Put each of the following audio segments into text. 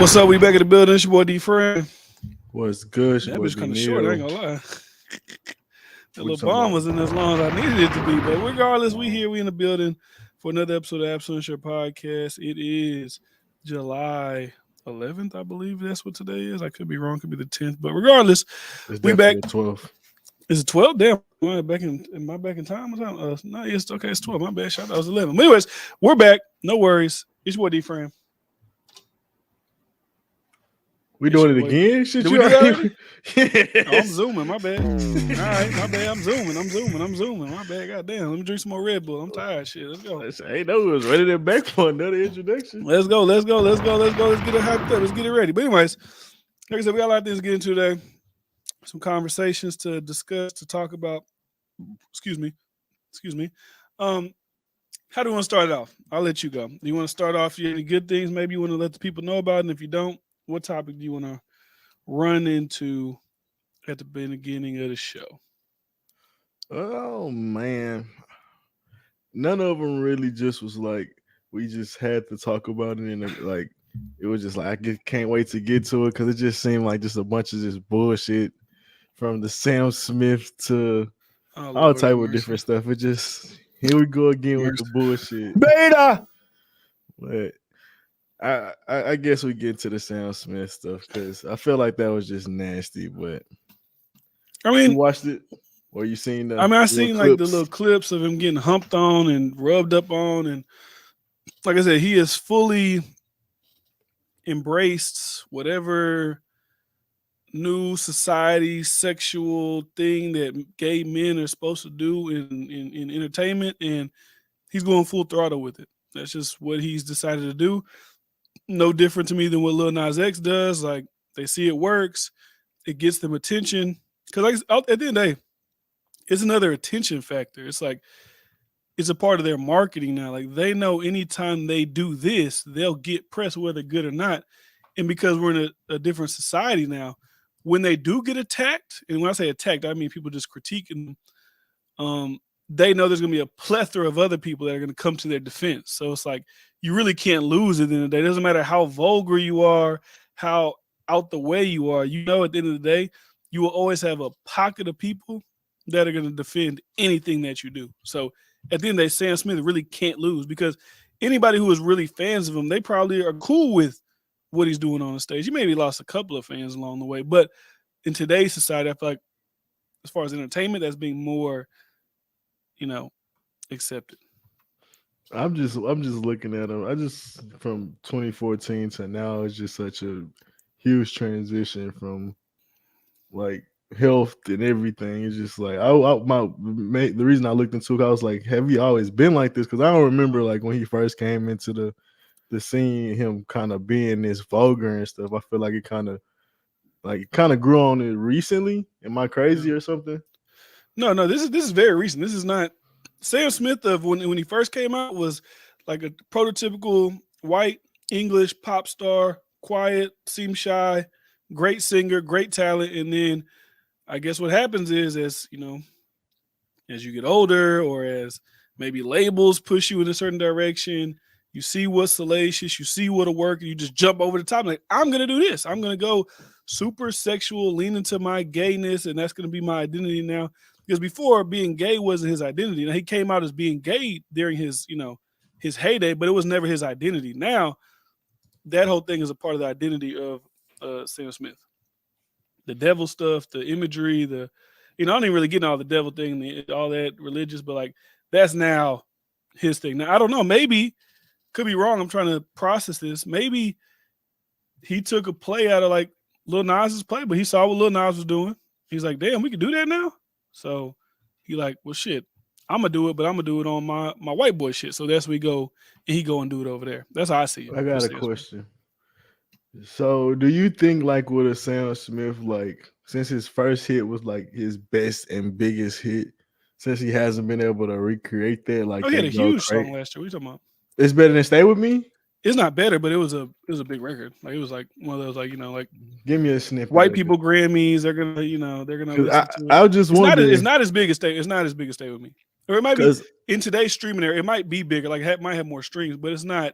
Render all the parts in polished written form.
What's up? We back at the building. It's your boy D Friend. What's good? Your That boy bitch B kind of short. I ain't Neil. gonna lie. That What you little talking bomb about? wasn't as long as I needed it to be. But regardless, we here. We in the building for another episode of Absolute Share Podcast. It is July 11th, I believe that's what today is. I could be wrong. Could be the 10th. But regardless, It's we back. definitely a 12. Is it 12? Damn. Am I back in time? What time? No, it's okay. It's 12. My bad. Shout out. It was 11. But anyways, we're back. No worries. It's your boy D Frame. We It's your doing it boy. again? Shit, Did we you do that already? already? Yes. Oh, I'm zooming. My bad. All right, my bad. I'm zooming. My bad. Goddamn. Let me drink some more Red Bull. I'm tired. Shit. Let's go. I ain't know it was ready to back for another introduction. Let's go. Let's get it hyped up. Let's get it ready. But anyways, like I said, we got a lot of things to get into today. Some conversations to discuss, to talk about. Excuse me. How do you want to start it off? I'll let you go. Do you want to start off? You any good things? Maybe you want to let the people know about it. And if you don't, what topic do you want to run into at the beginning of the show? Oh man, none of them really just was like we just had to talk about it, and like it was just like can't wait to get to it because it just seemed like just a bunch of just bullshit from the Sam Smith to all Lord type have of mercy. different stuff. It just here we go again with the bullshit. Beta. But I guess we get to the Sam Smith stuff because I feel like that was just nasty. But I you mean, watched it or you seen the? I seen like the clips? little clips of him getting humped on and rubbed up on, and like I said, he has fully embraced whatever new society sexual thing that gay men are supposed to do in entertainment, and he's going full throttle with it. That's just what he's decided to do. No different to me than what Lil Nas X does. Like, they see it works, it gets them attention. Because like, at the end of the day, it's another attention factor. It's like it's a part of their marketing now. Like, they know anytime they do this, they'll get press, whether good or not. And because we're in a different society now, when they do get attacked, and when I say attacked, I mean people just critiquing them, they know there's going to be a plethora of other people that are going to come to their defense. So it's like you really can't lose at the end of the day. It doesn't matter how vulgar you are, how out the way you are. You know, at the end of the day, you will always have a pocket of people that are going to defend anything that you do. So at the end of the day, Sam Smith really can't lose because anybody who is really fans of him, they probably are cool with what he's doing on the stage. He maybe lost a couple of fans along the way, but in today's society, I feel like as far as entertainment, that's being more, accepted. I'm just looking at him. I just from 2014 to now, it's just such a huge transition from like health and everything. It's just like the reason I looked into it, I was like, have you always been like this? Because I don't remember like when he first came into the scene, him kind of being this vulgar and stuff. I feel like it kind of grew on it recently. Am I crazy or something? No, this is very recent. This is not Sam Smith of when he first came out was like a prototypical white English pop star, quiet, seemed shy, great singer, great talent, and then I guess what happens is as you get older or as maybe labels push you in a certain direction, you see what's salacious, you see what'll work, and you just jump over the top. Like, I'm going to do this. I'm going to go super sexual, lean into my gayness, and that's going to be my identity now. Because before, being gay wasn't his identity. Now, he came out as being gay during his heyday, but it was never his identity. Now, that whole thing is a part of the identity of Sam Smith. The devil stuff, the imagery, I don't even really get into all the devil thing, all that religious, but like that's now his thing. Now, I don't know. Maybe, could be wrong. I'm trying to process this. Maybe he took a play out of like Lil Nas's play, but he saw what Lil Nas was doing. He's like, damn, we can do that now. So he like, well, shit, I'm gonna do it, but I'm gonna do it on my white boy shit. So that's where we go, and he go and do it over there. That's how I see it. I got a question. So do you think like with a Sam Smith, like since his first hit was like his best and biggest hit, since he hasn't been able to recreate that, like he had a huge song last year. What are you talking about? It's better than Stay With Me? It's not better, but it was a big record. Like it was like one of those like give me a snippet. White people Grammys, they're gonna listen to it. I just wonder. It's not as big as Stay With Me. Or it might be in today's streaming era, it might be bigger, like it might have more streams, but it's not,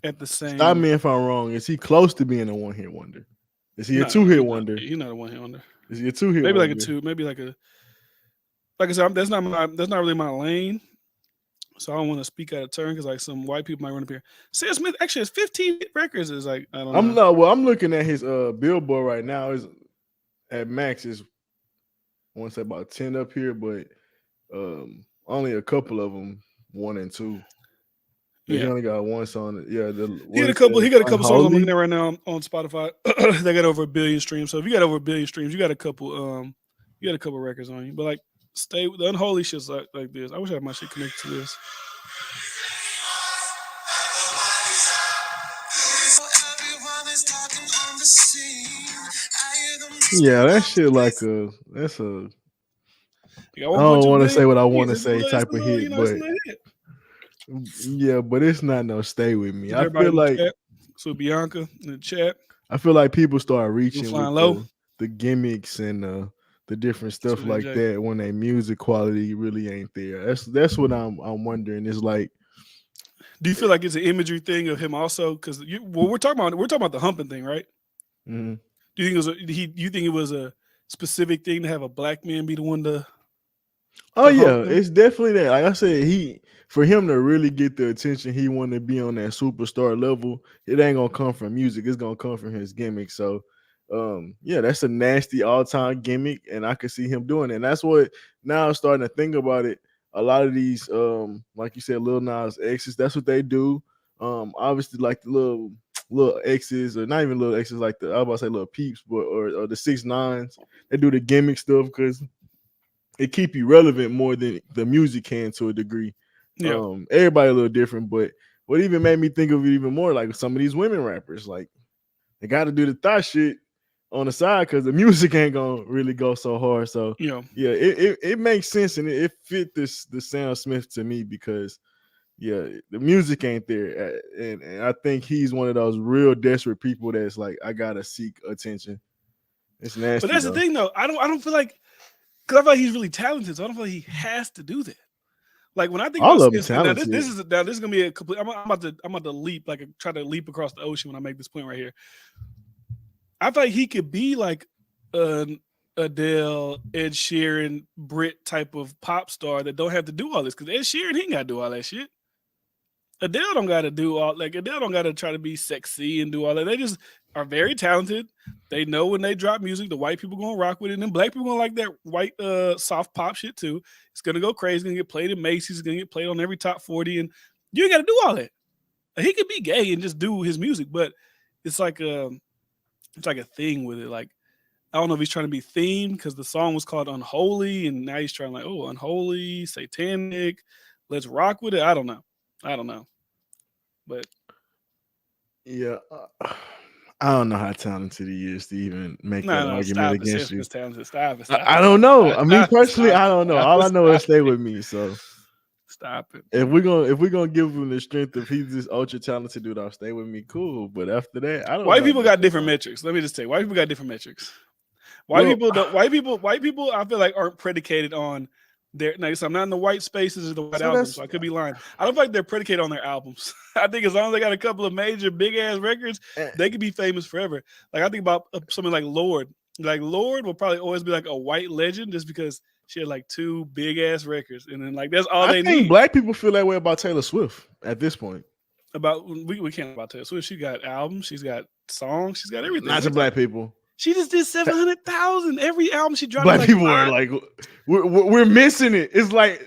at the Stop same. me if I'm wrong. Is he close to being a one hit wonder? Is he a No, two hit he's not. wonder? He's not a one hit wonder. Is he a two hit Maybe like a wonder? two. Maybe like I said. That's not really my lane. So I don't want to speak out of turn because like some white people might run up here. Sam Smith actually has 15 hit records. Is like I don't I'm know. not. Well, I'm looking at his Billboard right now. Is at max is I want to say about 10 up here, but only a couple of them 1 and 2. He Yeah, only got one song. Yeah, the he what got a is couple. that? He got a couple songs I'm looking Unholy. at right now on Spotify. They got over 1 billion streams. So if you got over 1 billion streams, you got a couple. You got a couple records on you. But like, stay with the unholy shit's like this. I wish I had my shit connected to this. Yeah, that shit like a that's a You got I don't 1.2 want to billion say what I want streams. to say It's type a of little, you hit, know, it's a but little hit. yeah, but it's not no stay with me. Is everybody in the chat? So Bianca in the chat. I feel like people start You reaching flying with low. the gimmicks and the different stuff So like NJ. that when their music quality really ain't there. That's what I'm wondering. It's like Do you feel like it's an imagery thing of him also? Because we're talking about the humping thing, right? mm-hmm. Do you think it was you think it was a specific thing to have a black man be the one Oh to hump yeah, them? it's definitely that. Like I said, for him to really get the attention he want to be on that superstar level, it ain't gonna come from music. It's gonna come from his gimmick. So, yeah, that's a nasty all time gimmick, and I could see him doing it. And that's what now I'm starting to think about it. A lot of these, like you said, Lil Nas X's, that's what they do. Obviously, like the little X's, or not even little X's, like I was about to say little peeps, but or the 6ix9ines, they do the gimmick stuff because it keep you relevant more than the music can to a degree. Yeah. Everybody a little different, but what even made me think of it even more, like some of these women rappers, like they got to do the thought shit on the side because the music ain't gonna really go so hard. So Yeah. yeah, it makes sense and it fit the Sam Smith to me because yeah, the music ain't there, and I think he's one of those real desperate people that's like I gotta seek attention. It's But nasty that's the though. thing though. I don't feel like because I feel like he's really talented, so I don't feel like he has to do that. Like when I think about All of them now talented. this is gonna be a complete. I'm about to leap try to leap across the ocean when I make this point right here. I feel like he could be like an Adele, Ed Sheeran, Brit type of pop star that don't have to do all this because Ed Sheeran he ain't got to do all that shit. Adele don't got to do all like Adele don't got to try to be sexy and do all that. They just are very talented. They know when they drop music, the white people gonna rock with it, and then black people gonna like that white soft pop shit too. It's gonna go crazy. It's gonna get played in Macy's. It's gonna get played on every top 40, and you ain't got to do all that. He could be gay and just do his music, but it's like a thing with it. Like I don't know if he's trying to be themed because the song was called Unholy, and now he's trying like, oh, unholy, satanic. Let's rock with it. I don't know. But Yeah, I don't know how talented he is to even make that no, argument stop it. Sam against you. Smith's talented. Stop it. I don't know. I mean, personally, I don't know. All I know is Stop stay it. with me. So Stop it. if we're gonna give him the strength of he's this ultra talented dude, I'll stay with me. Cool. But after that, I don't White know people much got different about. metrics. Let me just say, white people got different metrics. White Well, people don't. White people. I feel like aren't predicated on their. Now, so I'm not in the white spaces or the white so albums, so that's I could be lying. I don't feel like they're predicated on their albums. I think as long as they got a couple of major big ass records, eh, they could be famous forever. Like I think about something like Lord. Like Lord will probably always be like a white legend just because she had like 2 big ass records, and then like that's all I they think need. black people feel that way about Taylor Swift at this point. About we can't about Taylor Swift. She got albums, she's got songs, she's got everything. Not What are to you talking black about? people. She just did 700,000. Every album she dropped is Black like people are 5. like we're missing it. It's like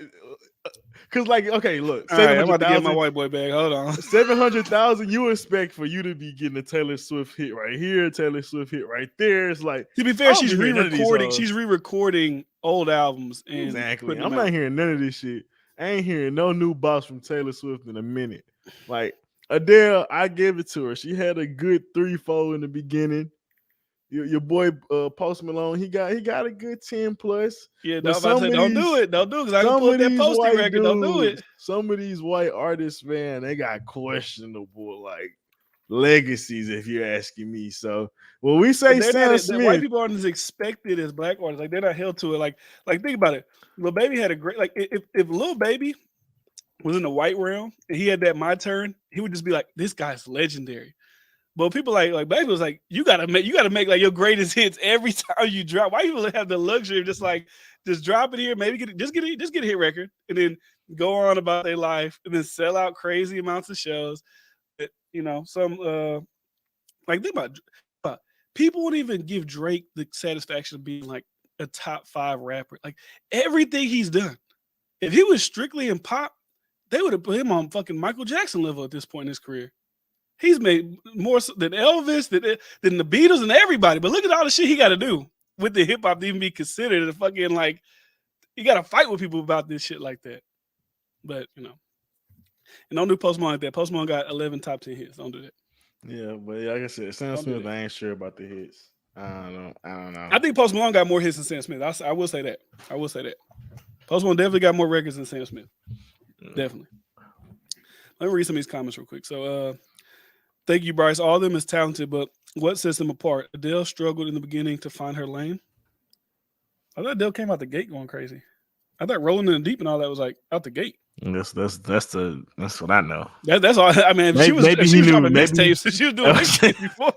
because like okay, look, All right, I'm hundred about to get my thousand. white boy bag. Hold on. 700,000, you expect for you to be getting a Taylor Swift hit right here, Taylor Swift hit right there. It's like To be I fair, don't she's be hearing none of these re-recording. hoes. She's re-recording old albums and Exactly. putting them I'm not out. hearing none of this shit. I ain't hearing no new bops from Taylor Swift in a minute. Like Adele, I gave it to her. She had a good 3-4 in the beginning. Your boy Post Malone, he got a good 10 plus. Yeah, But I'm about to say, don't do it. Don't do it because I can some pull of up that these posting white record. Don't do it. dudes, some of these white artists, man, they got questionable like legacies, if you're asking me. So when we But say they're not. Sam White Smith, people aren't as expected as black artists. Like they're not held to it. Like think about it. Lil Baby had a great like if Lil Baby was in the white realm and he had that My Turn, he would just be like, "This guy's legendary." But people like Black was like, you gotta make like your greatest hits every time you drop. Why people have the luxury of just drop it here, maybe get a hit record, and then go on about their life, and then sell out crazy amounts of shows. Some like think about people wouldn't even give Drake the satisfaction of being like a top 5 rapper. Like everything he's done, if he was strictly in pop, they would have put him on fucking Michael Jackson level at this point in his career. He's made more than Elvis, than the Beatles, and everybody. But look at all the shit he got to do with the hip hop to even be considered a fucking like. You got to fight with people about this shit like that. But and don't do Post Malone like that. Post Malone got 11 top 10 hits. Don't do that. Yeah, but like I said, Sam Smith, I ain't sure about the hits. I don't know. I think Post Malone got more hits than Sam Smith. I will say that. Post Malone definitely got more records than Sam Smith. Definitely. Let me read some of these comments real quick. So, thank you, Bryce. All of them is talented, but what sets them apart? Adele struggled in the beginning to find her lane. I thought Adele came out the gate going crazy. I thought Rolling in the Deep and all that was like out the gate. That's what I know. That's all. I mean, she was dropping mixtapes. She was doing mixtapes before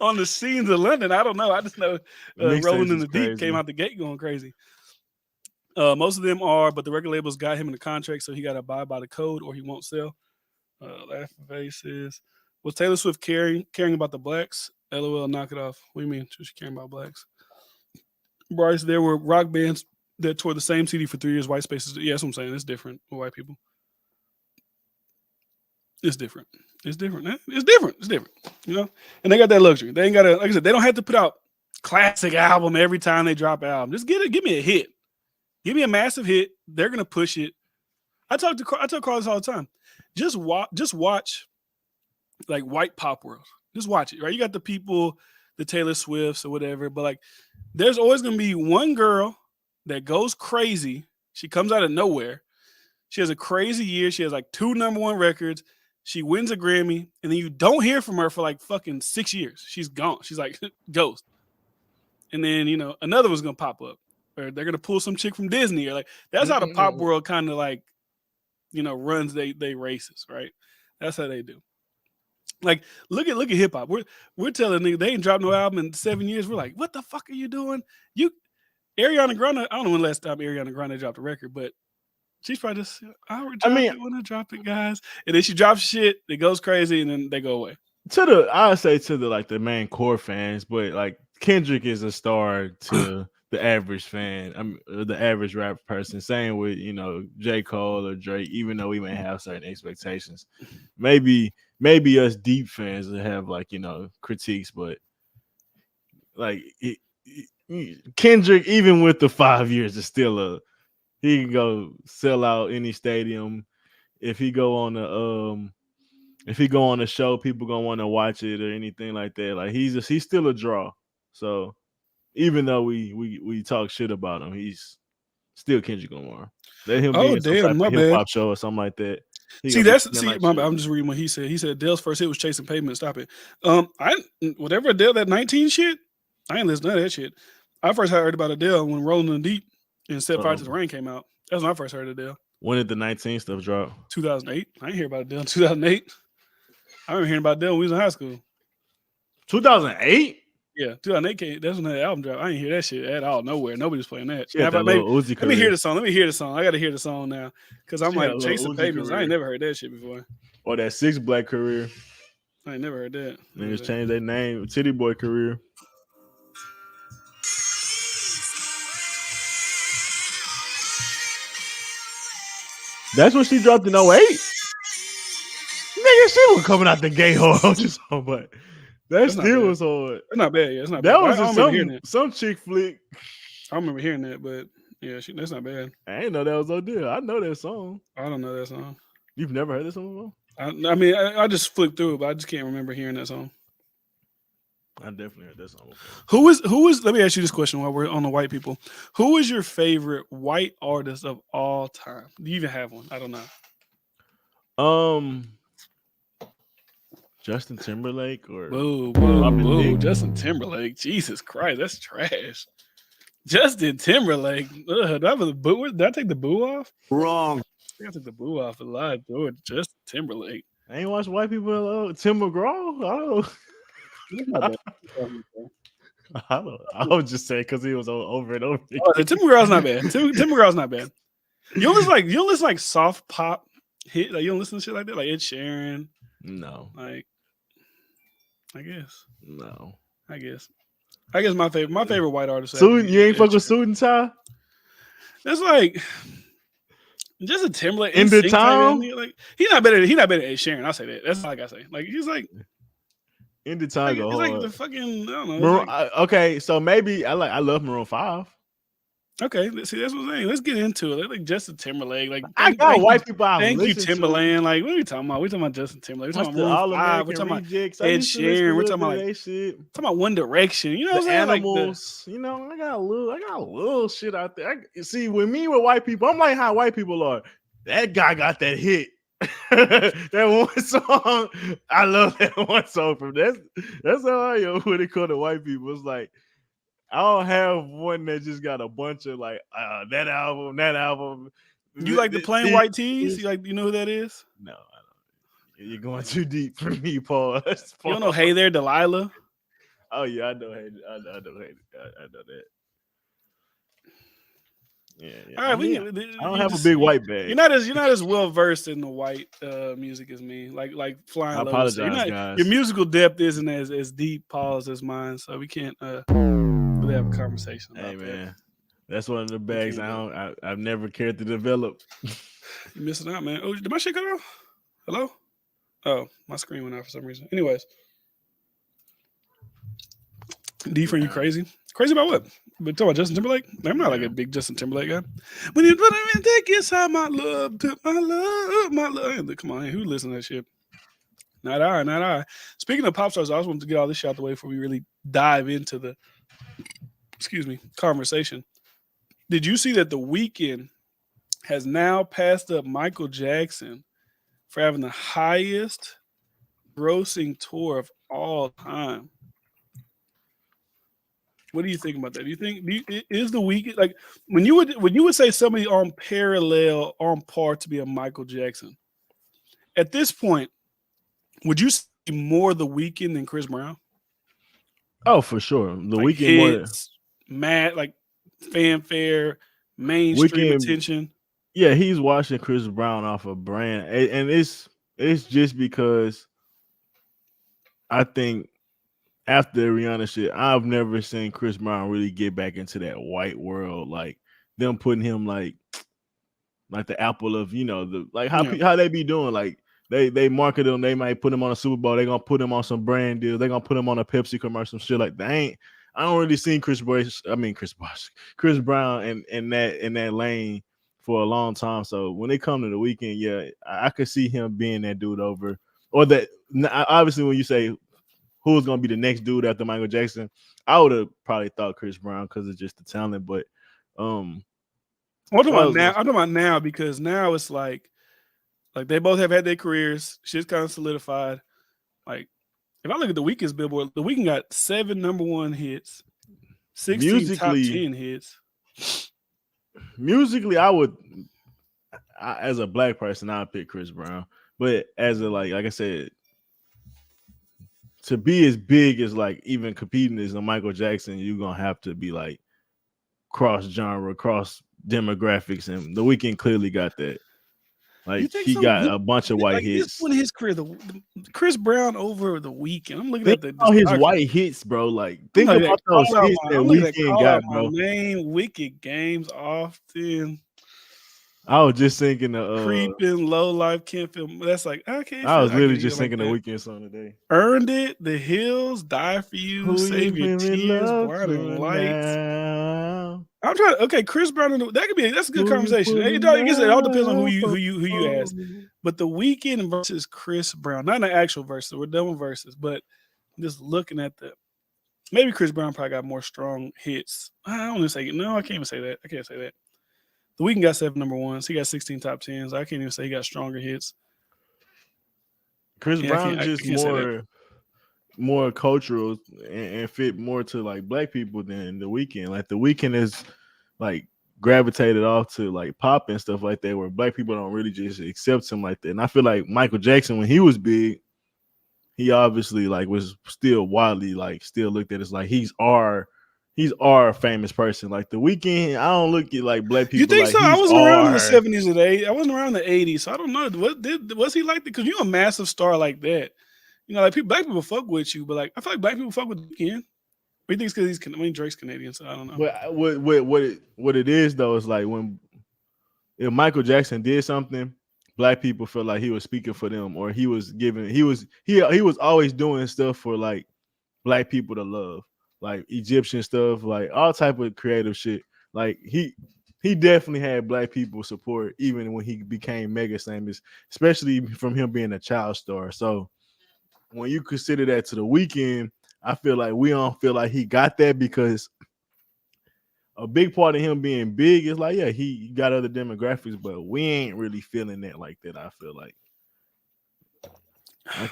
on the scenes of London. I don't know. I just know Rolling in the Deep came out the gate going crazy. Most of them are, but the record labels got him in the contract, so he got to abide by the code or he won't sell. Laughing faces. Was Taylor Swift caring about the blacks? LOL, knock it off. What do you mean? She caring about blacks? Bryce, there were rock bands that toured the same city for 3 years. White spaces. Yeah, that's what I'm saying. It's different with white people. It's different. It's different. And they got that luxury. They ain't got to, like I said, they don't have to put out classic album every time they drop an album. Just give me a hit. Give me a massive hit. They're gonna push it. I tell Carlos all the time. Just watch like white pop world. Just watch it, right? You got the people, the Taylor Swifts or whatever, but like there's always gonna be one girl that goes crazy. She comes out of nowhere. She has a crazy year. She has like 2 number 1 records. She wins a Grammy, and then you don't hear from her for like fucking 6 years. She's gone. She's like ghost. And then another one's gonna pop up. Or they're gonna pull some chick from Disney, or like that's how the pop world kind of like, runs they races, right? That's how they do. Like look at hip hop. We're telling niggas they ain't dropped no album in 7 years. We're like, what the fuck are you doing? Ariana Grande. I don't know when last time Ariana Grande dropped a record, but she's probably just I want to drop it, guys. And then she drops shit, it goes crazy, and then they go away. I would say to the main core fans, but like Kendrick is a star to the average fan, the average rap person. Same with J. Cole or Drake. Even though we may have certain expectations, maybe us deep fans will have like critiques, but like Kendrick, even with the 5 years, is still he can go sell out any stadium. If he go on a show, people gonna want to watch it or anything like that. Like he's still a draw. So even though we talk shit about him, he's still Kendrick Lamar. Let him be in some type of hip hop show or something like that. I'm just reading what he said. He said Adele's first hit was Chasing Pavement. Stop it. Whatever Adele, that 19 shit, I ain't listening to that shit. I first heard about Adele when Rolling in the Deep and Set Fire to the Rain came out. That's when I first heard of Adele. When did the 19 stuff drop? 2008. I didn't hear about Adele in 2008. I remember hearing about Adele when we was in high school. 2008? Yeah, 2008. That's when that album dropped. I didn't hear that shit at all. Nowhere. Nobody's playing that. Let me hear the song. I got to hear the song now because I'm like Chasing Pavements. I ain't never heard that shit before. Or that 6 Black career. I ain't never heard that. Niggas changed their name. Titty Boy career. That's when she dropped in 08? Nigga, she was coming out the gate hard. But that still was hard. It's not bad. Yeah, it's not that bad. was some chick flick. I remember hearing that, but yeah, that's not bad. I didn't know that was Odell. I know that song. I don't know that song. You've never heard that song before? I mean, I just flipped through it, but I just can't remember hearing that song. I definitely heard that song before. Who is? Let me ask you this question while we're on the white people. Who is your favorite white artist of all time? Do you even have one? I don't know. Justin Timberlake or boo. Justin Timberlake. Jesus Christ, that's trash. Justin Timberlake. Did I take the boo off? Wrong. I took the boo off a lot. George Justin Timberlake. I ain't watched white people. Tim McGraw. That's not bad. I was just saying because he was over and over again. Oh, Tim McGraw's not bad. Tim McGraw's not bad. You don't listen like soft pop hit. Like you don't listen to shit like that, like Ed Sheeran. No, Like I guess my favorite white artist. You ain't fuck with Suit and Tie? That's like just a Timberlake In the Town. Like he's not better than Ed Sheeran. I'll say that. That's all I gotta say. Like he's like In the Time. It's like the fucking I don't know. Okay, so maybe I love Maroon 5. Okay, see that's what I'm saying. Let's get into it. Like Justin Timberlake. Like I got white people. Thank you, Timberland. Like what are we talking about? We're talking about Justin Timberlake. We're talking about Maroon 5. We're talking about Ed Sheeran. We're talking about talking about One Direction. You know what I'm saying? Animals. Like I got a little shit out there. See, with white people, I'm like how white people are. That guy got that hit. That one song. I love that one song from that's how I am when it comes to white people. It's like I don't have one that just got a bunch of like that album. You like the Plain White Tees? You know who that is? No, I don't. You're going too deep for me, Paul. You don't know Hey There, Delilah? Oh yeah, I know. I know that. Yeah. All right, I don't have a big white bag. You're not as well versed in the white music as me. Like Flying Lotus. I apologize, guys. Your musical depth isn't as deep, Paul's, as mine, so we can't really have a conversation about that. That's one of the bags I've never cared to develop. You're missing out, man. Oh, did my shit cut off? Hello? Oh, my screen went out for some reason. Anyways. D-Friend, you crazy? Crazy about what? But talking about Justin Timberlake? I'm not like a big Justin Timberlake guy. When you put him in, take inside my love, to my love. Come on, who listens to that shit? Not I. Speaking of pop stars, I just wanted to get all this shit out the way before we really dive into the conversation. Did you see that The Weeknd has now passed up Michael Jackson for having the highest grossing tour of all time? What do you think about that? Do you think is The Weeknd like when you would say somebody on par to be a Michael Jackson? At this point, would you see more The Weeknd than Chris Brown? Oh, for sure. The like Weeknd hits, mad like fanfare, mainstream attention. Yeah, he's watching Chris Brown off a brand, and it's just because I think after Rihanna shit, I've never seen Chris Brown really get back into that white world, like them putting him like the apple of how they be doing. Like they market him, they might put him on a Super Bowl, they're gonna put him on some brand deals, they're gonna put him on a Pepsi commercial, shit like that. I don't really see Chris Brown in that lane for a long time. So when they come to The Weeknd, yeah, I could see him being that dude over, or that. Obviously, when you say who's gonna be the next dude after Michael Jackson, I would have probably thought Chris Brown because of just the talent. But I'm talking about now because now it's like they both have had their careers. Shit's kind of solidified. Like if I look at The Weeknd's Billboard, The Weeknd got 7 number 1 hits, 16 top 10 hits. Musically, as a black person, I'd pick Chris Brown. But as a like I said, to be as big as like even competing as a Michael Jackson, you're gonna have to be like cross genre, cross demographics, and The Weeknd clearly got that. Like he got a bunch of white hits. This one, his career, the Chris Brown over The Weeknd. I'm looking at all his white hits, bro. Like think about those hits that Weeknd got, bro. Name Wicked Games often. I was just thinking of Creeping, Low Life, Can't Feel. That's like okay. I was literally just thinking the Weeknd song today. Earned It, The Hills, Die For You, Save Your Tears, Blinding Lights. I'm trying. Okay, Chris Brown. That's a good conversation. It all depends on who you ask. But The Weeknd versus Chris Brown, not an actual versus. We're done with verses, but just looking at maybe Chris Brown probably got more strong hits. I don't want to say no. I can't even say that. I can't say that. The Weeknd got 7 number 1s. He got 16 top 10s. I can't even say he got stronger hits. Chris Brown just more cultural and fit more to like black people than The Weeknd. Like The Weeknd is like gravitated off to like pop and stuff like that, where black people don't really just accept him like that. And I feel like Michael Jackson, when he was big, he obviously like was still widely like still looked at as like he's our famous person. Like The Weeknd, I don't look at like black You people think like so? I he's wasn't around in the our. '70s and '80s. I wasn't around in the '80s, so I don't know. Was he like that? Because you're a massive star like that. Like black people fuck with you, but like I feel like black people fuck with the Weeknd. What do you think? Because Drake's Canadian, so I don't know. But what it is though is like when if Michael Jackson did something, black people felt like he was speaking for them, or he was always doing stuff for like black people to love, like Egyptian stuff, like all type of creative shit. Like he definitely had black people support even when he became mega famous, especially from him being a child star. So when you consider that to The Weeknd, I feel like we don't feel like he got that because a big part of him being big is like, yeah, he got other demographics, but we ain't really feeling that like that. I feel like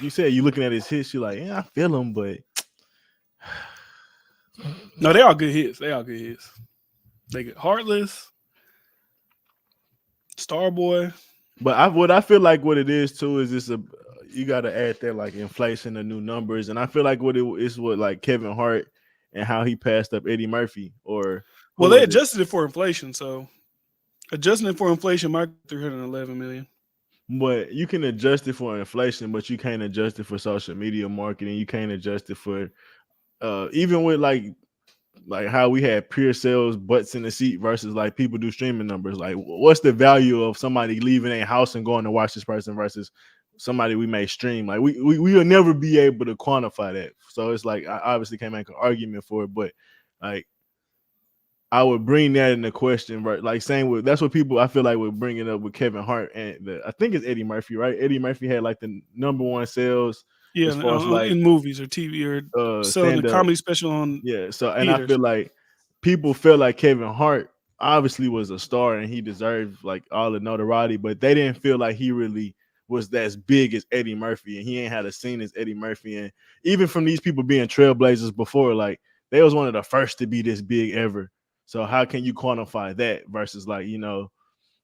you said, you looking at his hits, you're like, yeah, I feel him, but No, they all good hits. They all good hits. They get Heartless, Starboy. what I feel like what it is too is you got to add that like inflation to new numbers, and I feel like what it is what like Kevin Hart and how he passed up Eddie Murphy or who Well, they was it? adjusted it for inflation, so adjusting it for inflation, might 311 million. But you can adjust it for inflation, but you can't adjust it for social media marketing. You can't adjust it for even with like how we had pure sales butts in the seat versus like people do streaming numbers. Like what's the value of somebody leaving a house and going to watch this person versus somebody we may stream? Like we will never be able to quantify that. So it's like I obviously can't make an argument for it, but like I would bring that into question, right? Like same with that's what people I feel like would bring it up with Kevin Hart and I think it's Eddie Murphy, right? Eddie Murphy had like the number one sales Yeah, as far as like in movies or TV or selling a stand up. comedy special on Yeah. So and I theaters. feel like people felt like Kevin Hart obviously was a star and he deserved like all the notoriety, but they didn't feel like he really was as big as Eddie Murphy and he ain't had a scene as Eddie Murphy. And even from these people being trailblazers before, like they was one of the first to be this big ever. So how can you quantify that versus like,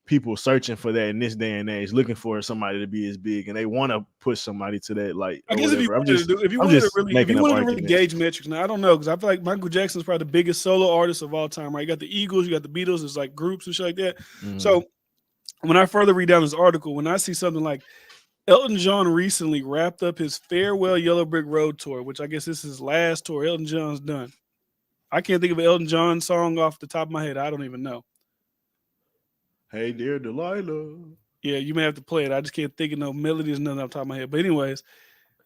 people searching for that in this day and age, looking for somebody to be as big and they want to push somebody to that like I or guess if you whatever. I'm wanted to just do, if you I'm wanted to just really, if making you up wanted to really arguments. gauge metrics, now I don't know because I feel like Michael Jackson's probably the biggest solo artist of all time. Right? You got the Eagles, you got the Beatles, there's like groups and shit like that. Mm-hmm. So when I further read down this article, when I see something like Elton John recently wrapped up his farewell Yellow Brick Road tour, which I guess this is his last tour Elton John's done. I can't think of an Elton John song off the top of my head. I don't even know. Hey dear Delilah. Yeah, you may have to play it. I just can't think of no melodies, nothing off the top of my head. But anyways,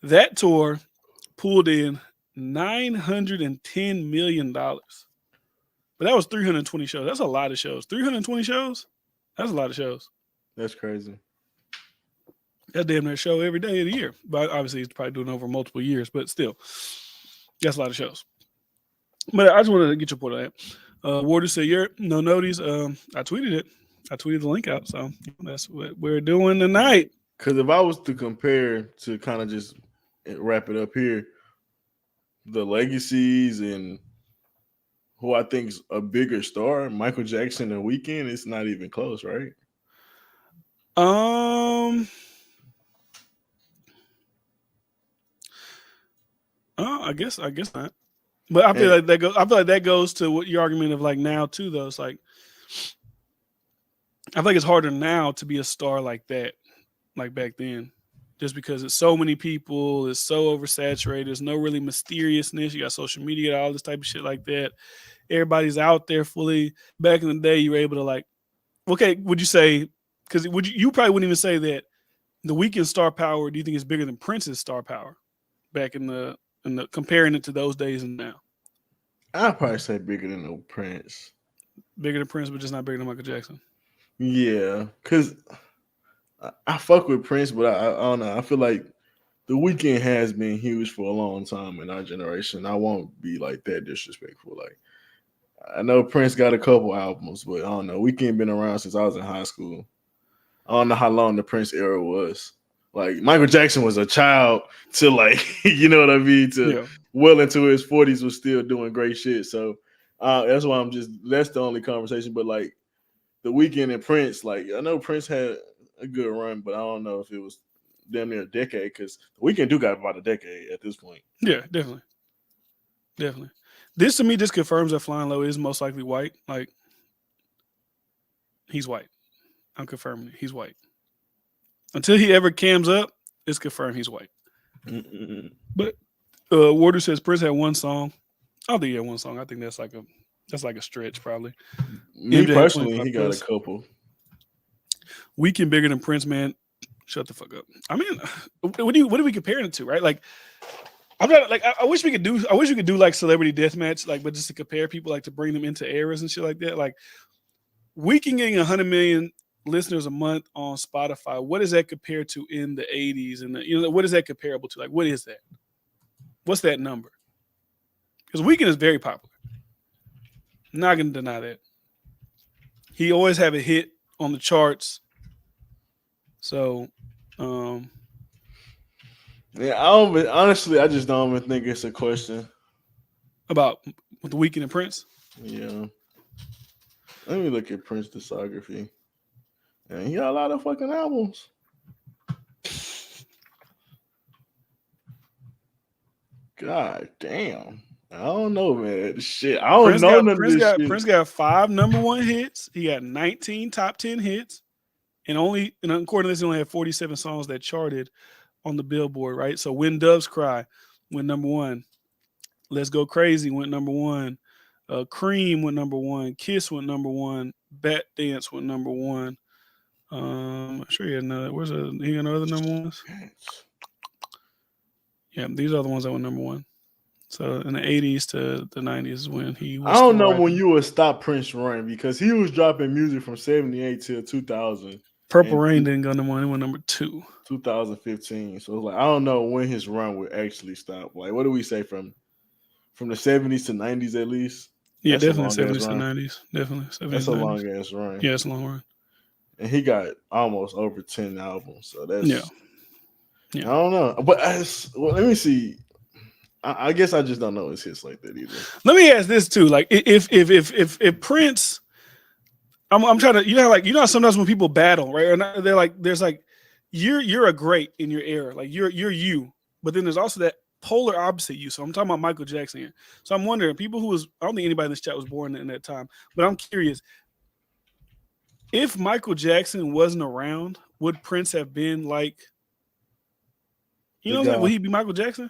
that tour pulled in $910 million. But that was 320 shows. That's a lot of shows. 320 shows? That's a lot of shows. That's crazy. That's damn near a show every day of the year. But obviously, he's probably doing over multiple years, but still, that's a lot of shows. But I just wanted to get your point on that. Warder said, "You're no notice." I tweeted it. I tweeted the link out. So that's what we're doing tonight. Because if I was to compare to kind of just wrap it up here, the legacies and who I think is a bigger star, Michael Jackson and Weeknd, it's not even close, right? Um, I guess not. But I feel And like that goes. I feel like that goes to what your argument of like now too, though. It's like I feel like it's harder now to be a star like that, like back then, just because it's so many people, it's so oversaturated. There's no really mysteriousness. You got social media, all this type of shit like that. Everybody's out there fully. Back in the day, you were able to like, okay, would you say? Because you probably wouldn't even say that the Weeknd star power. Do you think is bigger than Prince's star power back in the comparing it to those days and now? I'd probably say bigger than no Prince. Bigger than Prince, but just not bigger than Michael Jackson. Yeah, because I fuck with Prince, but I don't know. I feel like the Weeknd has been huge for a long time in our generation. I won't be like that disrespectful. Like I know Prince got a couple albums, but I don't know. Weeknd been around since I was in high school. I don't know how long the Prince era was. Like Michael Jackson was a child to like, you know what I mean, to Yeah. well into his 40s was still doing great shit. So that's why that's the only conversation. But like The Weeknd and Prince, like I know Prince had a good run, but I don't know if it was damn near a decade because the Weeknd do got about a decade at this point. Yeah, definitely. Definitely. This to me just confirms that Flying Low is most likely white. Like he's white. I'm confirming it. He's white. Until he ever cams up, it's confirmed he's white. Mm-mm. But Warder says Prince had one song. I don't think he had one song. I think that's like a stretch probably. Me MJ had personally, 25 he got plus. a couple. Weeknd bigger than Prince, man. Shut the fuck up. I mean, what are we comparing it to, right? Like, I'm not like I wish we could do like celebrity deathmatch, like, but just to compare people, like to bring them into eras and shit like that. Like, Weeknd getting 100 million listeners a month on Spotify. What is that compared to in the 80s? And what is that comparable to? Like, what is that? What's that number? Because Weeknd is very popular. I'm not gonna deny that. He always have a hit on the charts. So, Yeah, honestly, I just don't even think it's a question. about with the Weeknd and Prince. Yeah. Let me look at Prince discography. And he got a lot of fucking albums. God damn. I don't know, man. Shit. I don't know none of this shit. Prince got 5 number 1 hits. He got 19 top 10 hits. And according to this, he only had 47 songs that charted on the Billboard, right? So When Doves Cry went number 1. Let's Go Crazy went number 1. Cream went number 1. Kiss went number 1. Bat Dance went number 1. I'm sure he had another. He got other number ones? Yeah, these are the ones that went number 1. So in the 80s to the 90s is when he was. I don't know when you would stop Prince run because he was dropping music from 78 till 2000. Purple Rain didn't go number 1. It went number 2. 2015. So it's like I don't know when his run would actually stop. Like what do we say from the 70s to 90s at least? Yeah, definitely 70s to 90s. Definitely 70s. That's a long ass run. Yeah, it's a long run. And he got almost over 10 albums. So that's yeah. I don't know. But let me see. I guess I just don't know his hits like that either. Let me ask this too. Like if Prince, I'm trying to, sometimes when people battle, right? And they're like, there's like, you're a great in your era. Like you're you. But then there's also that polar opposite you. So I'm talking about Michael Jackson here. So I'm wondering, people I don't think anybody in this chat was born in that time, but I'm curious. If Michael Jackson wasn't around, would Prince have been like, would he be Michael Jackson?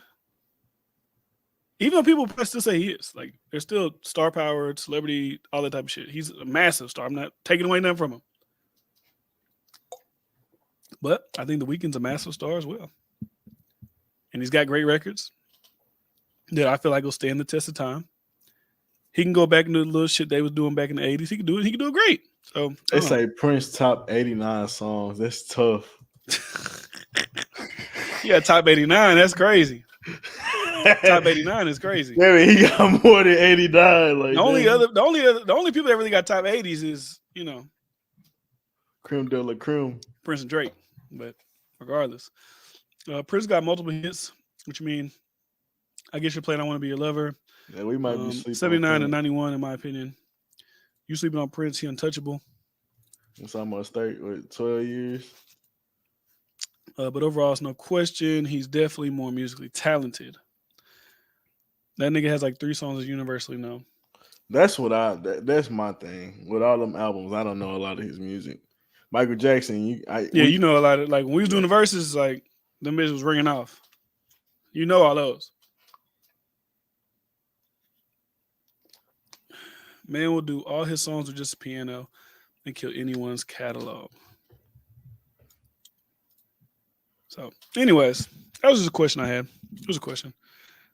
Even though people still say he is, like, there's still star power, celebrity, all that type of shit. He's a massive star. I'm not taking away nothing from him. But I think The Weeknd's a massive star as well. And he's got great records that I feel like will stand the test of time. He can go back into the little shit they was doing back in the 80s. He can do it. He can do it great. So they say Prince top 89 songs. That's tough. Yeah, top 89. That's crazy. Top 89 is crazy. Yeah, he got more than 89. Like the only people that really got top 80s is creme de la creme, Prince and Drake. But regardless, Prince got multiple hits, which mean I guess you're playing I Want to Be Your Lover. Yeah, we might be sleeping. 79 and 91, in my opinion. You sleeping on Prince? He untouchable. It's almost 12 years. But overall, it's no question. He's definitely more musically talented. That nigga has like 3 songs that's universally known. That's that's my thing. With all them albums, I don't know a lot of his music. Michael Jackson, you know a lot of, like, when we was doing the verses, like, them bitches was ringing off. You know all those. Man will do all his songs with just a piano and kill anyone's catalog. So, anyways, that was just a question I had. It was a question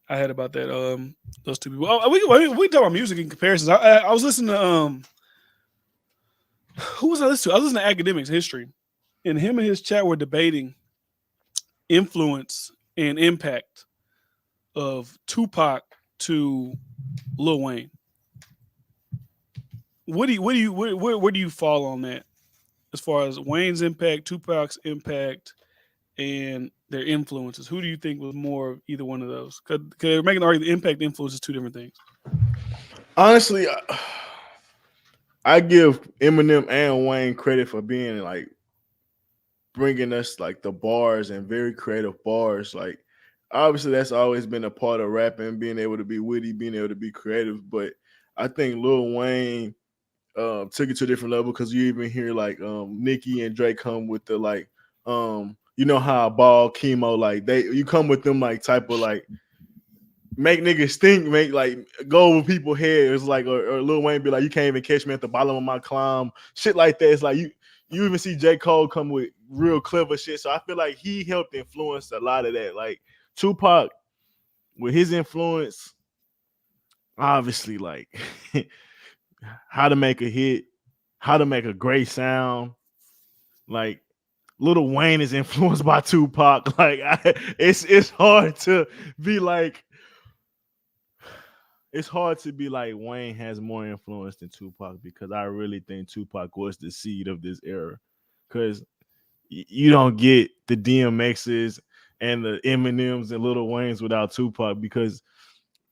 I had about that. Those two people. Oh, we talk about music in comparisons. I was listening to who was I listening to? I was listening to Academics History, and him and his chat were debating influence and impact of Tupac to Lil Wayne. Where do you fall on that as far as Wayne's impact, Tupac's impact, and their influences? Who do you think was more of either one of those? Because they're making the argument the impact and influence is 2 different things. Honestly, I give Eminem and Wayne credit for being like bringing us like the bars and very creative bars. Like obviously that's always been a part of rapping, being able to be witty, being able to be creative. But I think Lil Wayne took it to a different level because you even hear like Nicki and Drake come with the like you know how ball chemo like they you come with them like type of like make niggas think, make like go over people's heads. Like or Lil Wayne be like, you can't even catch me at the bottom of my climb. Shit like that. It's like you even see J. Cole come with real clever shit. So I feel like he helped influence a lot of that. Like Tupac, with his influence, obviously, like how to make a hit, how to make a great sound. Like Lil Wayne is influenced by Tupac. Like it's hard to be like it's hard to be like Wayne has more influence than Tupac because I really think Tupac was the seed of this era. Because you don't get the DMXs and the Eminems and Lil Waynes without Tupac because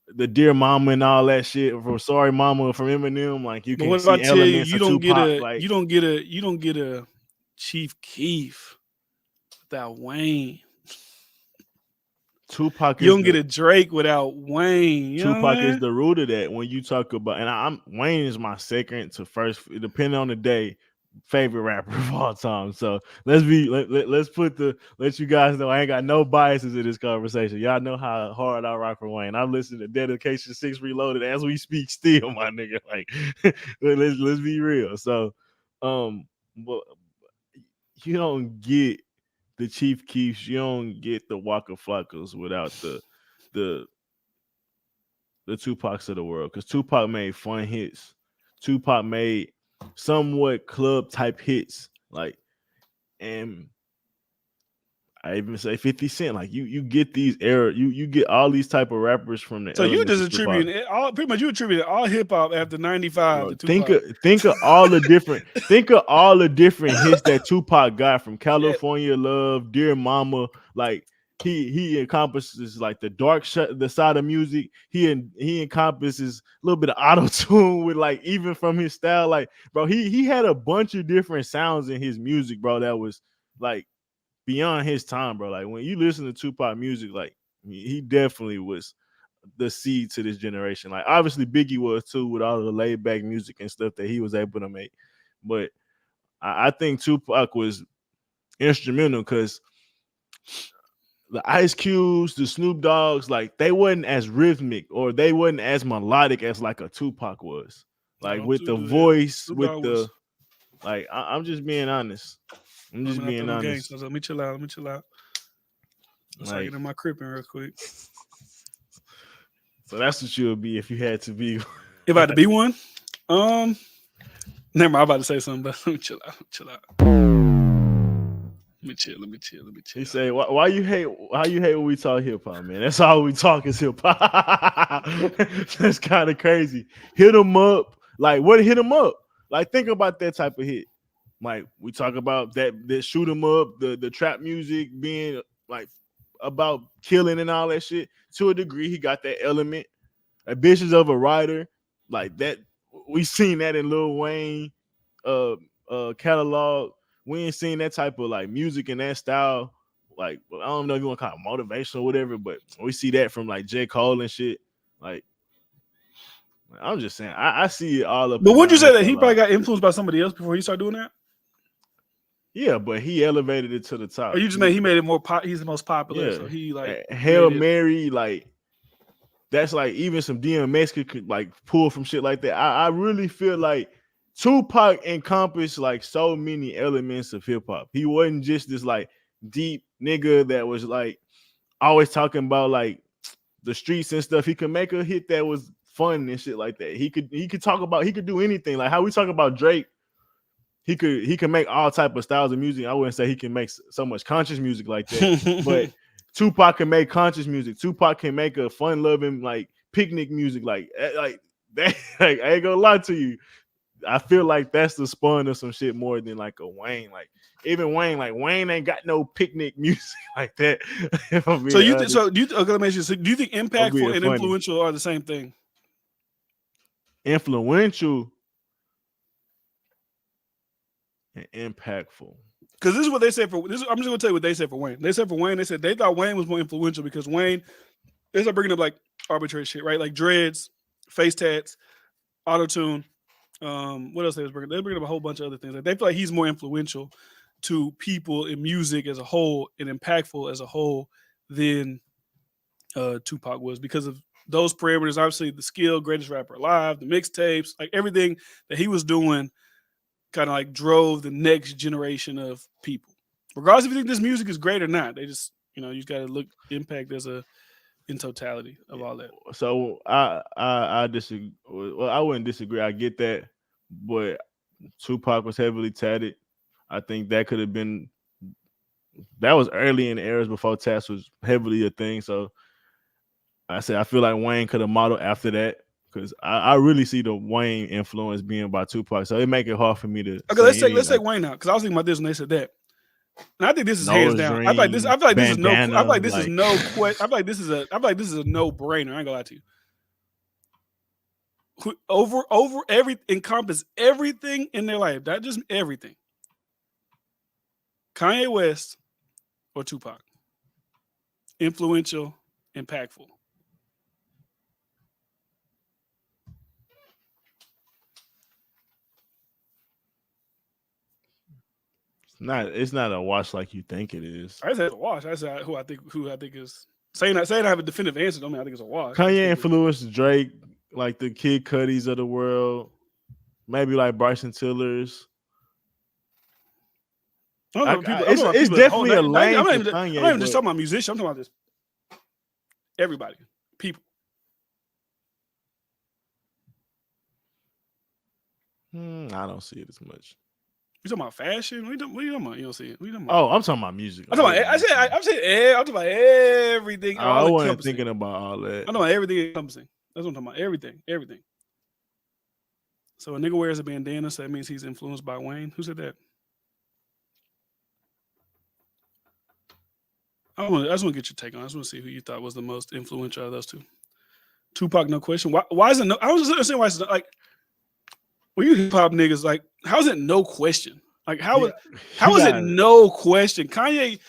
the Dear Mama and all that shit from Sorry Mama from Eminem, like you But can what if I see tell you, elements of Tupac. Like you don't get a Chief Keef without Wayne. Tupac You is don't get a Drake without Wayne. You know what Tupac I is mean? the root of that. When you talk about, and I'm Wayne is my second to first, depending on the day, favorite rapper of all time. So let's put the let you guys know I ain't got no biases in this conversation. Y'all know how hard I rock for Wayne. I'm listening to Dedication 6 Reloaded as we speak still, my nigga. Like let's be real. So but you don't get the Chief Keefs, you don't get the Waka Flockas without the the Tupacs of the world. Because Tupac made fun hits. Tupac made somewhat club type hits. Like, and I even say 50 Cent. Like you get these era, you get all these type of rappers from the So you elements just of Tupac. attributing all pretty much you attributed all hip hop after '95 Bro, to Tupac. think of all the different hits that Tupac got from Yeah. California Love, Dear Mama. Like he encompasses like the side of music. He encompasses a little bit of auto tune with like even from his style. Like bro, he had a bunch of different sounds in his music, bro. That was like beyond his time, bro. Like when you listen to Tupac music, like he definitely was the seed to this generation. Like obviously Biggie was too with all the laid back music and stuff that he was able to make. But I think Tupac was instrumental because the Ice Cubes, the Snoop Dogs, like they wasn't as rhythmic or they wasn't as melodic as like a Tupac was. No, Like don't with the do that. voice, Snoop with Dogg was the like I'm just being honest. I'm just running out being them honest. gangsters. Let me chill out. Let me chill out. Let's I Like get in my cripping real quick. so that's what you would be if you had to be. If I had to be one, never mind. I'm about to say something, but let me chill out. Chill out. Let me chill. Let me chill. Let me He chill. say, why you hate when we talk hip hop, man? That's all we talk is hip hop. That's kind of crazy. Hit him up. Like, what hit him up? Like, think about that type of hit. Like, we talk about that shoot 'em up, the trap music being like about killing and all that shit. To a degree, he got that element. Ambitions of a writer, like that. We seen that in Lil Wayne catalog. We ain't seen that type of like music and that style. Like I don't know if you want to call it motivation or whatever, but we see that from like J. Cole and shit. Like I'm just saying, I see it all up But and would you down say hip that hop. he probably got influenced by somebody else before he started doing that? Yeah, but he elevated it to the top. Or you just made he made it more he's the most popular, Yeah, so he like Hail made it. Mary, like that's like even some DMX could like pull from shit like that. I really feel like Tupac encompassed like so many elements of hip hop. He wasn't just this like deep nigga that was like always talking about like the streets and stuff. He could make a hit that was fun and shit like that. He could talk about he could do anything. Like how we talk about Drake, he could make all type of styles of music. I wouldn't say he can make so much conscious music like that, but Tupac can make conscious music. Tupac can make a fun loving like picnic music like that. Like I ain't gonna lie to you. I feel like that's the spawn of some shit more than like a Wayne. Like even Wayne, like Wayne ain't got no picnic music like that. If I'm being honest. So do you okay, let me ask you, so do you think I'm impactful being and funny. influential are the same thing? Influential. impactful. Because this is what they said for this. I'm just gonna tell you what they said for Wayne. They said for Wayne, they said they thought Wayne was more influential because Wayne, they start bringing up like arbitrary shit, right? Like dreads, face tats, auto tune. What else they was bringing? They bringing up a whole bunch of other things. Like they feel like he's more influential to people in music as a whole and impactful as a whole than Tupac was because of those parameters. Obviously, the skill, greatest rapper alive, the mixtapes, like everything that he was doing kind of like drove the next generation of people. Regardless if you think this music is great or not, they just, you just got to look impact as in totality of all that. So I disagree. Well, I wouldn't disagree. I get that, but Tupac was heavily tatted. I think that could have been. That was early in the eras before tats was heavily a thing. So I feel like Wayne could have modeled after that. Because I really see the Wayne influence being by Tupac, so it make it hard for me to. Okay, let's take Wayne out because I was thinking about this when they said that, and I think this is hands down. I feel like this. I feel like this is no. I feel like this is no question. I feel like this is a. I feel like this is a no brainer. I ain't gonna lie to you. Over encompass everything in their life. That just everything. Kanye West or Tupac. Influential, impactful. It's not a watch like you think it is. I said a wash. I said who I think is saying I have a definitive answer. Don't mean I think it's a wash. Kanye influenced Drake, like the Kid Cudis of the world, maybe like Bryson Tiller's. It's definitely a lane. I'm not even just talking about musicians. I'm talking about this. Everybody, people. I don't see it as much. You talking about fashion? What are you talking about? You don't see it. What are you talking about? Oh, I'm talking about music. I'm talking about everything. I wasn't thinking about all that. I'm talking about everything encompassing. That's what I'm talking about. Everything. So a nigga wears a bandana, so that means he's influenced by Wayne. Who said that? I just want to get your take on it. I just want to see who you thought was the most influential of those two. Tupac, no question. Why is it no? I was just saying why it's like when you hip hop niggas, like, how is it no question? Like, how is it no question? Kanye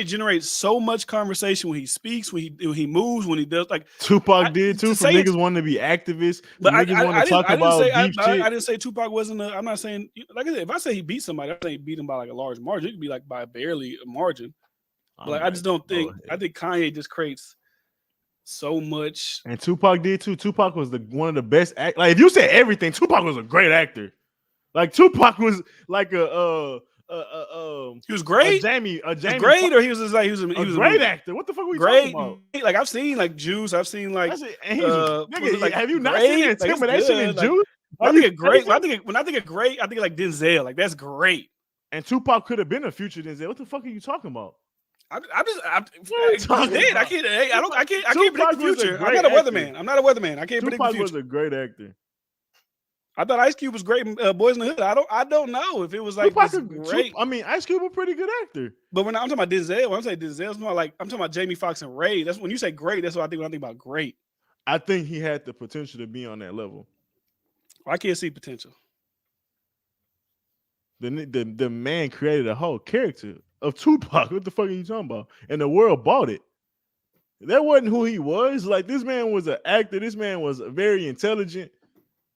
generates so much conversation when he speaks, when he moves, when he does. Like Tupac did too. For niggas wanting to be activists, but niggas want to talk about deep shit. I didn't say Tupac wasn't. I'm not saying, like I said, if I say he beat somebody, I'm saying he beat him by like a large margin. It could be like by barely a margin. But like, I just don't think. I think Kanye just creates so much. And Tupac did too. Tupac was one of the best act. Like if you said everything, Tupac was a great actor. Like Tupac was like he was great. A Jamie great, or he was a great actor. What the fuck are we talking about? Like I've seen like Juice. I've seen like nigga, have you not seen Intimidation in Juice? When I think of great, I think of like Denzel. Like that's great. And Tupac could have been a future Denzel. What the fuck are you talking about? I can't predict the future. I'm not a weatherman. I can't predict the future. Tupac was a great actor. I thought Ice Cube was great in Boys in the Hood. I don't know if it was like great. I mean, Ice Cube a pretty good actor. But when I'm talking about Denzel, when I'm saying Denzel, it's more like I'm talking about Jamie Foxx and Ray. That's when you say great. That's what I think when I think about great. I think he had the potential to be on that level. I can't see potential. The man created a whole character of Tupac. What the fuck are you talking about? And the world bought it. That wasn't who he was. Like this man was an actor. This man was very intelligent.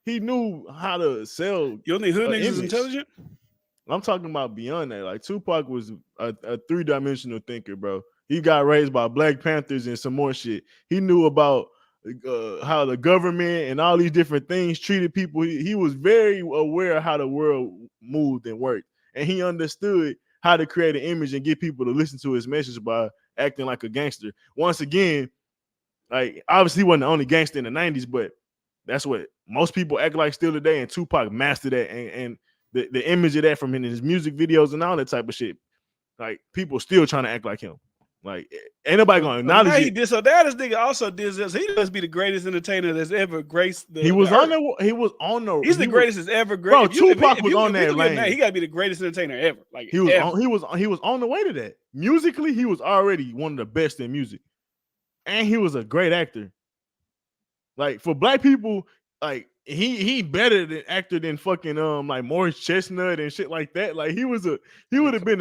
He knew how to sell. You don't think hood niggas is intelligent? I'm talking about beyond that. Like Tupac was a 3-dimensional thinker, bro. He got raised by Black Panthers and some more shit. He knew about how the government and all these different things treated people. He was very aware of how the world moved and worked. And he understood how to create an image and get people to listen to his message by acting like a gangster. Once again, like obviously he wasn't the only gangster in the 90s, but that's what most people act like still today. And Tupac mastered that and the image of that from his music videos and all that type of shit. Like people still trying to act like him. Like ain't nobody gonna acknowledge it. He did so. That this nigga also did this. He must be the greatest entertainer that's ever graced the. He was on the. He's the greatest that's ever graced. Bro, Tupac was on that lane. He gotta be the greatest entertainer ever. Like he was on the way to that. Musically, he was already one of the best in music, and he was a great actor. Like for Black people, like he better than actor than fucking like Morris Chestnut and shit like that. Like he would have been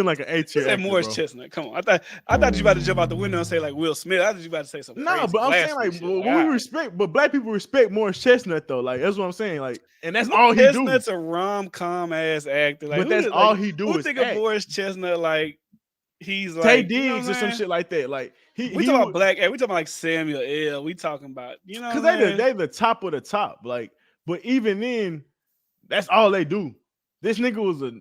like an A He tier said actor, Morris bro. Chestnut. Come on, I thought you about to jump out the window and say like Will Smith. I thought you about to say some Nah, crazy but I'm saying blasphemy like shit. we Like, all right. respect, but black people respect Morris Chestnut though. Like that's what I'm saying. Like, and that's Morris all he do. Chestnut's a rom-com ass actor. Like But that's who all like he do who is think of act. Morris Chestnut like he's Tay like, you know Diggs what or I'm some saying? shit like that. Like We he talking about would, black. We talking about like Samuel L. We talking about, you know because what I'm saying? they the top of the top. Like, but even then, that's all they do. This nigga was a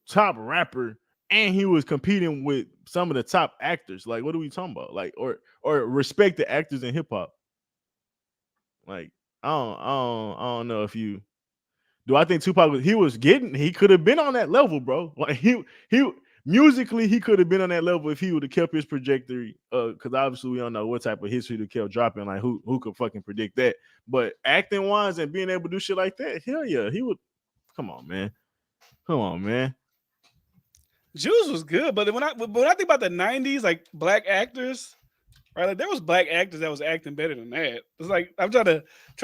top rapper and he was competing with some of the top actors. Like, what are we talking about? Like, or respected actors in hip hop. Like, I don't know if you do. I think Tupac he could have been on that level, bro. Like he musically he could have been on that level if he would have kept his trajectory. Because obviously we don't know what type of history to kept dropping. Like who could fucking predict that? But acting wise and being able to do shit like that, hell yeah, he would. Come on, man. Come on, man. Juice was good, but when I think about the '90s, like black actors, right? Like there was black actors that was acting better than that. It's like I'm trying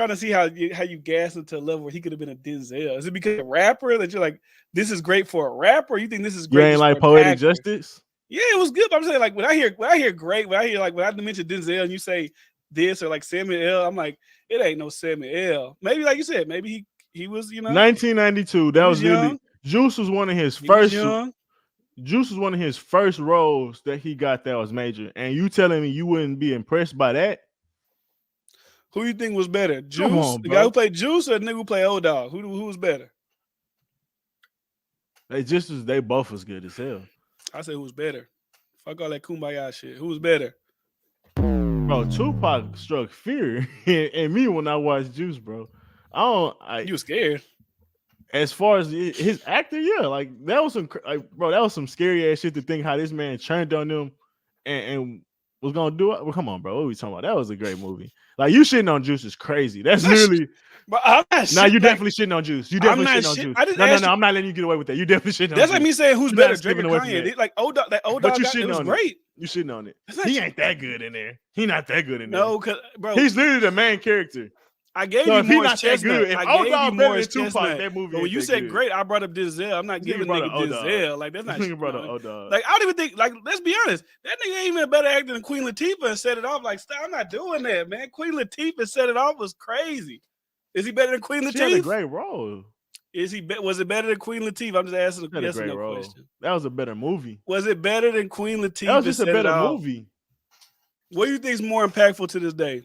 to see how you gas into a level where he could have been a Denzel. Is it because a rapper that you're like, this is great for a rapper? Or you think this is You great ain't just for like an Poetic actor? Justice? Yeah, it was good. But I'm saying like when I hear great, when I mention Denzel and you say this or like Samuel L, I'm like, it ain't no Samuel L. Maybe like you said, maybe he was, 1992. That he was was literally young. Juice was one of his He was first. young. Juice was one of his first roles that he got that was major. And you telling me you wouldn't be impressed by that? Who you think was better, Come Juice, on, the guy bro. who played Juice, or the nigga who played Old Dog? Who was better? They both was good as hell. I say who was better. Fuck all that kumbaya shit. Who was better? Bro, Tupac struck fear in me when I watched Juice, bro. You was scared. As far as his actor, yeah, like that was that was some scary ass shit to think how this man turned on them and was gonna do it. Well, come on, bro, what are we talking about? That was a great movie. Like you shitting on Juice is crazy. That's literally. But I'm not Nah, you shit. Like, definitely shitting on Juice. You I'm definitely not shitting on shit. Juice. I just No, asked you. I'm not letting you get away with that. You definitely shitting on That's Juice. like me saying who's You're better, not Drake or skipping away from Kanye. that. Like that old But dog you got it shitting was on great. it. You shitting on it. That's not He ain't that good in there. He not that good in there. No, cause bro, He's literally the main character. I gave So you if he Morris not that Chestnut. good, if I Old gave you Dog better than Morris Tupac, Chestnut. that movie But when ain't you that said good. great, I brought up Denzel. I'm not This nigga giving brought nigga up Old Dog. Denzel. Like that's This not nigga brought up no. Old Dog. Like I don't even think. Like let's be honest, that nigga ain't even a better actor than Queen Latifah and set it off. Like stop, I'm not doing that, man. Queen Latifah set it off was crazy. Is he better than Queen She had a Latifah? great role. Was it better than Queen Latifah? I'm just asking She a had a yes or great no role. question. That was a better movie. Was it better than Queen Latifah? That was just a set it better off? movie. What do you think is more impactful to this day?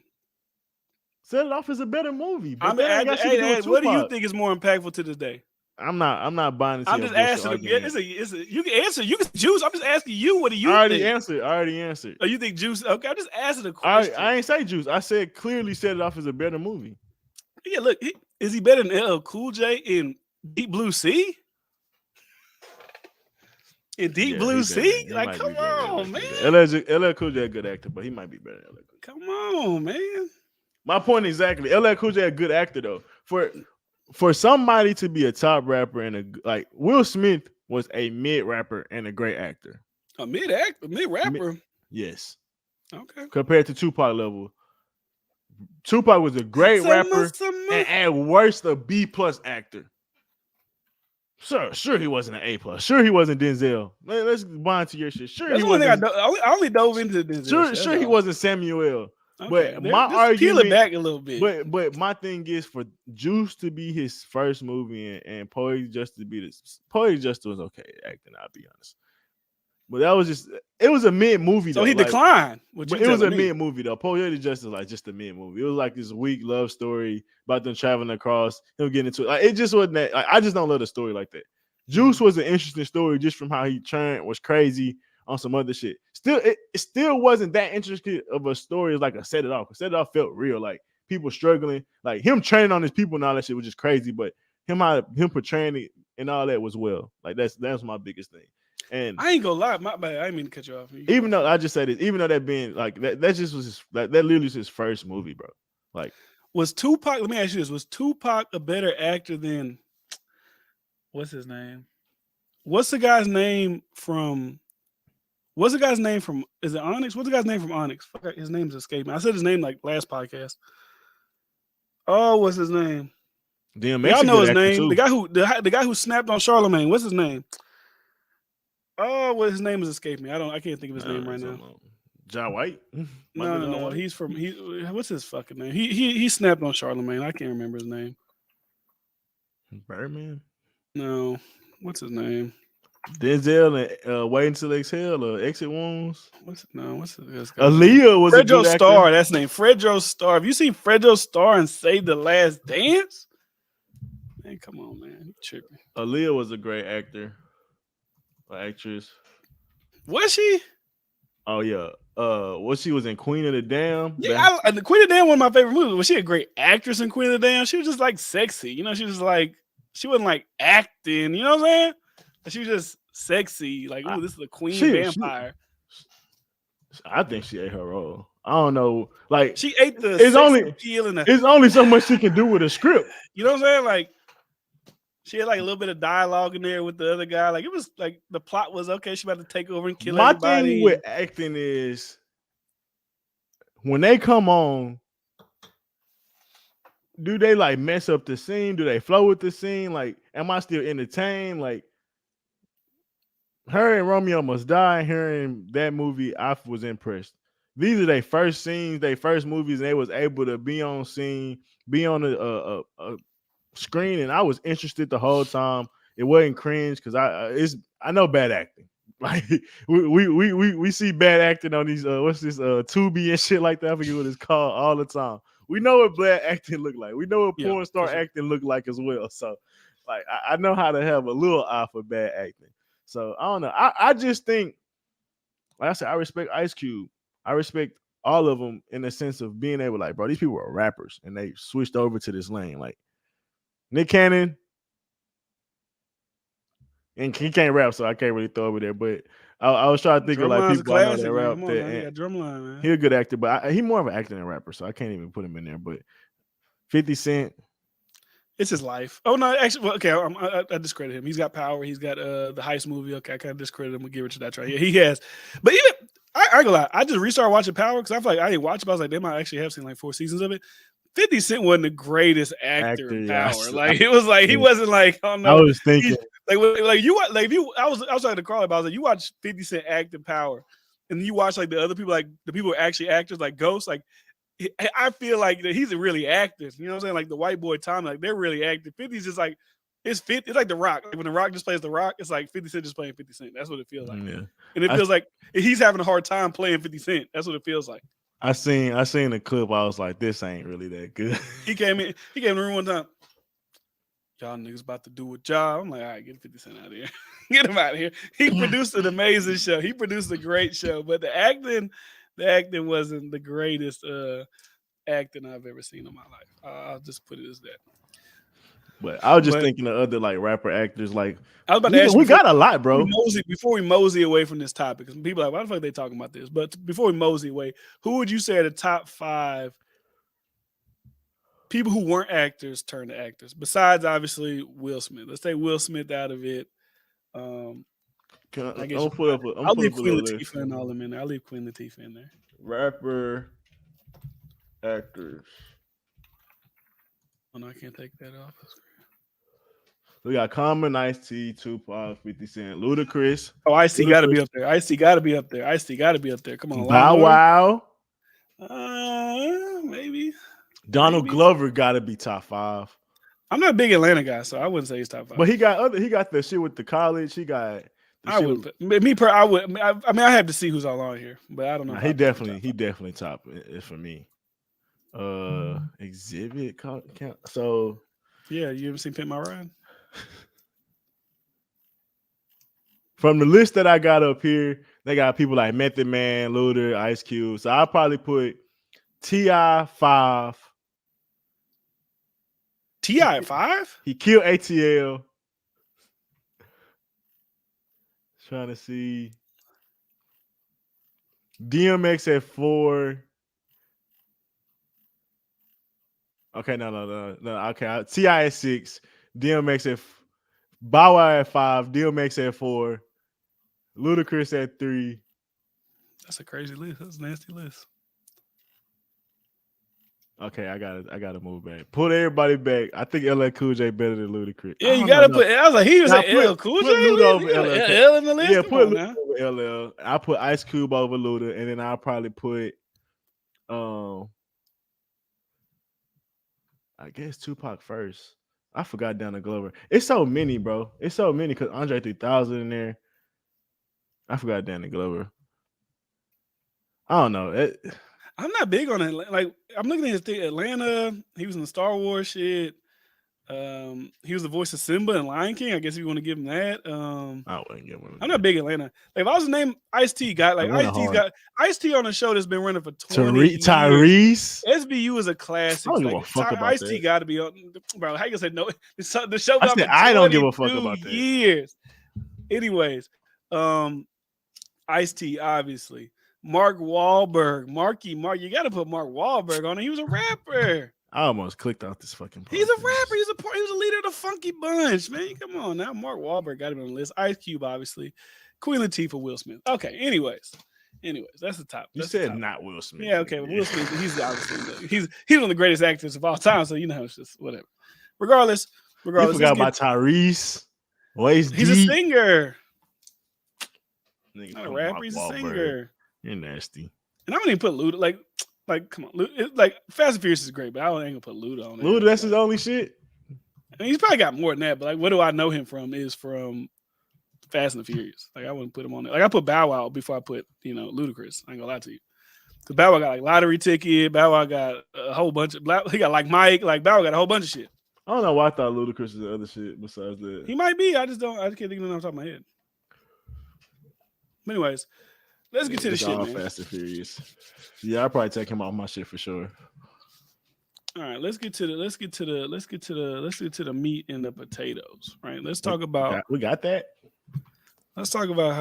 Set It Off is a better movie, but I'm that ain't got shit to do with what do you Tupac. think is more impactful to this day? I'm not buying into I'm your just bullshit asking. argument. You can answer. You can Juice. I'm just asking you. What do you I already think? answered. Oh, you think Juice? Okay, I'm just asking a question. I ain't say Juice. I said clearly Set It Off is a better movie. Yeah, look, is he better than LL Cool J in Deep Blue Sea? In Deep Blue Sea? Like, come on, man. LL Cool J a good actor, but he might be better than LL Cool J. Come on, man. My point exactly. LL Cool J a good actor though. For somebody to be a top rapper and like Will Smith was a mid rapper and a great actor. A mid rapper. Yes. Okay. Compared to Tupac level. Tupac was a great rapper and at worst a B+ actor. Sure he wasn't an A+. Sure he wasn't Denzel. Let's bond to your shit. Sure That's he one thing wasn't. I only dove into Denzel. Sure he wasn't Samuel. Okay. But my argument, peel it back a little bit. But my thing is for Juice to be his first movie and Poetic Justice to be this. Poetic Justice was okay acting. I'll be honest. But it was a mid movie. So though. he declined. But it was a mid movie though. Poetic Justice like just a mid movie. It was like this weak love story about them traveling across, him getting into it. Like it just wasn't that. Like, I just don't love the story like that. Juice was an interesting story just from how he turned, was crazy on some other shit. Still, it still wasn't that interesting of a story as like a Set It Off. Set It Off felt real, like people struggling, like him training on his people and all that shit was just crazy. But him portraying it and all that was well. Like that's my biggest thing. And I ain't gonna lie, my bad. I didn't mean to cut you off. Even though I just said it, even though that being like that just was that literally was his first movie, bro. Like, was Tupac? Let me ask you this: was Tupac a better actor than what's his name? What's the guy's name from? Is it Onyx? What's the guy's name from Onyx? Fuck, his name's escaping me. I said his name like last podcast. Oh, what's his name? DMX Y'all a know good his actor name. too. The guy who snapped on Charlemagne. What's his name? Oh, what his name is escaping me. I can't think of his name right now. John White. No, Michael no, John no. White. He's from what's his fucking name? He snapped on Charlemagne. I can't remember his name. Birdman. No. What's his name? Denzel and Wait Until Exhale or Exit Wounds. What's this guy's name? Aaliyah was a Fredro good actor. Starr, that's his name. Fredro Starr. Have you seen Fredro Starr in Save the Last Dance? Man, come on, man. You tripping. Aaliyah was a great actor. Or actress. Was she? Oh yeah. What she was in Queen of the Dam. Yeah, the Queen of the Dam, one of my favorite movies. Was she a great actress in Queen of the Dam? She was just like sexy. You know, she was like, she wasn't like acting, you know what I'm saying? She was just sexy. Like, ooh, this is a queen vampire. I think she ate her role. I don't know. Like she ate the appeal in it's only so much she can do with a script. You know what I'm saying? Like she had like a little bit of dialogue in there with the other guy. Like it was like the plot was okay. She about to take over and kill everybody. My thing with acting is when they come on, do they like mess up the scene? Do they flow with the scene? Like, am I still entertained? Like, her and Romeo Must Die, hearing that movie, I was impressed. These are their first scenes, their first movies, and they was able to be on scene, be on a screen, and I was interested the whole time. It wasn't cringe because I know bad acting. Like we see bad acting on these what's this Tubi and shit like that. I forget what it's called all the time. We know what bad acting look like. We know what porn star acting look like as well. So like I know how to have a little eye for bad acting. So I don't know. I just think, like I said, I respect Ice Cube. I respect all of them in the sense of being able, like, bro, these people are rappers and they switched over to this lane. Like Nick Cannon, and he can't rap, so I can't really throw over there. But I was trying to think of like people I know that rap. Drumline, man. He's a good actor, but he more of an actor than a rapper, so I can't even put him in there. But 50 Cent. It's his life. Oh no, actually, well, okay. I discredit him. He's got power. He's got the heist movie. Okay, I kind of discredit him. We'll give it to that right. Yeah, he has. But even I ain't gonna lie. I just restarted watching Power because I feel like I didn't watch it. But I was like, they might actually have seen like 4 seasons of it. 50 Cent wasn't the greatest actor in Power. Like it was like he wasn't like, oh no. I was thinking like you like if you I was talking to Carl about it. I was like, you watch 50 Cent act in Power, and then you watch like the other people, like the people who are actually actors, like Ghost, like. I feel like that he's a really actor. You know what I'm saying? Like the white boy Tom, like they're really acting. 50's just like it's like The Rock. Like when The Rock just plays The Rock, it's like 50 Cent just playing 50 Cent. That's what it feels like. Yeah. And it feels like he's having a hard time playing 50 Cent. That's what it feels like. I seen the clip. I was like, this ain't really that good. He came in the room one time. Y'all niggas about to do a job. I'm like, all right, get 50 Cent out of here. Get him out of here. He produced an amazing show. He produced a great show, but the acting wasn't the greatest acting I've ever seen in my life. I'll just put it as that. But I was just thinking of other like rapper actors. Like I was about to ask you, we got a lot, bro. Before we mosey away from this topic, because people are like, why the fuck are they talking about this? But before we mosey away, who would you say are the top 5 people who weren't actors turned to actors? Besides, obviously, Will Smith. Let's take Will Smith out of it. I'll leave Queen Latifah and all them in there. I'll leave Queen Latifah in there. Rapper actors. Oh no, I can't take that off. We got Common, Ice-T, Tupac, 50 Cent, Ludacris. Oh, Ice-T got to be up there. Ice-T got to be up there. Ice-T got to be up there. Come on, Bow Wow. Maybe. Donald Glover got to be top 5. I'm not a big Atlanta guy, so I wouldn't say he's top 5. But he got the shit with the college. He got. I would. I would. I mean, I have to see who's all on here, but I don't know. He definitely top for me. Exhibit count. So yeah, you ever seen Pimp My Ride? From the list that I got up here, they got people like Method Man, Luda, Ice Cube. So I'll probably put T.I. 5. T.I. 5? He killed ATL. Trying to see. DMX at 4. Okay, no. Okay, T.I. at 6. DMX at Bow Wow at 5. DMX at 4. Ludacris at 3. That's a crazy list. That's a nasty list. Okay, I gotta move back. Put everybody back. I think LL Cool J better than Ludacris. Yeah, you gotta put. I was like, he was Now like LL Cool J. Put Luda over You LL. L in the list. Yeah, Come put on Luda now. over LL. I put Ice Cube over Luda, and then I'll probably put I guess Tupac first. I forgot Donald Glover. It's so many, bro. It's so many because Andre 3000 in there. I forgot Danny Glover. I don't know. I'm not big on it. Like I'm looking at his thing. Atlanta. He was in the Star Wars shit. He was the voice of Simba and Lion King. I guess if you want to give him that. I wouldn't give him. I'm not big Atlanta. Like if I was to name Ice-T guy, like Ice-T's got Ice-T on a show that's been running for 20 years. Tyrese. SBU is a classic. I don't give a fuck about Ice-T got to be on. Bro, how you gonna say no? The show. I said I don't give a fuck about that. Years. Anyways, Ice-T obviously. Mark Wahlberg, Mark, you got to put Mark Wahlberg on it. He was a rapper. I almost clicked off this fucking podcast. He's a rapper. He was a leader of the Funky Bunch, man. Come on now. Mark Wahlberg got him on the list. Ice Cube, obviously. Queen Latifah, Will Smith. Okay, anyways, that's the top. You said not Will Smith. Yeah, okay. Well, Will Smith, he's obviously he's one of the greatest actors of all time, so you know it's just whatever. Regardless. You forgot about Tyrese. He's a singer. Nigga, not a rapper, he's a singer. You're nasty. And I wouldn't even put Luda. Like, come on, like Fast and Furious is great, but I ain't gonna put Luda on it. Luda, that's his only shit. I mean, he's probably got more than that, but like, what do I know him from? Is from Fast and the Furious. Like, I wouldn't put him on there. Like, I put Bow Wow before I put Ludacris. I ain't gonna lie to you, because Bow Wow got like Lottery Ticket. Bow Wow got a whole bunch of. He got like Mike. Like Bow Wow got a whole bunch of shit. I don't know why I thought Ludacris was the other shit besides that. He might be. I just can't think of it off the top of my head. But anyways. Let's get to the shit, man. Fast and Furious. Yeah, I'll probably take him off my shit for sure. All right, let's get to the meat and the potatoes. Right. Let's talk about we got that. Let's talk about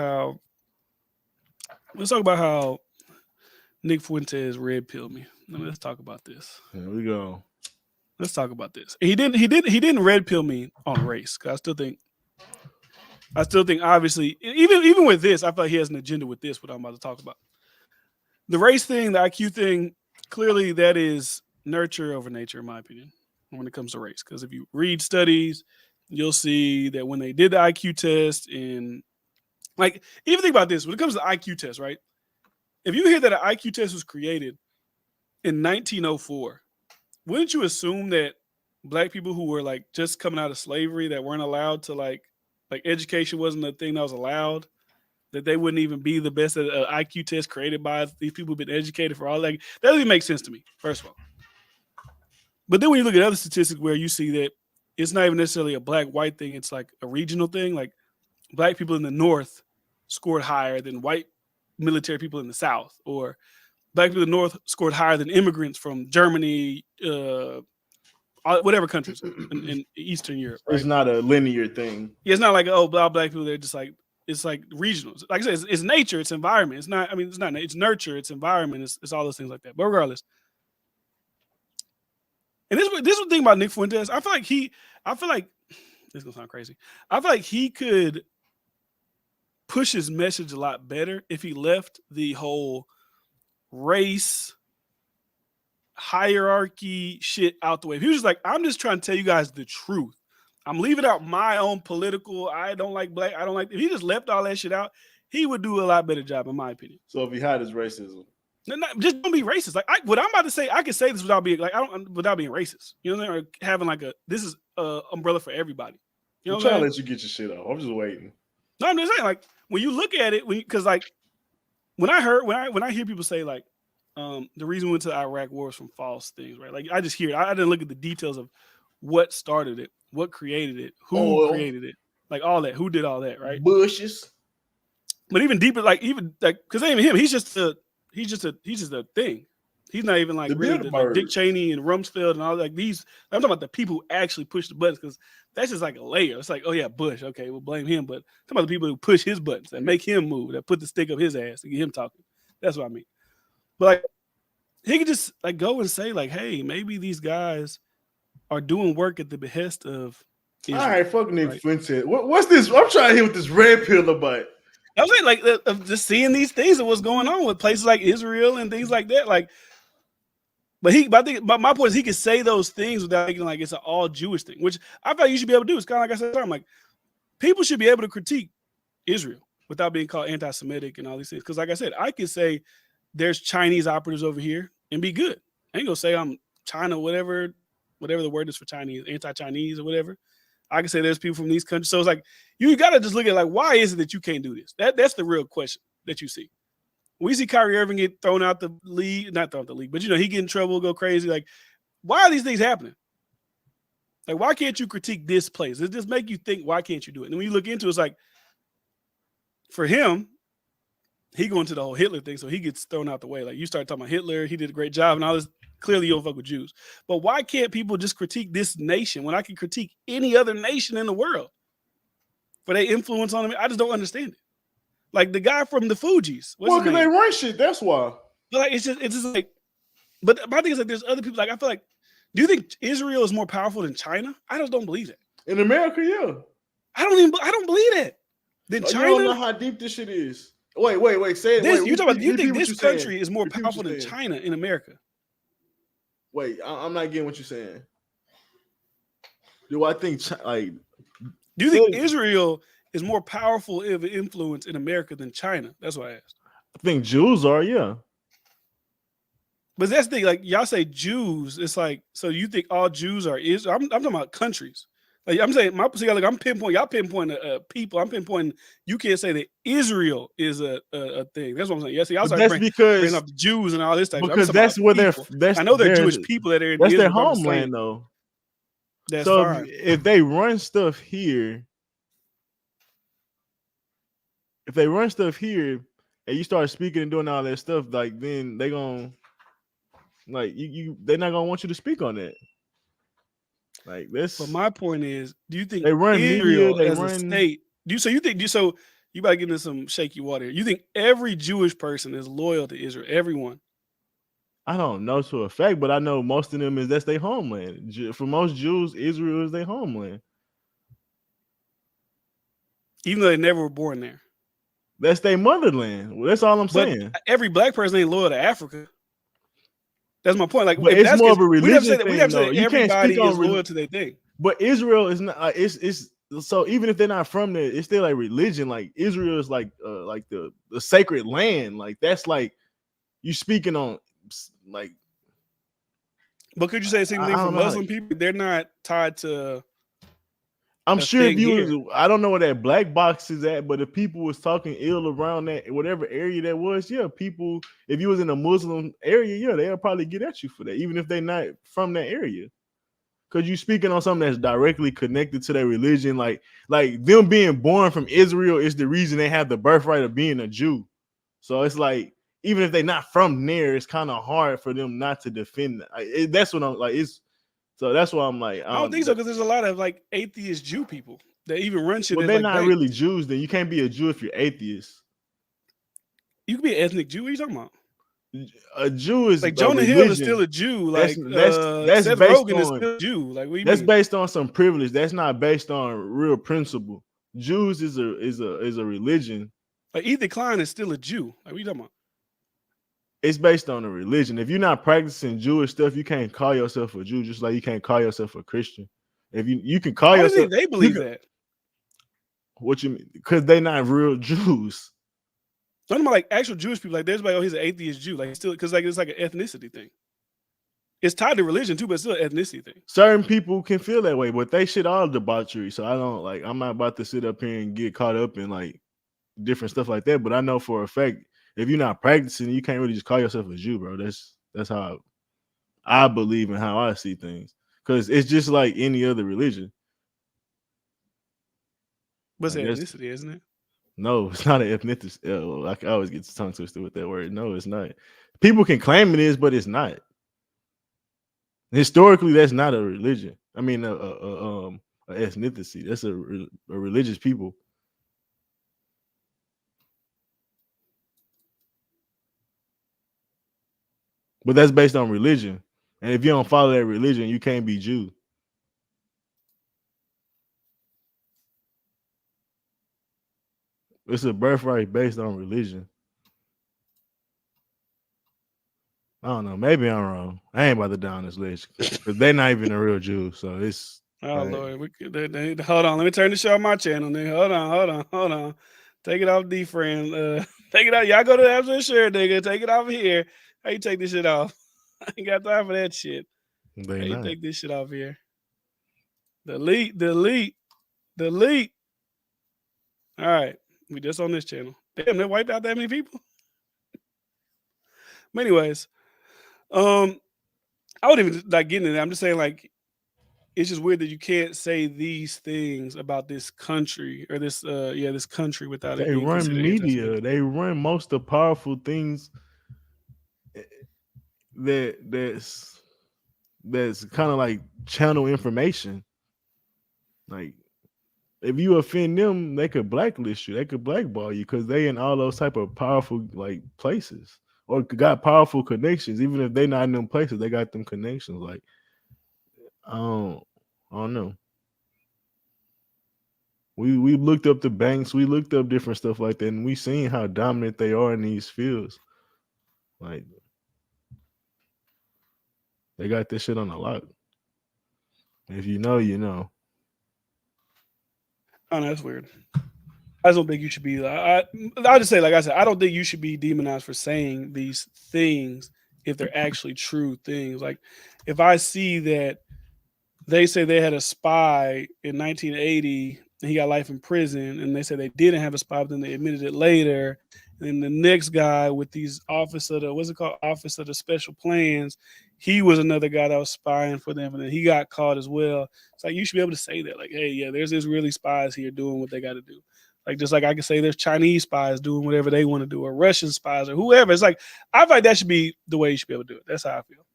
how Nick Fuentes red pilled me. Let's talk about this. Here we go. Let's talk about this. He didn't red pill me on race, because I still think, obviously, even with this, I feel like he has an agenda with this, what I'm about to talk about. The race thing, the IQ thing, clearly that is nurture over nature, in my opinion, when it comes to race. Because if you read studies, you'll see that when they did the IQ test, and like, even think about this, when it comes to the IQ test, right? If you hear that an IQ test was created in 1904, wouldn't you assume that black people who were like just coming out of slavery, that weren't allowed to like education wasn't a thing that was allowed, that they wouldn't even be the best at an IQ test created by these people who've been educated for all that? That doesn't make sense to me, first of all. But then when you look at other statistics where you see that it's not even necessarily a black-white thing, it's like a regional thing. Like black people in the North scored higher than white military people in the South, or black people in the North scored higher than immigrants from Germany, whatever countries in Eastern Europe. Right? It's not a linear thing. Yeah, it's not like, black people, they're just like, it's like regional. Like I said, it's nature, it's environment. It's not, it's nurture, it's environment, it's all those things like that. But regardless. And this is the thing about Nick Fuentes. I feel like this is gonna sound crazy. I feel like he could push his message a lot better if he left the whole race hierarchy shit out the way. If he was just like, I'm just trying to tell you guys the truth. I'm leaving out my own political, I don't like black, I don't like. If he just left all that shit out, he would do a lot better job, in my opinion. So if he hide his racism, just don't be racist. Like what I'm about to say, I can say this without being like, without being racist. You know what I mean? Or having like this is umbrella for everybody. You know, I'm trying to let you get your shit off. I'm just waiting. No, I'm just saying, like, when you look at it, because like when I hear people say like, the reason we went to the Iraq war was from false things, right? Like I just hear it. I didn't look at the details of what started it, what created it, who created it, like all that, who did all that, right? Bushes. But even deeper, because ain't even him. He's just a thing. He's not even like really like Dick Cheney and Rumsfeld and all like these. I'm talking about the people who actually push the buttons, because that's just like a layer. It's like, oh yeah, Bush. Okay, we'll blame him. But I'm talking about the people who push his buttons and make him move, that put the stick up his ass to get him talking. That's what I mean. But like, he could just like go and say like, hey, maybe these guys are doing work at the behest of Israel. All right, fucking Nick Fuentes. What's this? I'm trying to hear what this red pill about. I was saying, like, of just seeing these things and what's going on with places like Israel and things like that. Like, But I think, but my point is, he could say those things without making like it's an all Jewish thing, which I feel like you should be able to do. It's kind of like I said, I'm like, people should be able to critique Israel without being called anti-Semitic and all these things. Because, like I said, I could say there's Chinese operatives over here and be good. I ain't gonna say I'm China, whatever the word is for Chinese, anti-Chinese or whatever. I can say there's people from these countries. So it's like you got to just look at like, why is it that you can't do this? That's the real question that you see. We see Kyrie Irving get thrown out the league, not thrown out the league, but he get in trouble, go crazy. Like, why are these things happening? Like, why can't you critique this place? It just make you think, why can't you do it? And when you look into it, it's like, for him, he going to the whole Hitler thing, so he gets thrown out the way. Like, you start talking about Hitler, he did a great job and all this. Clearly, you don't fuck with Jews. But why can't people just critique this nation when I can critique any other nation in the world for their influence on them? I just don't understand it. Like the guy from the Fugees. Well, because they run shit. That's why. But like, it's just like, but my thing is like, there's other people. Like, I feel like, do you think Israel is more powerful than China? I just don't believe that. In America, yeah. I don't believe that. Then China. You don't know how deep this shit is. Wait. Say it. This, you think this country is more powerful than China in America? Wait, I'm not getting what you're saying. Do I think like? Do you think Israel is more powerful of an influence in America than China? That's what I asked. I think Jews are, yeah. But that's the thing, like y'all say Jews, it's like, so you think all Jews are Israel? I'm talking about countries. Like I'm saying, I'm pinpointing, y'all pinpointing people. I'm pinpointing. You can't say that Israel is a thing. That's what I'm saying. Yes, y'all start bringing up the Jews and all this type. Because that's where I know they're Jewish people that are in that's Israel, their homeland, though. That's so fine. If they run stuff here, and you start speaking and doing all that stuff, like then they gonna like they're not gonna want you to speak on that. Like this. But my point is, do you think they run Israel media, as a state? You better get into some shaky water. You think every Jewish person is loyal to Israel? Everyone? I don't know to a fact, but I know most of them that's their homeland. For most Jews, Israel is their homeland. Even though they never were born there. That's their motherland. Well, that's all I'm saying. Every black person ain't loyal to Africa. That's my point. Like, but it's more of a religion thing. We have to say everybody is loyal to their thing. But Israel is not. It's so even if they're not from there, it's still like religion. Like Israel is like the sacred land. Like that's like you speaking on like. But could you say the same thing for Muslim people? They're not tied to. I'm sure if you was, I don't know where that black box is at, but if people was talking ill around that, whatever area that was, yeah, people, if you was in a Muslim area, yeah, they'll probably get at you for that, even if they're not from that area. Because you speaking on something that's directly connected to their religion, like them being born from Israel is the reason they have the birthright of being a Jew. So it's like, even if they're not from there, it's kind of hard for them not to defend that. That's what I'm like, so that's why I'm like, I don't think so, because there's a lot of like atheist Jew people that even run shit. Well, they're not really Jews. Then you can't be a Jew if you're atheist. You can be an ethnic Jew. What are you talking about? A Jew is like Jonah Hill is still a Jew. Like that's Seth Rogen is still a Jew. Like what do you that's mean? Based on some privilege. That's not based on real principle. Jews is a religion. Like Ethan Klein is still a Jew. Like what are you talking about? It's based on a religion. If you're not practicing Jewish stuff, you can't call yourself a Jew, just like you can't call yourself a Christian. If you can call yourself, they believe that. What you mean? Because they're not real Jews. I'm talking about like actual Jewish people. Like there's like, oh, he's an atheist Jew. Like still, because like it's like an ethnicity thing. It's tied to religion too, but it's still an ethnicity thing. Certain people can feel that way, but they shit all debauchery. So I don't like. I'm not about to sit up here and get caught up in like different stuff like that. But I know for a fact, if you're not practicing, you can't really just call yourself a Jew, bro. That's how I believe and how I see things. Because it's just like any other religion. But it's ethnicity, isn't it? No, it's not an ethnicity. I always get tongue twisted with that word. No, it's not. People can claim it is, but it's not. Historically, that's not a religion. I mean, a ethnicity. That's a religious people. But that's based on religion. And if you don't follow that religion, you can't be Jew. It's a birthright based on religion. I don't know. Maybe I'm wrong. I ain't about to down this list because they're not even a real Jew. So it's Oh like Lord, hold on. Let me turn the show on my channel. Nigga. Hold on. Take it off, D friend. Take it out. Y'all go to the absolute sure, nigga. Take it off here. How you take this shit off? I ain't got time for that shit. they How you not. take this shit off here? Delete. All right, we just on this channel. Damn, they wiped out that many people. But anyways, um, I wouldn't even like getting into that. I'm just saying like it's just weird that you can't say these things about this country or this country without it They being run considered media. anti-Semitic. They run most of the powerful things that's kind of like channel information. Like if you offend them, they could blacklist you. They could blackball you because they in all those type of powerful like places or got powerful connections. Even if they not in them places, they got them connections. Like I don't, I don't know. We looked up the banks, we looked up different stuff like that, and we seen how dominant they are in these fields. Like they got this shit on the lock. If you know, you know. Oh no, that's weird. I just don't think you should be. I'll just say, like I said, I don't think you should be demonized for saying these things if they're actually true things. Like if I see that they say they had a spy in 1980 and he got life in prison, and they said they didn't have a spy, but then they admitted it later. And then the next guy with these office of the what's it called, office of the special plans, he was another guy that was spying for them, and then he got caught as well. It's like you should be able to say that, like, hey, yeah, there's Israeli spies here doing what they got to do. Like just like I can say there's Chinese spies doing whatever they want to do, or Russian spies, or whoever. It's like I feel like that should be the way you should be able to do it. That's how I feel,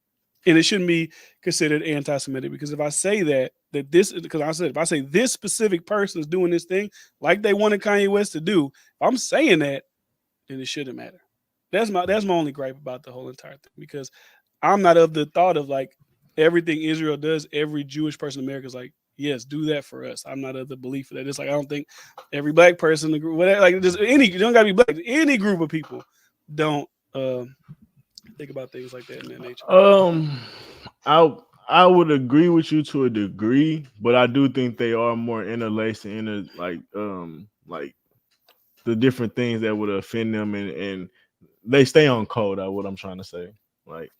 and it shouldn't be considered anti-Semitic because if I say that this because I said if I say this specific person is doing this thing like they wanted Kanye West to do, if I'm saying that, then it shouldn't matter. That's my only gripe about the whole entire thing because I'm not of the thought of like everything Israel does, every Jewish person in America is like, yes, do that for us. I'm not of the belief of that. It's like I don't think every black person in the group, whatever, like just any you don't gotta be black, any group of people don't think about things like that in that nature. Um, I would agree with you to a degree, but I do think they are more interlaced and like the different things that would offend them and they stay on code. What I'm trying to say, like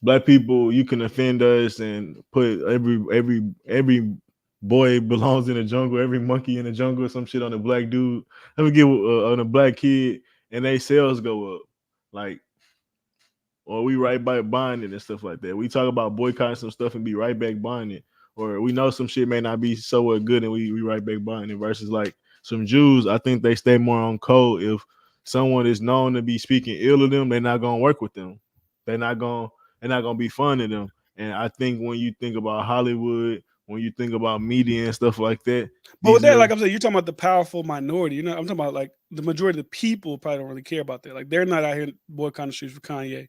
black people, you can offend us and put every boy belongs in the jungle, every monkey in the jungle, or some shit on a black dude. Let me get on a black kid, and they sales go up, like, or we right back buying it and stuff like that. We talk about boycotting some stuff and be right back buying it, or we know some shit may not be so good and we right back buying it. Versus like some Jews, I think they stay more on code. If someone is known to be speaking ill of them, they're not gonna work with them. They're not gonna be fun to them. And I think when you think about Hollywood, when you think about media and stuff like that, But with these that, are like I'm saying, you're talking about the powerful minority. You know, I'm talking about like the majority of the people probably don't really care about that. Like they're not out here boycotting the streets for Kanye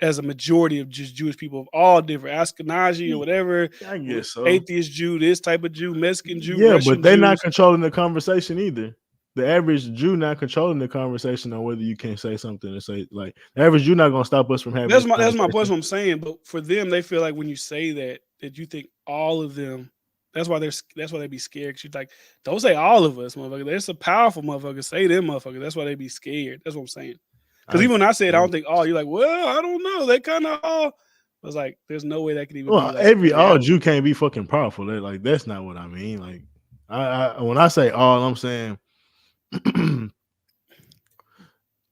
as a majority of just Jewish people of all different Ashkenazi or whatever, I guess so. atheist Jew, this type of Jew, Mexican Jew, Yeah, but Russian they're not Jews. controlling the conversation either. The average Jew not controlling the conversation on whether you can say something or say like the average Jew not gonna stop us from having this That's my point. conversation. What I'm saying. But for them, they feel like when you say that you think all of them. That's why they be scared. Cause you're like, don't say all of us, motherfucker. There's a powerful motherfucker. Say them, motherfucker. That's why they be scared. That's what I'm saying. Because I even when I said I guess. don't think all, you're like, well, I don't know. They kind of all. I was like, there's no way that could even be Well, like every all reality. Jew can't be fucking powerful. Like that's not what I mean. Like I when I say all, I'm saying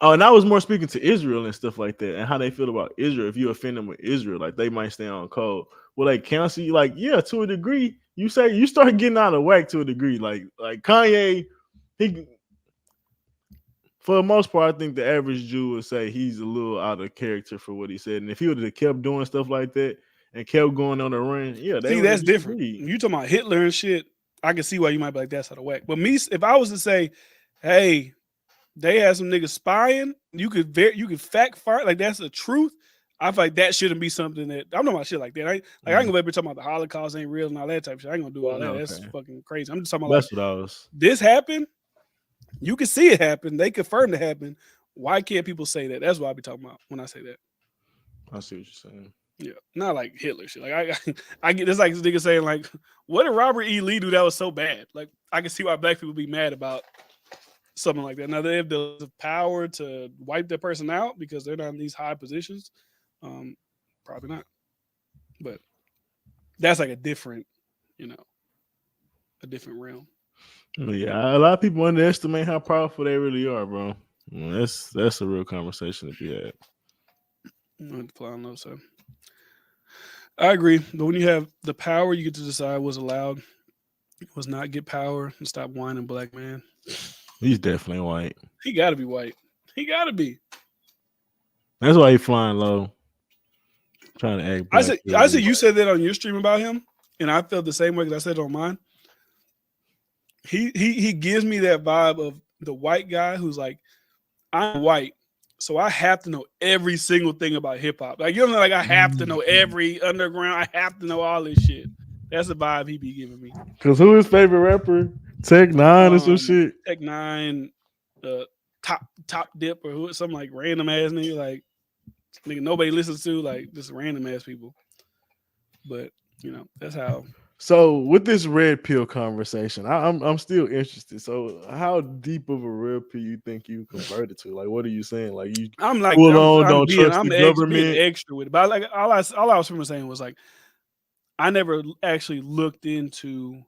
oh, and I was more speaking to Israel and stuff like that, and how they feel about Israel. If you offend them with Israel, like they might stay on code. Will they cancel you? Like, yeah, to a degree. You say you start getting out of whack to a degree. Like Kanye, he for the most part, I think the average Jew would say he's a little out of character for what he said. And if he would have kept doing stuff like that and kept going on the run, yeah, they See, would have that's different. disagreed. You talking about Hitler and shit. I can see why you might be like, that's out of whack. But me, if I was to say, hey, they had some niggas spying, you could fact find like that's the truth. I feel like that shouldn't be something that I'm talking about shit like that. I ain't gonna be talking about the Holocaust ain't real and all that type of shit. I ain't gonna do all that. That's Okay, fucking crazy. I'm just talking about like that's what I was. this happened. You can see it happen. They confirmed it happened. Why can't people say that? That's what I be talking about when I say that. I see what you're saying. Yeah, not like Hitler shit. Like I get this like this nigga saying like, what did Robert E. Lee do that was so bad? Like I can see why black people be mad about something like that. Now they have the power to wipe that person out because they're not in these high positions. Um, Probably not. But that's like a different, you know, a different realm. Yeah, a lot of people underestimate how powerful they really are, bro. That's a real conversation to be had. So I agree. But when you have the power, you get to decide what's allowed, was not get power, and stop whining, black man. He's definitely white. He got to be white. He got to be. That's why he's flying low, trying to act. I said you said that on your stream about him, and I felt the same way because I said it on mine. He gives me that vibe of the white guy who's like, I'm white, so I have to know every single thing about hip hop. Like, you know, like I have to know every underground. I have to know all this shit. That's the vibe he be giving me. Cause who his favorite rapper? Tech-9 or some shit. Tech-9, top dip or who? Some like random ass nigga, like nigga nobody listens to, like just random ass people. But you know, that's how. So with this red pill conversation, I'm still interested. So how deep of a red pill you think you converted to? Like, what are you saying? Like you I'm like don't trust the government. Being extra with it. But like all I was from saying was like I never actually looked into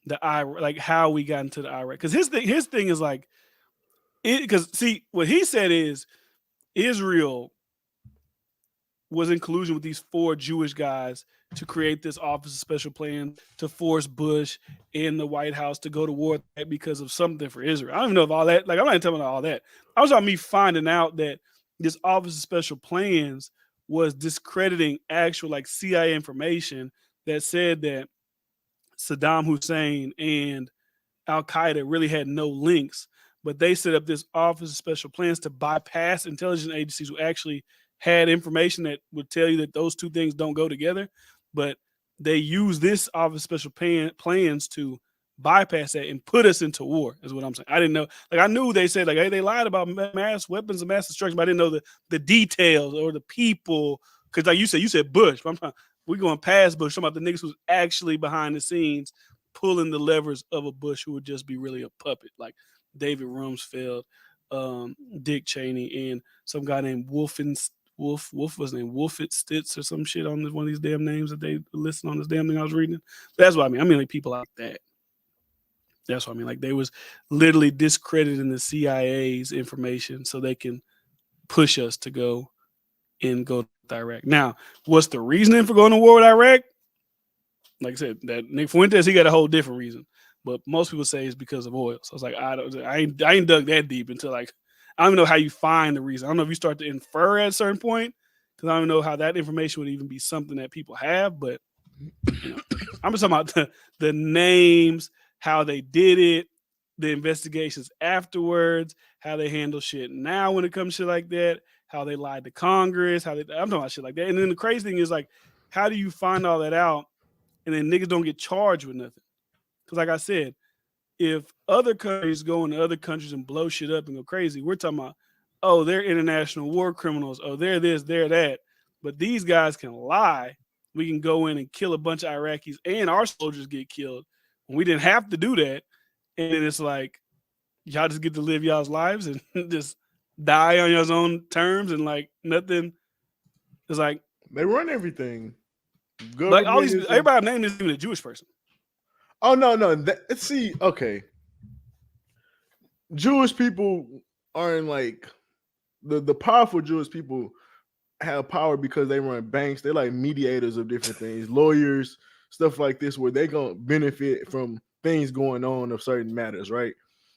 the Iraq, like how we got into the Iraq. Because his thing is like it. Because see, what he said is Israel was in collusion with these 4 Jewish guys to create this Office of Special Plans to force Bush and the White House to go to war because of something for Israel. I don't even know if all that, like, I'm not telling all that. I was on me finding out that this Office of Special Plans was discrediting actual like CIA information that said that Saddam Hussein and Al-Qaeda really had no links, but they set up this Office of Special Plans to bypass intelligence agencies who actually had information that would tell you that those two things don't go together. But they use this Office of Special Plans to bypass that and put us into war, is what I'm saying. I didn't know. Like, I knew they said, like, hey, they lied about mass weapons and mass destruction, but I didn't know the details or the people. Because like you said Bush. We're going past Bush, talking about the niggas who's actually behind the scenes pulling the levers of a Bush who would just be really a puppet, like David Rumsfeld, Dick Cheney, and some guy named Wolf was named Wolfett Stitz or some shit on one of these damn names that they listed on this damn thing I was reading. That's what I mean. I mean, like people like that. That's what I mean. Like they was literally discrediting the CIA's information so they can push us to go to Iraq. Now, what's the reasoning for going to war with Iraq? Like I said, that Nick Fuentes, he got a whole different reason. But most people say it's because of oil. So I was like, I ain't dug that deep until like, I don't even know how you find the reason. I don't know if you start to infer at a certain point, because I don't know how that information would even be something that people have. But you know, I'm just talking about the names, how they did it, the investigations afterwards, how they handle shit now when it comes to shit like that, how they lied to Congress, I'm talking about shit like that. And then the crazy thing is like, how do you find all that out and then niggas don't get charged with nothing? Because like I said, if other countries go into other countries and blow shit up and go crazy, we're talking about, oh, they're international war criminals. Oh, they're this, they're that. But these guys can lie. We can go in and kill a bunch of Iraqis and our soldiers get killed. We didn't have to do that. And then it's like, y'all just get to live y'all's lives and just die on y'all's own terms and like nothing. It's like they run everything. Like all these, everybody named is even a Jewish person. Oh no. See, okay. Jewish people aren't like the powerful Jewish people have power because they run banks. They're like mediators of different things, lawyers, stuff like this, where they gonna benefit from things going on of certain matters, right?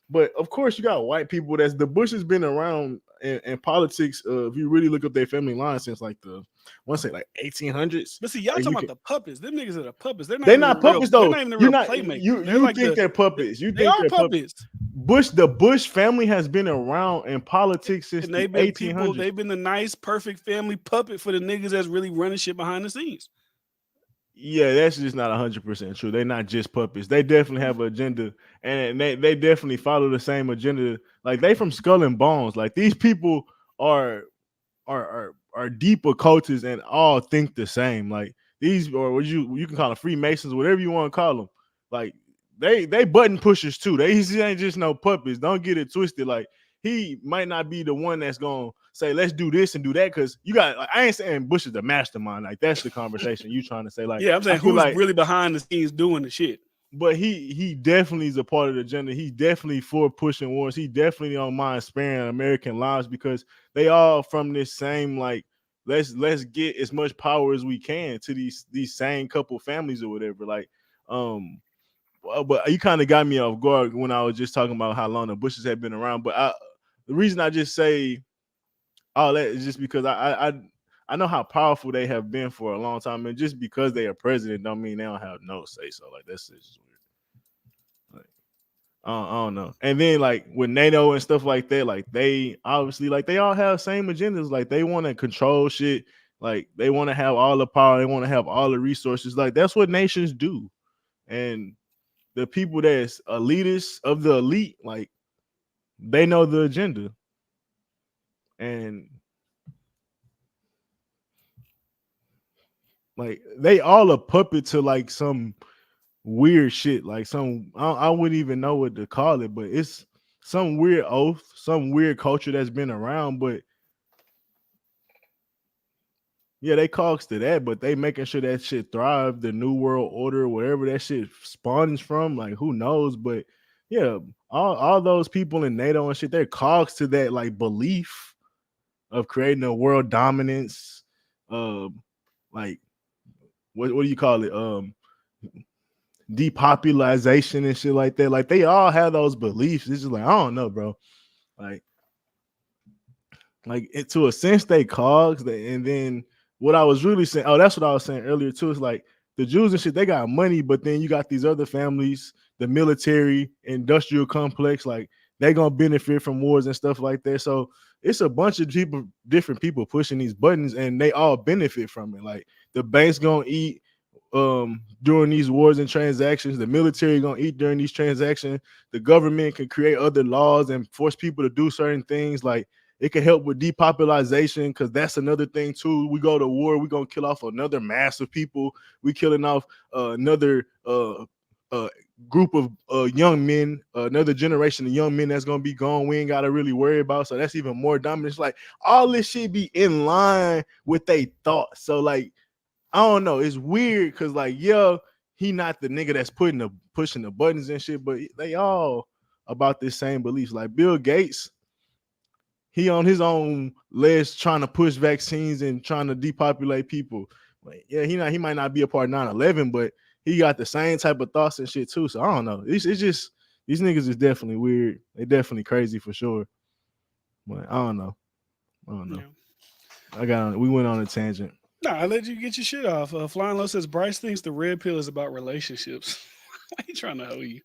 But of course, you got white people. The Bush has been around in politics. If you really look up their family line since like I want to say like 1800s. But see, y'all talking about the puppets. Them niggas are the puppets. They're not puppets though. They're not even the real playmakers. You like think they're puppets? You they think are they're puppets. The Bush family has been around in politics since the 1800s. They've been the nice, perfect family puppet for the niggas that's really running shit behind the scenes. Yeah, that's just not 100% true. They're not just puppets. They definitely have an agenda, and they definitely follow the same agenda. Like they from Skull and Bones. Like these people are are deeper cultures and all think the same. Like these, or what you can call them Freemasons, whatever you want to call them. Like they button pushers too. They ain't just no puppets. Don't get it twisted. Like he might not be the one that's gonna say let's do this and do that, because you got. Like, I ain't saying Bush is the mastermind. Like that's the conversation you trying to say. Like Yeah, I'm I saying feel who's like, really behind the scenes doing the shit. but he definitely is a part of the agenda. He's definitely for pushing wars. He definitely don't mind sparing American lives, because they all from this same, like, let's get as much power as we can to these same couple families or whatever. Like, but you kind of got me off guard when I was just talking about how long the Bushes had been around. But the reason I just say all that is just because I know how powerful they have been for a long time, and just because they are president don't mean they don't have no say. So like that's just weird. Like I don't know. And then like with NATO and stuff like that, like they obviously like they all have same agendas. Like they want to control shit. Like they want to have all the power. They want to have all the resources. Like that's what nations do. And the people that's elitists of the elite, like they know the agenda. And like they all a puppet to like some weird shit, like some I wouldn't even know what to call it, but it's some weird oath, some weird culture that's been around. But yeah, they cogs to that, but they making sure that shit thrive, the new world order, wherever that shit spawns from, like who knows. But yeah, all those people in NATO and shit, they're cogs to that like belief of creating a world dominance, like what do you call it? Depopulation and shit like that. Like they all have those beliefs. It's just like I don't know, bro. Like it, to a sense they cogs. And then what I was really saying, oh, that's what I was saying earlier too. Is like the Jews and shit, they got money, but then you got these other families, the military, industrial complex, like they gonna benefit from wars and stuff like that. So it's a bunch of people, different people pushing these buttons, and they all benefit from it. Like the banks gonna eat during these wars and transactions, the military gonna eat during these transactions, the government can create other laws and force people to do certain things. Like it can help with depopulation, because that's another thing too. We go to war, we're gonna kill off another mass of people. We killing off another group of young men, another generation of young men that's gonna be gone. We ain't gotta really worry about. So that's even more dominance. Like all this shit be in line with they thoughts. So like I don't know. It's weird because like yeah, he not the nigga that's pushing the buttons and shit, but they all about this same beliefs. Like Bill Gates, he on his own ledge trying to push vaccines and trying to depopulate people. Like, yeah, he might not be a part of 9/11, but he got the same type of thoughts and shit too. So I don't know. It's just these niggas is definitely weird. They definitely crazy for sure. But I don't know. Yeah. We went on a tangent. Nah, I let you get your shit off. Flying Low says Bryce thinks the red pill is about relationships. Why he trying to hoe you?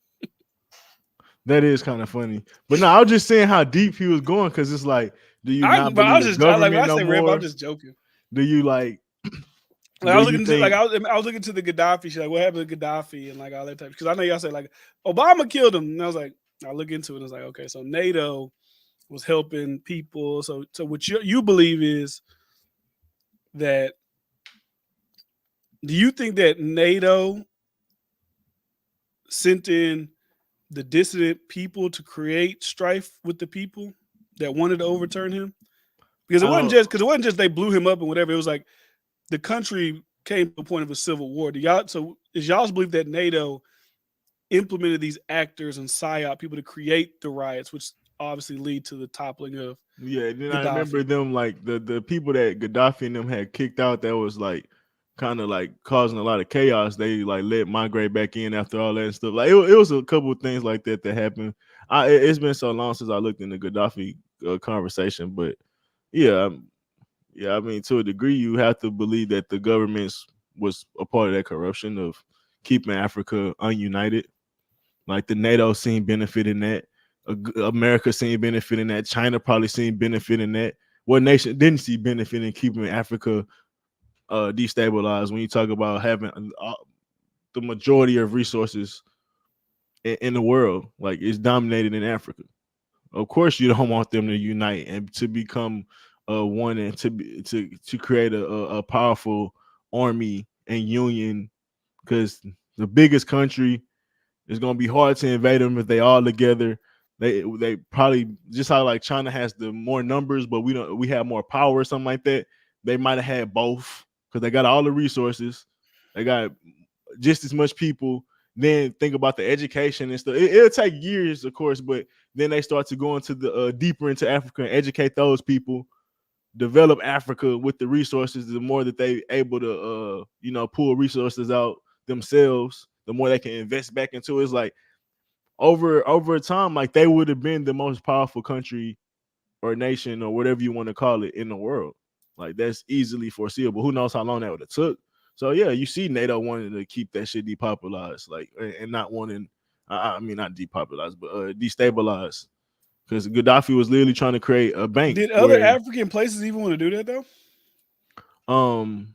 That is kind of funny. But no, I was just saying how deep he was going, because it's like, do you not believe the government no more? I'm just joking. Do you like? I was looking to the Gaddafi shit, like what happened to Gaddafi and like all that type. Because I know y'all say like Obama killed him, and I was like, I look into it, and it's like, okay, so NATO was helping people. So what you believe is that? Do you think that NATO sent in the dissident people to create strife with the people that wanted to overturn him? Because it wasn't just they blew him up and whatever. It was like the country came to a point of a civil war. So is y'all's belief that NATO implemented these actors and psyop people to create the riots, which obviously lead to the toppling of Then Gaddafi? I remember them, like the people that Gaddafi and them had kicked out, that was like kind of like causing a lot of chaos. They like let migrate back in after all that and stuff. Like it was a couple of things like that happened. It's been so long since I looked into Gaddafi conversation, but yeah, I mean, to a degree, you have to believe that the governments was a part of that corruption of keeping Africa ununited. Like the NATO seen benefit in that. America seen benefit in that. China probably seen benefit in that. What nation didn't see benefit in keeping Africa destabilized? When you talk about having the majority of resources in the world, like it's dominated in Africa. Of course, you don't want them to unite and to become wanting to create a powerful army and union, because the biggest country, it's gonna be hard to invade them if they all together. They probably, just how like China has the more numbers, but we have more power or something like that. They might have had both because they got all the resources. They got just as much people. Then think about the education and stuff. It'll take years, of course, but then they start to go into the deeper into Africa and educate those people, develop Africa with the resources. The more that they able to pull resources out themselves, the more they can invest back into it. It's like over time, like they would have been the most powerful country or nation or whatever you want to call it in the world. Like that's easily foreseeable. Who knows how long that would have took? So yeah, you see NATO wanting to keep that shit depopularized, like, and not wanting, I mean not depopularized, but destabilized, because Gaddafi was literally trying to create a bank Did other where African places even want to do that though? um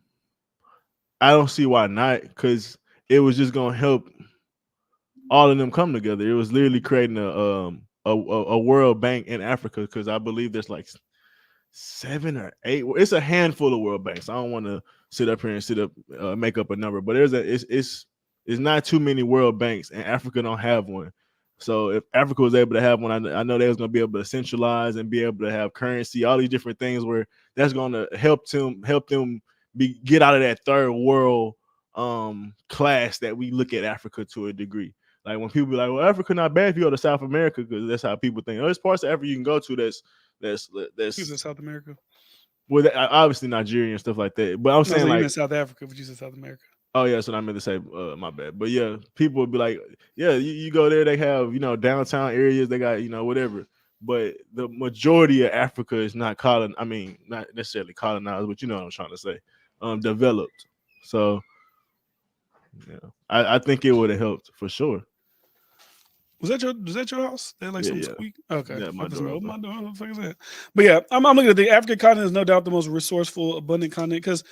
I don't see why not, because it was just gonna help all of them come together. It was literally creating a world bank in Africa, because I believe there's like 7 or 8. It's a handful of world banks. I don't want to make up a number, but it's not too many world banks, and Africa don't have one. So if Africa was able to have one, I know they was going to be able to centralize and be able to have currency, all these different things where that's going to help them get out of that third world class that we look at Africa to a degree. Like when people be like, well, Africa not bad if you go to South America, because that's how people think. Oh, there's parts of Africa you can go to that's You said South America. well, obviously Nigeria and stuff like that. But I'm No, saying so you like, meant South Africa, but you said South America. oh yeah, so I meant to say, my bad. But yeah, people would be like, yeah, you go there, they have downtown areas, they got whatever. But the majority of Africa is not I mean, not necessarily colonized, but you know what I'm trying to say, developed. So yeah, I think it would have helped for sure. Was that your house? They had like some Yeah, squeak. Okay, yeah, my door open open. my door. What the fuck is that? But yeah, I'm looking at the African continent is no doubt the most resourceful, abundant continent, because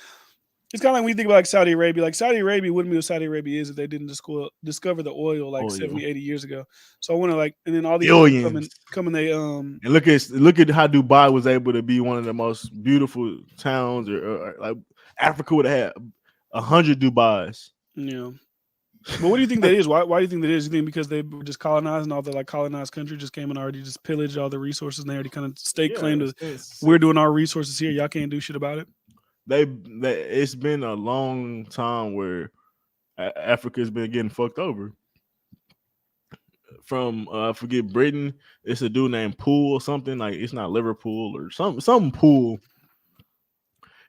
it's kind of like when you think about like Saudi Arabia. Like Saudi Arabia wouldn't be what Saudi Arabia is if they didn't discover the oil like Oil 70, 80 years ago. So I want to like, and then all these people billions. come and they And look at how Dubai was able to be one of the most beautiful towns, or like Africa would have had 100 Dubais. But what do you think that is? Why do you think that is? You think because they were just colonized and all the like colonized country just came and already just pillaged all the resources and they already kind of stake claim to we're doing our resources here. Y'all can't do shit about it. It's been a long time where Africa's been getting fucked over. From I forget Britain, it's a dude named Poole or something, like it's not Liverpool or something Poole.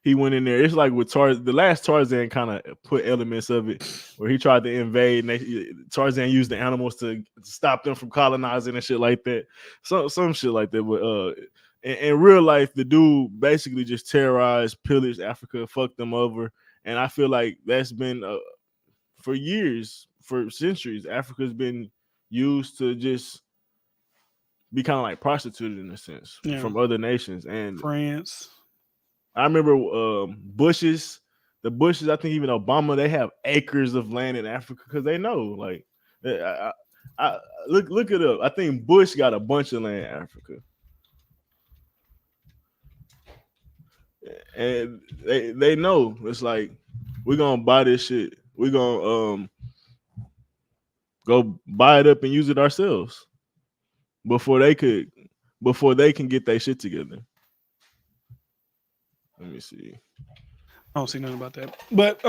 He went in there. It's like with the last Tarzan kind of put elements of it where he tried to invade, and Tarzan used the animals to stop them from colonizing and shit like that. Some shit like that. But in real life, the dude basically just terrorized, pillaged Africa, fucked them over, and I feel like that's been for years, for centuries. Africa's been used to just be kind of like prostituted in a sense from other nations. And France. I remember the Bushes. I think even Obama, they have acres of land in Africa because they know. Like, I look it up. I think Bush got a bunch of land in Africa, and they know. It's like, we're gonna buy this shit. We're gonna go buy it up and use it ourselves before they can get their shit together. Let me see. I don't see nothing about that. But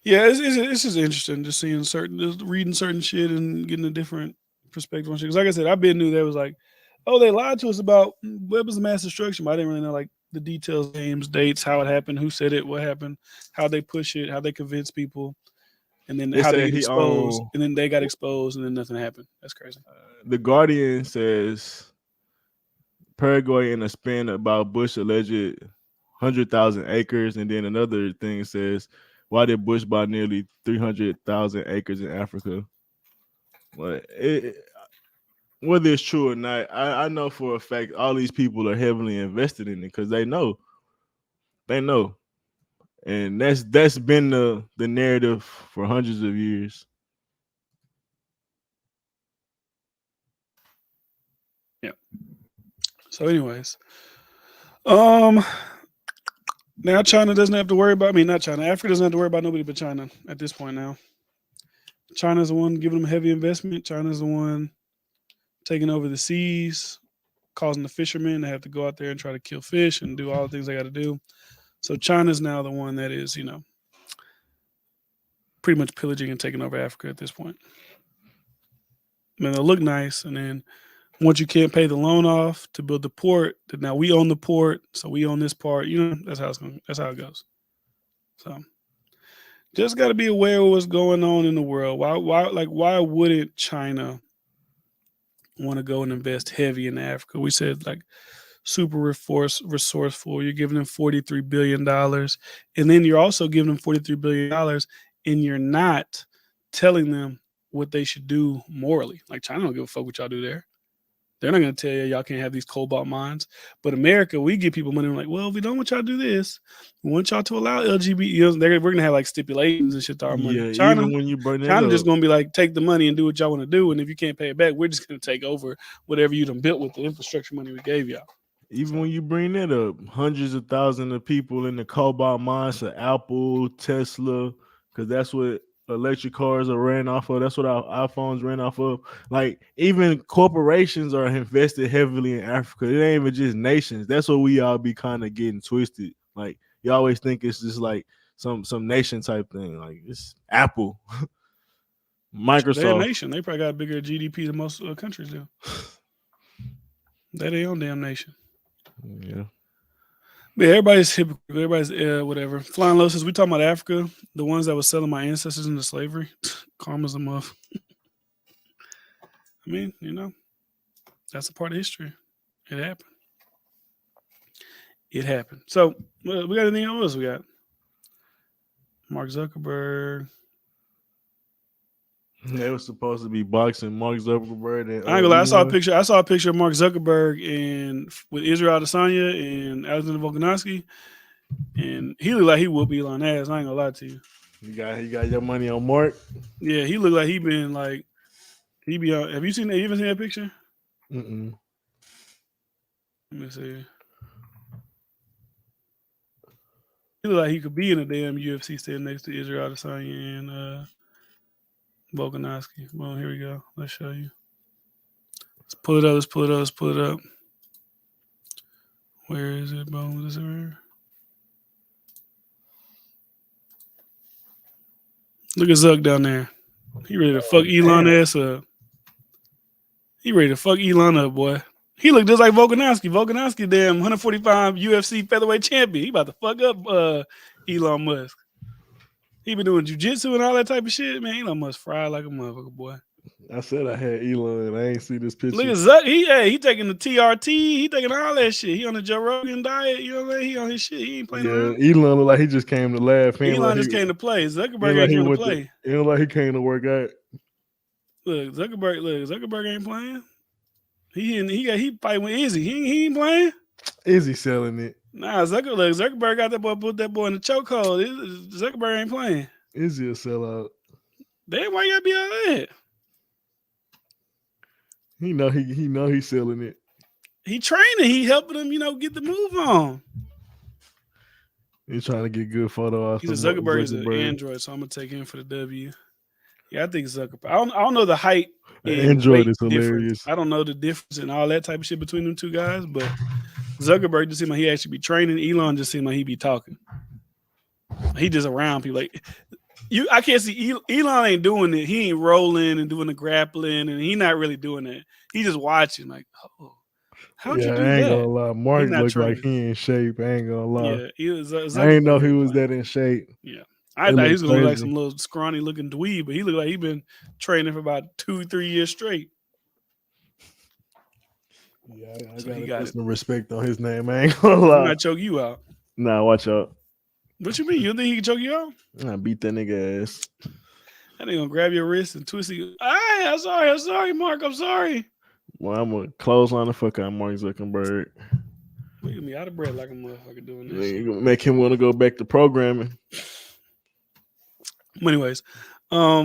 yeah, it's just interesting just seeing just reading certain shit and getting a different perspective on shit. Because like I said, I've been knew that was like, oh, they lied to us about weapons of mass destruction, but I didn't really know like the details, names, dates, how it happened, who said it, what happened, how they push it, how they convince people, and then It how they said get he exposed, owned. and then they got exposed, and then nothing happened. That's crazy. The Guardian says Paraguay in a spin about Bush alleged 100,000 acres, and then another thing says, why did Bush buy nearly 300,000 acres in Africa? But whether it's true or not, I know for a fact all these people are heavily invested in it because they know, and that's been the narrative for hundreds of years. Yeah. So, anyways, Um, now China doesn't have to worry about. I mean, not China. Africa doesn't have to worry about nobody but China at this point. Now, China's the one giving them heavy investment. China's the one taking over the seas, causing the fishermen to have to go out there and try to kill fish and do all the things they got to do. So China's now the one that is, pretty much pillaging and taking over Africa at this point. I mean, they'll look nice, and then once you can't pay the loan off to build the port, then now we own the port, so we own this part. That's how that's how it goes. So just got to be aware of what's going on in the world. Why wouldn't China want to go and invest heavy in Africa? We said like super resourceful. You're giving them $43 billion, and then you're also giving them $43 billion, and you're not telling them what they should do morally. Like China don't give a fuck what y'all do there. They're not going to tell you y'all can't have these cobalt mines. But America, we give people money. We're like, well, if we don't want y'all to do this, we want y'all to allow LGBT. We're going to have like stipulations and shit to our money. Yeah, China, even when you burn it China up, just going to be like, take the money and do what y'all want to do. And if you can't pay it back, we're just going to take over whatever you done built with the infrastructure money we gave y'all. even when you bring that up, hundreds of thousands of people in the cobalt mines of Apple, Tesla, because that's what electric cars are ran off of. That's what our iPhones ran off of. Like even corporations are invested heavily in Africa. It ain't even just nations. That's what we all be kind of getting twisted. Like you always think it's just like some nation type thing. Like it's Apple, They're a Microsoft. nation. They probably got a bigger GDP than most countries do. They're their own damn nation. Yeah. But everybody's hypocrite. Everybody's whatever. Flying low says we talking about Africa, the ones that was selling my ancestors into slavery. Karma's a muff. I mean, that's a part of history. It happened. It happened. So we got anything else? We got Mark Zuckerberg. They was supposed to be boxing Mark Zuckerberg and I ain't gonna lie. I saw a Elon. picture. I saw a picture of Mark Zuckerberg and with Israel Adesanya and Alexander Volkanovski, and he looked like he whooped Elon ass. I ain't gonna lie to you. You got your money on Mark. Yeah, he looked like he been like he be out. Have you seen that? You even seen that picture? Mm-mm. Let me see. He looked like he could be in a damn UFC stand next to Israel Adesanya and Volkanovski. Well, here we go. Let's show you. Let's pull it up. Let's pull it up. Let's pull it up. Where is it? Boom. Is this here? Look at Zuck down there. He ready to fuck Elon ass up. He ready to fuck Elon up, boy. He look just like Volkanovski. Volkanovski, damn 145 UFC featherweight champion. He about to fuck up Elon Musk. He been doing jujitsu and all that type of shit, man. Elon Musk fried like a motherfucker, boy. I said I had Elon. I ain't see this picture. Look at Zuck. He taking the TRT. He taking all that shit. He on the Joe Rogan diet. You know what I mean? He on his shit. He ain't playing around. Elon look like he just came to laugh. Elon just came to play. Zuckerberg ain't coming to play. He look like he came to work out. Look, Zuckerberg ain't playing. He fighting with Izzy. He ain't playing. Izzy selling it. Nah, Zuckerberg got that boy, put that boy in the chokehold. Zuckerberg ain't playing. Izzy a sellout. Damn, why you gotta be all that? He know he's selling it. He training. He helping him, get the move on. He's trying to get good photo off. He's a Zuckerberg is an Android, so I'm gonna take him for the W. Yeah, I think Zuckerberg. I don't know the height. Android is hilarious. Difference. I don't know the difference and all that type of shit between them two guys, but Zuckerberg just seemed like he actually be training. Elon just seemed like he be talking. He just around people like I can't see Elon ain't doing it. He ain't rolling and doing the grappling, and he not really doing that. He just watching like, oh, how'd you do I ain't that? gonna lie. Mark looked like he in shape. I ain't gonna lie. Yeah, I ain't know he was that in shape. Yeah. I thought he was gonna look like some little scrawny looking dweeb, but he looked like he been training for about 2-3 years straight. Yeah, I gotta put some respect on his name. I ain't gonna lie. He might choke you out. Nah, watch out. What you mean? You think he can choke you out? I beat that nigga ass. That nigga gonna grab your wrist and twist you. Hey, I'm sorry, Mark. I'm sorry. Well, I'm gonna clothesline the fuck out of Mark Zuckerberg. Look at me out of breath like a motherfucker doing this. Make him want to go back to programming. But anyways, yeah,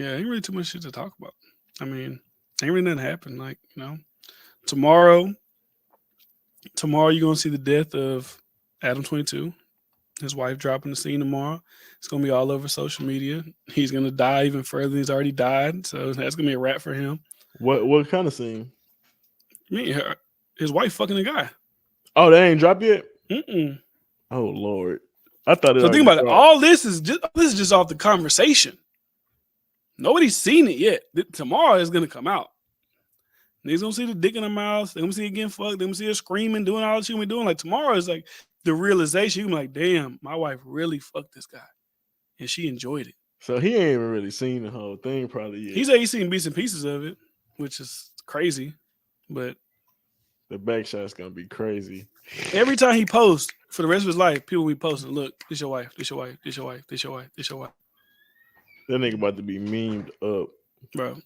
ain't really too much shit to talk about. I mean, ain't really nothing happened. Like, tomorrow Tomorrow you're gonna see the death of Adam 22. His wife dropping the scene tomorrow. It's gonna be all over social media. He's gonna die even further. He's already died, so that's gonna be a wrap for him. What kind of scene? I mean, his wife fucking a guy. Oh, they ain't dropped yet. Mm-mm. Oh Lord, I thought it. So think already about it. dropped. All this is just off the conversation. Nobody's seen it yet. Tomorrow is gonna come out. Niggas gonna see the dick in her mouth. They're gonna see it getting fucked. They're gonna see her screaming, doing all that she gonna be doing. Like tomorrow is like the realization. You gonna be like, damn, my wife really fucked this guy, and she enjoyed it. So he ain't even really seen the whole thing, probably yet. He said he's seen bits and pieces of it, which is crazy. But the back shot's gonna be crazy. Every time he posts for the rest of his life, people be posting, look, this your wife, this your wife, this your wife, this your wife, this your wife. That nigga about to be memed up. Bro,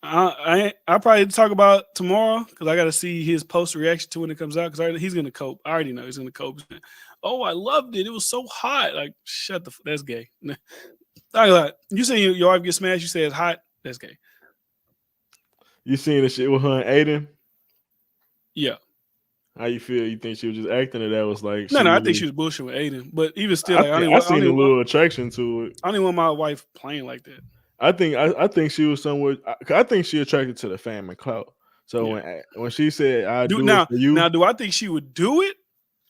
I probably talk about tomorrow because I got to see his post reaction to when it comes out because he's going to cope. I already know he's going to cope. Oh, I loved it. It was so hot. Like, shut the that's gay. You say your wife get smashed, you say it's hot, that's gay. You seen the shit with her and Aiden? Yeah. How you feel? You think she was just acting, or that was like? No, I think she was bullshitting with Aiden. But even still, like, I seen a little attraction to it. I don't even want my wife playing like that. I think she was somewhat. I think she attracted to the fame and clout. So when she said, "I do it for you," now do I think she would do it?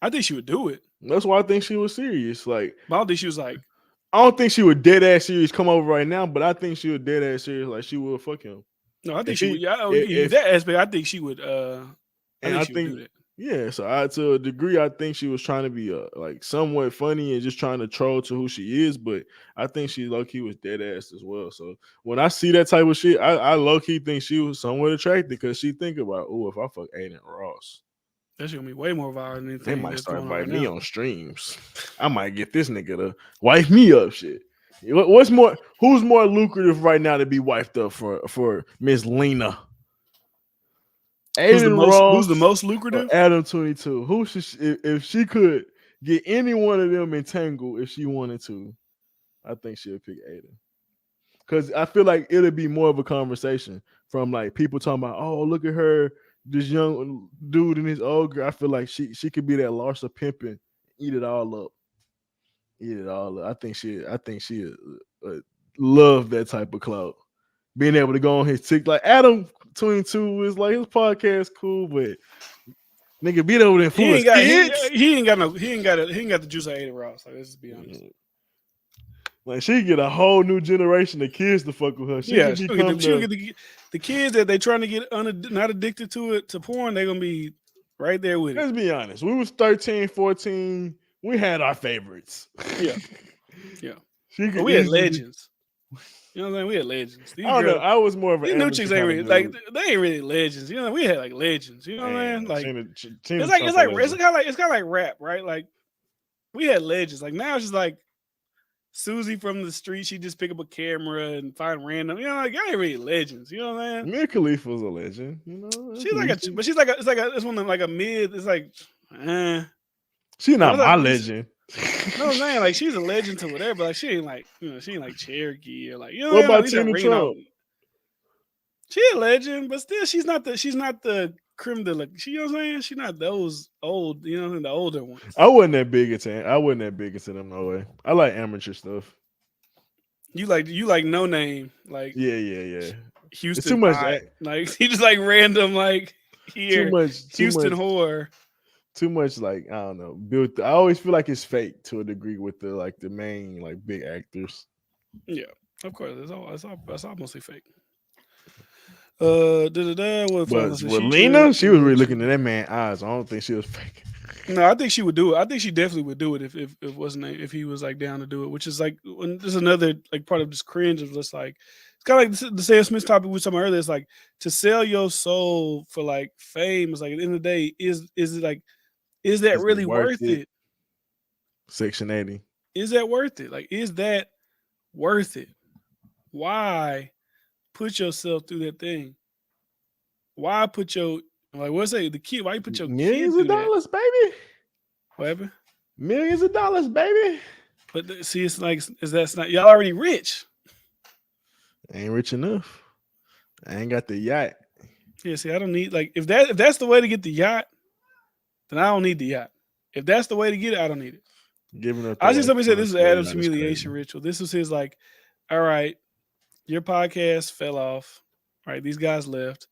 I think she would do it. That's why I think she was serious. Like, but I don't think she was like. I don't think she would dead ass serious come over right now, but I think she would dead ass serious. Like she would fuck him. No, I think she would. Yeah, that aspect, I think she would. I think she would do that. Yeah, so to a degree, I think she was trying to be like somewhat funny and just trying to troll to who she is, but I think she low-key was dead ass as well. So when I see that type of shit, I low-key think she was somewhat attracted because she think about, oh, if I fuck Aiden Ross, that's gonna be way more viral than anything. They might start inviting me on streams. I might get this nigga to wife me up. Shit. What's more? Who's more lucrative right now to be wifed up for Miss Lena? Who's the most lucrative? Adam 22. Who should if she could get any one of them entangled if she wanted to? I think she'll pick Aiden. Because I feel like it'll be more of a conversation from like people talking about, oh, look at her, this young dude and his old girl. I feel like she could be that Larsa pimping, eat it all up. Eat it all up. I think she love that type of clout. Being able to go on his TikTok, like Adam 22 is like his podcast cool, but nigga beat over there for his kids. He ain't got the juice I ate at Ross. Like, let's just be honest. Like she get a whole new generation of kids to fuck with her. She'll get the kids that they trying to get not addicted to it to porn. They're gonna be right there with it. Let's be honest. We was 13, 14. We had our favorites. Yeah. We had legends. You know what I'm saying? We had legends. I don't know. I was more of a. These new chicks ain't really like they ain't really legends. You know, we had like legends. You know what I mean? Like it's kind of like rap, right? Like we had legends. Like now it's just like Susie from the street. She just pick up a camera and find random. You know, like y'all ain't really legends. You know what I mean? Mia Khalifa's a legend. You know, she's one of like a mid. It's like, she's not my legend. You know what I'm saying? Like she's a legend to whatever, but like she ain't like Cherokee or like, you know what about Tina Trump? She a legend, but still she's not the creme de la, you know what I'm saying? She's not those old, you know, the older ones. I wasn't that big into them no way. I like amateur stuff. You like no name, like yeah. Houston. It's too much like he just like random like here too much Houston whore. Too much like I don't know. Built. I always feel like it's fake to a degree with the main like big actors. Yeah, of course. It's all mostly fake. With Lena, she was really looking at that man's eyes. I don't think she was fake. No, I think she would do it. I think she definitely would do it if he was like down to do it. Which is like there's another like part of this cringe of just like it's kind of like the Sam Smith topic we were talking about earlier. It's like to sell your soul for like fame. It's like at the end of the day, is it like is that really worth it? Section 80. Is that worth it? Like, is that worth it? Why put yourself through that thing? Why put your what's that? The kid? Why you put your millions of dollars, baby? What happened? Millions of dollars, baby. But see, it's like that's not y'all already rich. I ain't rich enough. I ain't got the yacht. Yeah, see, I don't need like if that's the way to get the yacht. then I don't need the yacht. If that's the way to get it, I don't need it. Giving up I that see somebody said this is extra Adam's yacht is humiliation crazy. ritual. This was his like, all right, your podcast fell off. All right, these guys left.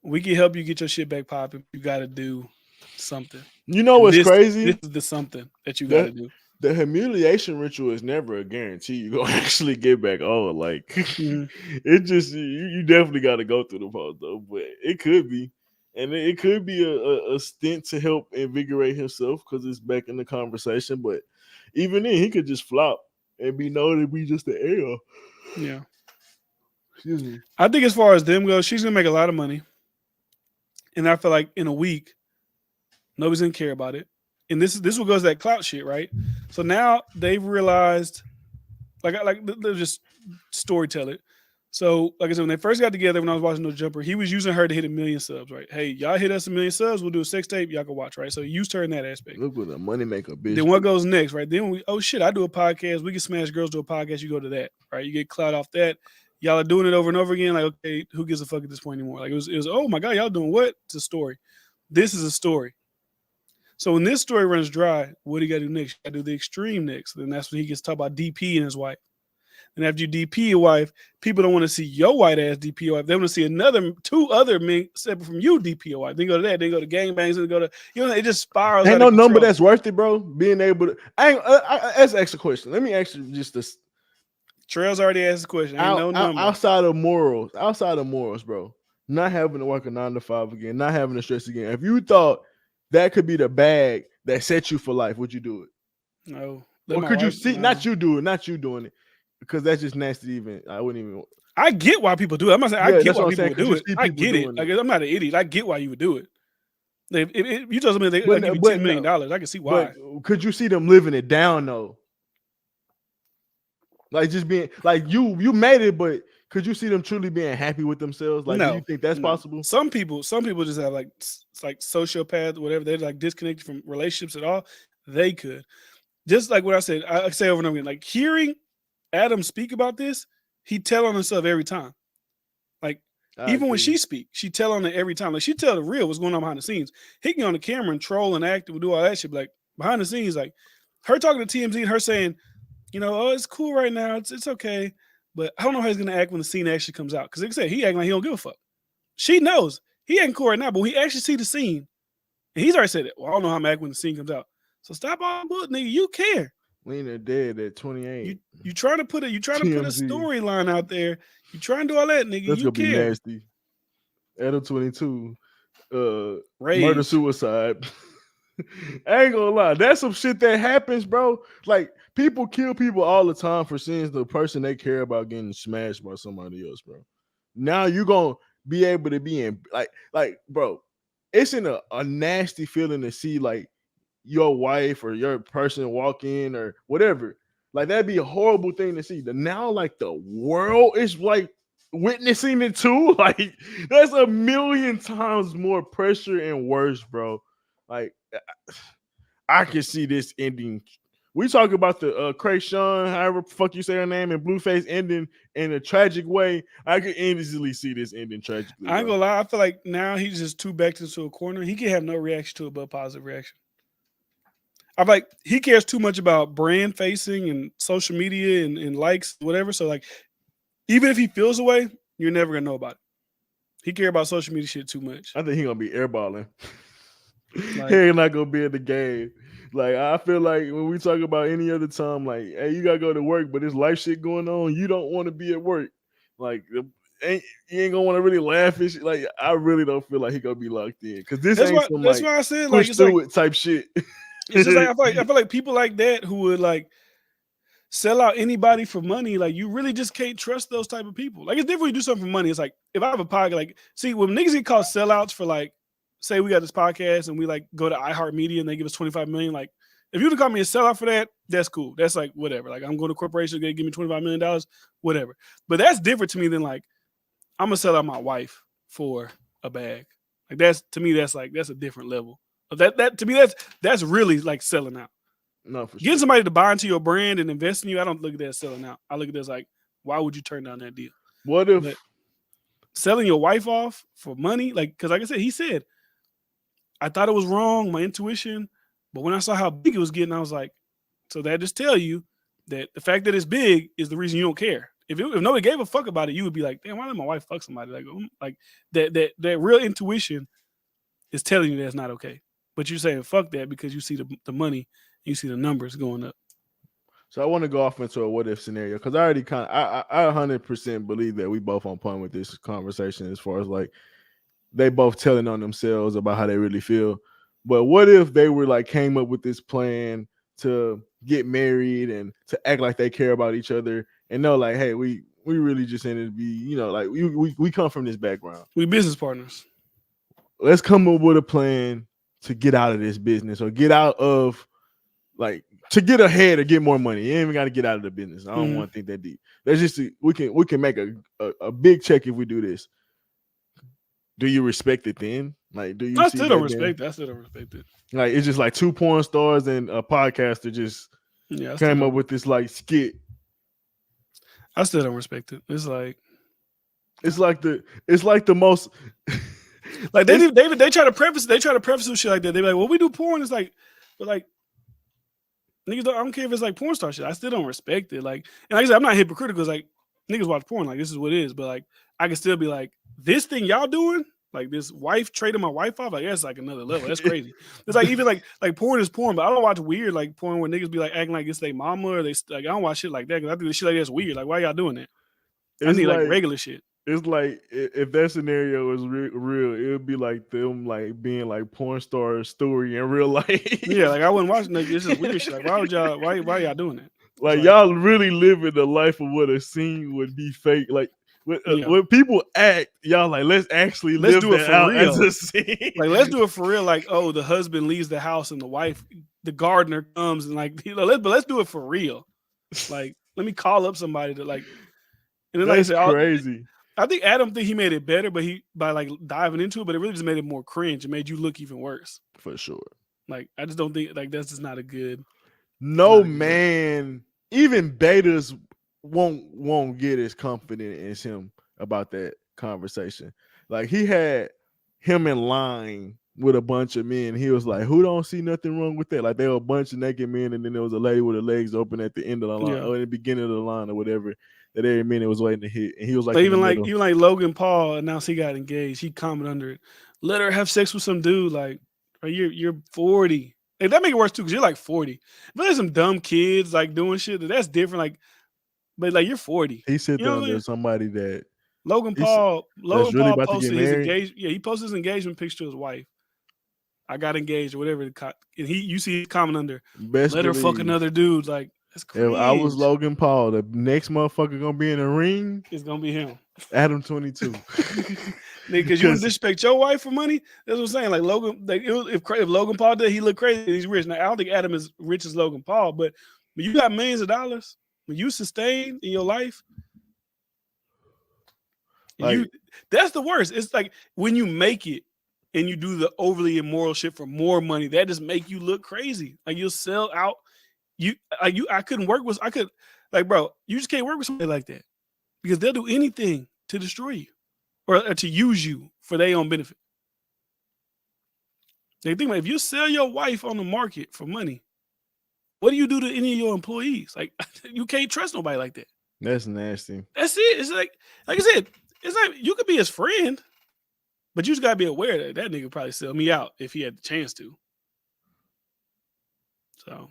We can help you get your shit back popping. You got to do something, You know and what's this crazy? is the something that you got to The do. the humiliation ritual is never a guarantee you gonna actually get back on. Like Mhm. it just you definitely got to go through the post though, but it could be, and it could be a stint to help invigorate himself because it's back in the conversation. But even then, he could just flop and be known to be just the air. Yeah, Excuse me. I think as far as them goes, she's gonna make a lot of money, and I feel like in a week nobody's gonna care about it. And this what goes to that clout shit, right? So now they've realized, they're just storytell it. So, like I said, when they first got together, when I was watching No Jumper, he was using her to hit 1 million subs, right? Hey, y'all hit us 1 million subs, we'll do a sex tape, y'all can watch, right? So he used her in that aspect. Look what a moneymaker bitch. Then what goes next, right? Then oh shit, I do a podcast. We can smash girls do a podcast. You go to that, right? You get clout off that. Y'all are doing it over and over again. Like, okay, who gives a fuck at this point anymore? Like it was oh my god, y'all doing what? It's a story. This is a story. So when this story runs dry, what do you got to do next? You got to do the extreme next. Then that's when he gets to talk about DP and his wife. And after you DP your wife, people don't want to see your white ass DP your wife. They want to see two other men separate from you DP your wife. Then go to that. Then go to gangbangs. Then go to it just spirals. Ain't out no of number control. that's worth it, bro. Being able to. Let's ask a question. Let me ask you just this. Trails already asked the question. Ain't no number. Outside of morals, bro. Not having to work a 9 to 5 again, not having to stress again. If you thought that could be the bag that set you for life, would you do it? No. Or could you see? Not you doing it, because that's just nasty. Even I wouldn't even. I get why people do it. I'm not saying I get why people would do it. I get it. Like, I'm not an idiot. I get why you would do it. If you told somebody they give you $10 million, I can see why. But could you see them living it down though? Like just being like you made it, but could you see them truly being happy with themselves? Like, do you think that's possible? Some people just have like sociopath, whatever. They're like disconnected from relationships at all. They could. Just like what I said, I say over and over again, like hearing Adam speak about this, he tell on himself every time. Like even when she speak, she tell on it every time. Like she tell the real what's going on behind the scenes. He can get on the camera and troll and act and do all that shit. But like behind the scenes, like her talking to TMZ and her saying, oh, it's cool right now. It's okay. But I don't know how he's gonna act when the scene actually comes out. Because like I said, he acting like he don't give a fuck. She knows he ain't cool right now, but when he actually see the scene, and he's already said it. Well, I don't know how I'm acting when the scene comes out. So stop all bull, nigga. You care. Lena dead at 28. You trying to put a storyline out there. You trying to do all that, nigga. That's you gonna care. Be nasty. Adam 22, Rage. murder suicide. I ain't gonna lie, that's some shit that happens, bro. Like people kill people all the time for seeing the person they care about getting smashed by somebody else, bro. Now you gonna be able to be in like, bro. It's in a nasty feeling to see like your wife or your person walk in or whatever. Like that'd be a horrible thing to see. Now, like the world is like witnessing it too. Like that's 1,000,000 times more pressure and worse, bro. Like I can see this ending. We talk about the Krayshawn, however the fuck you say her name, and Blueface ending in a tragic way. I could easily see this ending tragically. I ain't gonna lie. I feel like now he's just too backed into a corner. He can have no reaction to it but positive reaction. I'm like, he cares too much about brand facing and social media and likes, whatever. So like, even if he feels away, you're never gonna know about it. He care about social media shit too much. I think he gonna be airballing. Like, he ain't not gonna be in the game. Like I feel like when we talk about any other time, like, hey, you gotta go to work, but there's life shit going on. You don't want to be at work. Like, you ain't gonna want to really laugh and shit. Like, I really don't feel like he gonna be locked in because this ain't some that's like why I said push like through it type shit. It's just like I feel like people like that who would like sell out anybody for money. Like you really just can't trust those type of people. Like it's different when you do something for money. It's like if I have a podcast, like see when niggas get called sellouts for like, say we got this podcast and we like go to iHeartMedia and they give us 25 million. Like if you would call me a sellout for that, that's cool. That's like whatever. Like I'm going to corporation, they give me $25 million, whatever. But that's different to me than like I'm gonna sell out my wife for a bag. Like that's to me that's a different level. That to me that's really like selling out. No, for Getting somebody to buy into your brand and invest in you, I don't look at that as selling out. I look at this like, why would you turn down that deal? What if selling your wife off for money? Like, because like I said, he said, I thought it was wrong, my intuition, but when I saw how big it was getting, I was like, so that just tell you that the fact that it's big is the reason you don't care. If nobody gave a fuck about it, you would be like, damn, why did my wife fuck somebody? Like that real intuition is telling you that's not okay. But you're saying fuck that because you see the money, you see the numbers going up. So I want to go off into a what if scenario because I already I 100% believe that we both on point with this conversation as far as like they both telling on themselves about how they really feel. But what if they were like came up with this plan to get married and to act like they care about each other and know like, hey, we really just in it to be, you know, like we come from this background. We business partners. Let's come up with a plan to get out of this business or get out of like to get ahead or get more money. You ain't even got to get out of the business. I don't want to think that deep. That's just we can make a big check if we do this. Do you respect it then? Like, do you? I still don't respect it. I still don't respect it. Like, it's just like two porn stars and a podcaster just came up with this like skit. I still don't respect it. It's like the most like they try to preface some shit like that. They be like, well, we do porn. It's like, but like niggas I don't care if it's like porn star shit. I still don't respect it. Like, and like I said, I'm not hypocritical. It's like niggas watch porn. Like, this is what it is. But like, I can still be like, this thing y'all doing, like this wife trading my wife off, like that's like another level. That's crazy. It's like even like porn is porn, but I don't watch weird like porn where niggas be like acting like it's their mama or they like I don't watch shit like that because I think the shit like that's weird. Like, why y'all doing that? I need like regular shit. It's like if that scenario was real, it would be like them like being like porn star story in real life. Yeah, like I wouldn't watch like this is weird shit. Like why would y'all why y'all doing that? Like y'all really living the life of what a scene would be fake. Like when people act, y'all like let's do it for real as a scene. Like let's do it for real. Like, oh, the husband leaves the house and the wife, the gardener comes and like let's do it for real. Like let me call up somebody to like. And then that's like I said, crazy. I think Adam think he made it better, but by like diving into it, but it really just made it more cringe. It made you look even worse. For sure. Like I just don't think like that's just not a good. No man, even betas won't get as confident as him about that conversation. Like he had him in line with a bunch of men. He was like, "Who don't see nothing wrong with that?" Like there were a bunch of naked men, and then there was a lady with her legs open at the end of the line, or in the beginning of the line, or whatever. That every minute was waiting to hit, and he was like, even like Logan Paul announced he got engaged. He commented under it, "Let her have sex with some dude." Like, you're 40. Like, that make it worse too because you're like 40. But there's some dumb kids like doing shit that's different. Like, but like you're 40. He said that there's somebody that Logan Paul really posted his engagement. Yeah, he posted his engagement picture to his wife. I got engaged or whatever. And you see his comment under, "Let her fuck another dude." Like. That's crazy. If I was Logan Paul, the next motherfucker gonna be in the ring. It's gonna be him. Adam 22. Because you would disrespect your wife for money. That's what I'm saying. Like Logan, like if Logan Paul did, he look crazy. He's rich. Now I don't think Adam is rich as Logan Paul, but when you got millions of dollars, when you sustain in your life, that's the worst. It's like when you make it and you do the overly immoral shit for more money, that just make you look crazy. Like you'll sell out. I couldn't work with. I could, like, bro. You just can't work with somebody like that because they'll do anything to destroy you or to use you for their own benefit. They think, like, if you sell your wife on the market for money, what do you do to any of your employees? Like, you can't trust nobody like that. That's nasty. That's it. It's like I said, it's like you could be his friend, but you just gotta be aware that nigga probably sell me out if he had the chance to. So.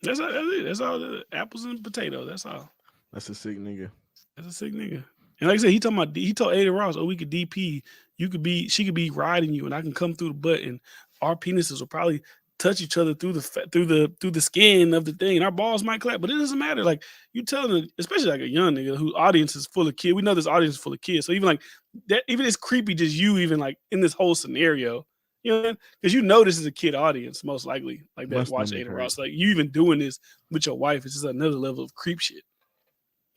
That's it. That's all the apples and potatoes. That's all. That's a sick nigga. That's a sick nigga. And like I said, he told Ada Ross, "Oh, we could DP. She could be riding you, and I can come through the butt, and our penises will probably touch each other through the skin of the thing, and our balls might clap, but it doesn't matter." Like you telling, especially like a young nigga whose audience is full of kids. We know this audience is full of kids, so even like that, even it's creepy. Just you even like in this whole scenario. You know, because you know this is a kid audience, most likely, like that watch Ada Ross. Like you even doing this with your wife is just another level of creep shit.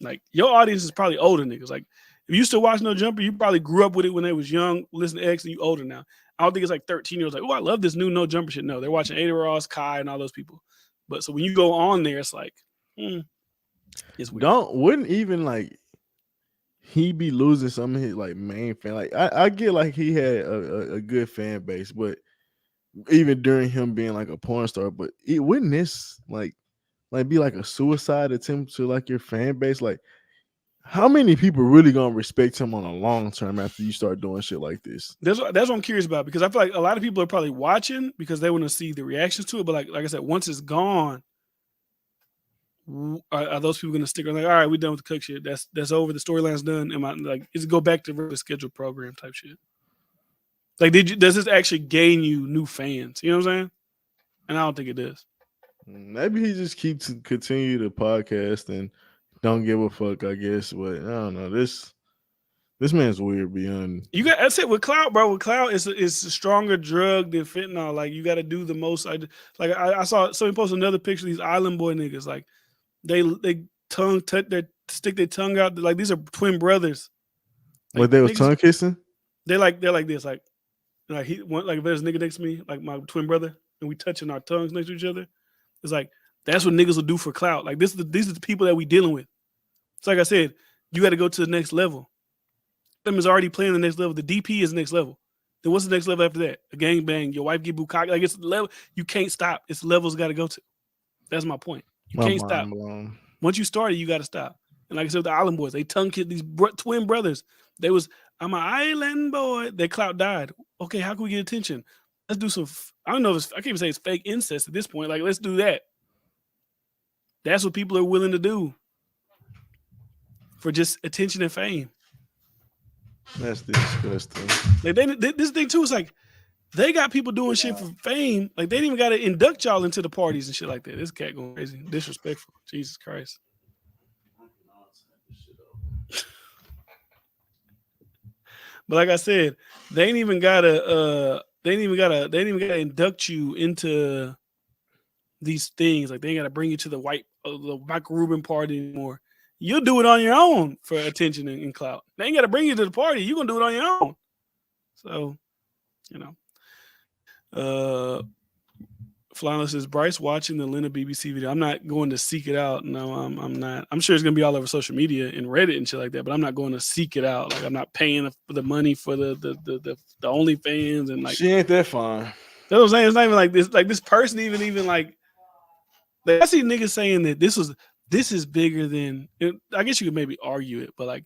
Like your audience is probably older niggas. Like if you still watch No Jumper, you probably grew up with it when they was young, listen to X, and you older now. I don't think it's like 13-year-olds like, "Oh, I love this new No Jumper shit." No, they're watching Ada Ross, Kai, and all those people. But so when you go on there, it's like, it's weird. Wouldn't even like he be losing some of his like main fan. Like I get like he had a good fan base, but even during him being like a porn star, but it wouldn't this like be like a suicide attempt to like your fan base? Like how many people really gonna respect him on a long term after you start doing shit like this? That's what I'm curious about, because I feel like a lot of people are probably watching because they want to see the reactions to it. But like I said, once it's gone, are those people going to stick around? Like, all right, we done with the cook shit. That's over. The storyline's done. Am I like, is it go back to regular scheduled program type shit? Like, does this actually gain you new fans? You know what I'm saying? And I don't think it does. Maybe he just keeps continue the podcast and don't give a fuck, I guess. But I don't know. This man's weird beyond. You got that's it with clout, bro. With clout, it's a stronger drug than fentanyl. Like you got to do the most. I saw somebody post another picture of these island boy niggas. Like they stick their tongue out. Like these are twin brothers. Like, What they was niggas, tongue kissing? they're like this. Like if there's a nigga next to me, like my twin brother, and we touching our tongues next to each other. It's like that's what niggas will do for clout. Like these are the people that we dealing with. It's like I said, you got to go to the next level. Them is already playing the next level. The DP is the next level. Then what's the next level after that? A gangbang, your wife get bukkake. Like it's level. You can't stop. It's levels got to go to. That's my point. You can't stop. Blown. Once you started, you got to stop. And like I said, with the Island Boys, they tongue kissed these twin brothers. I'm an island boy. Their clout died. Okay, how can we get attention? Let's do some. I don't know if I can't even say it's fake incest at this point. Like let's do that. That's what people are willing to do for just attention and fame. That's disgusting. Like this thing too is like they got people doing shit for fame. Like they didn't even got to induct y'all into the parties and shit like that. This cat going crazy, disrespectful. Jesus Christ. But like I said, they ain't even gotta induct you into these things. Like they ain't gotta bring you to the Michael Rubin party anymore. You'll do it on your own for attention and clout. They ain't got to bring you to the party. You're going to do it on your own. So, Flannel says, Bryce watching the Lena BBC video. I'm not going to seek it out. No, I'm not. I'm sure it's going to be all over social media and Reddit and shit like that, but I'm not going to seek it out. Like I'm not paying the money for the OnlyFans and like. She ain't that fine. That's what I'm saying. It's not even like this. Like this person even like I see niggas saying that this is bigger than, I guess you could maybe argue it, but like,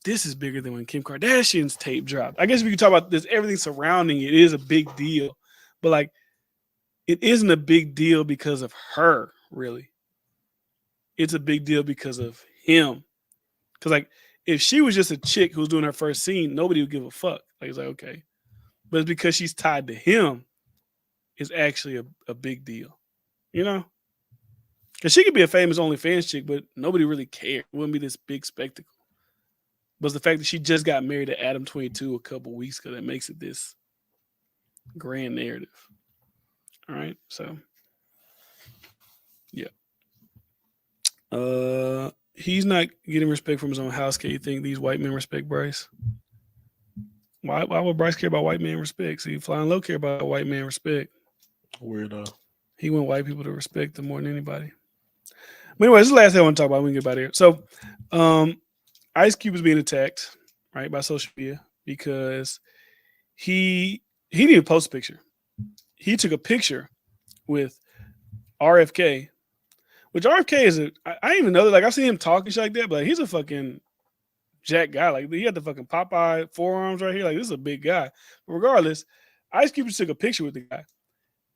this is bigger than when Kim Kardashian's tape dropped. I guess if you could talk about this, everything surrounding it is a big deal, but like, it isn't a big deal because of her, really. It's a big deal because of him. Because like, if she was just a chick who was doing her first scene, nobody would give a fuck. Like, it's like, okay. But it's because she's tied to him, it's actually a big deal. You know? Because she could be a famous OnlyFans chick, but nobody really cared. It wouldn't be this big spectacle. But it's the fact that she just got married to Adam 22 a couple weeks ago that makes it this grand narrative. All right, so yeah. He's not getting respect from his own house. Can you think these white men respect Bryce? Why would Bryce care about white man respect? See, Flying Low care about white man respect. Weirdo. He want white people to respect him more than anybody. But anyway, this is the last thing I want to talk about. We can get out of here. So, Ice Cube is being attacked, right, by social media because he didn't even post a picture. He took a picture with RFK, which RFK is I didn't even know that. Like, I've seen him talk and shit like that, but like, he's a fucking jack guy. Like, he had the fucking Popeye forearms right here. Like, this is a big guy. But regardless, Ice Cube just took a picture with the guy.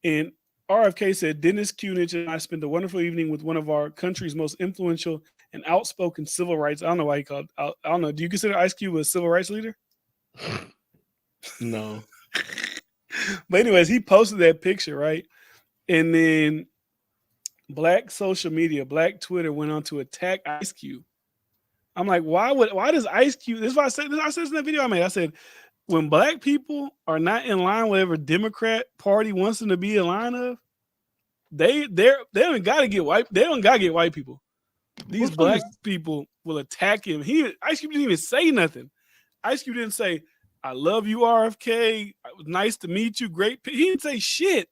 And RFK said, Dennis Kunich and I spent a wonderful evening with one of our country's most influential and outspoken civil rights. I don't know why he called. I don't know. Do you consider Ice Cube a civil rights leader? No. But anyways, he posted that picture, right? And then black social media, black Twitter went on to attack Ice Cube. I'm like, why does Ice Cube? This is what I said. I said in that video I made. I said, when black people are not in line with whatever Democrat party wants them to be in line of, they don't gotta get white. They don't gotta get white people. These black people will attack him. Ice Cube didn't even say nothing. Ice Cube didn't say, "I love you, RFK. It was nice to meet you. Great." He didn't say shit,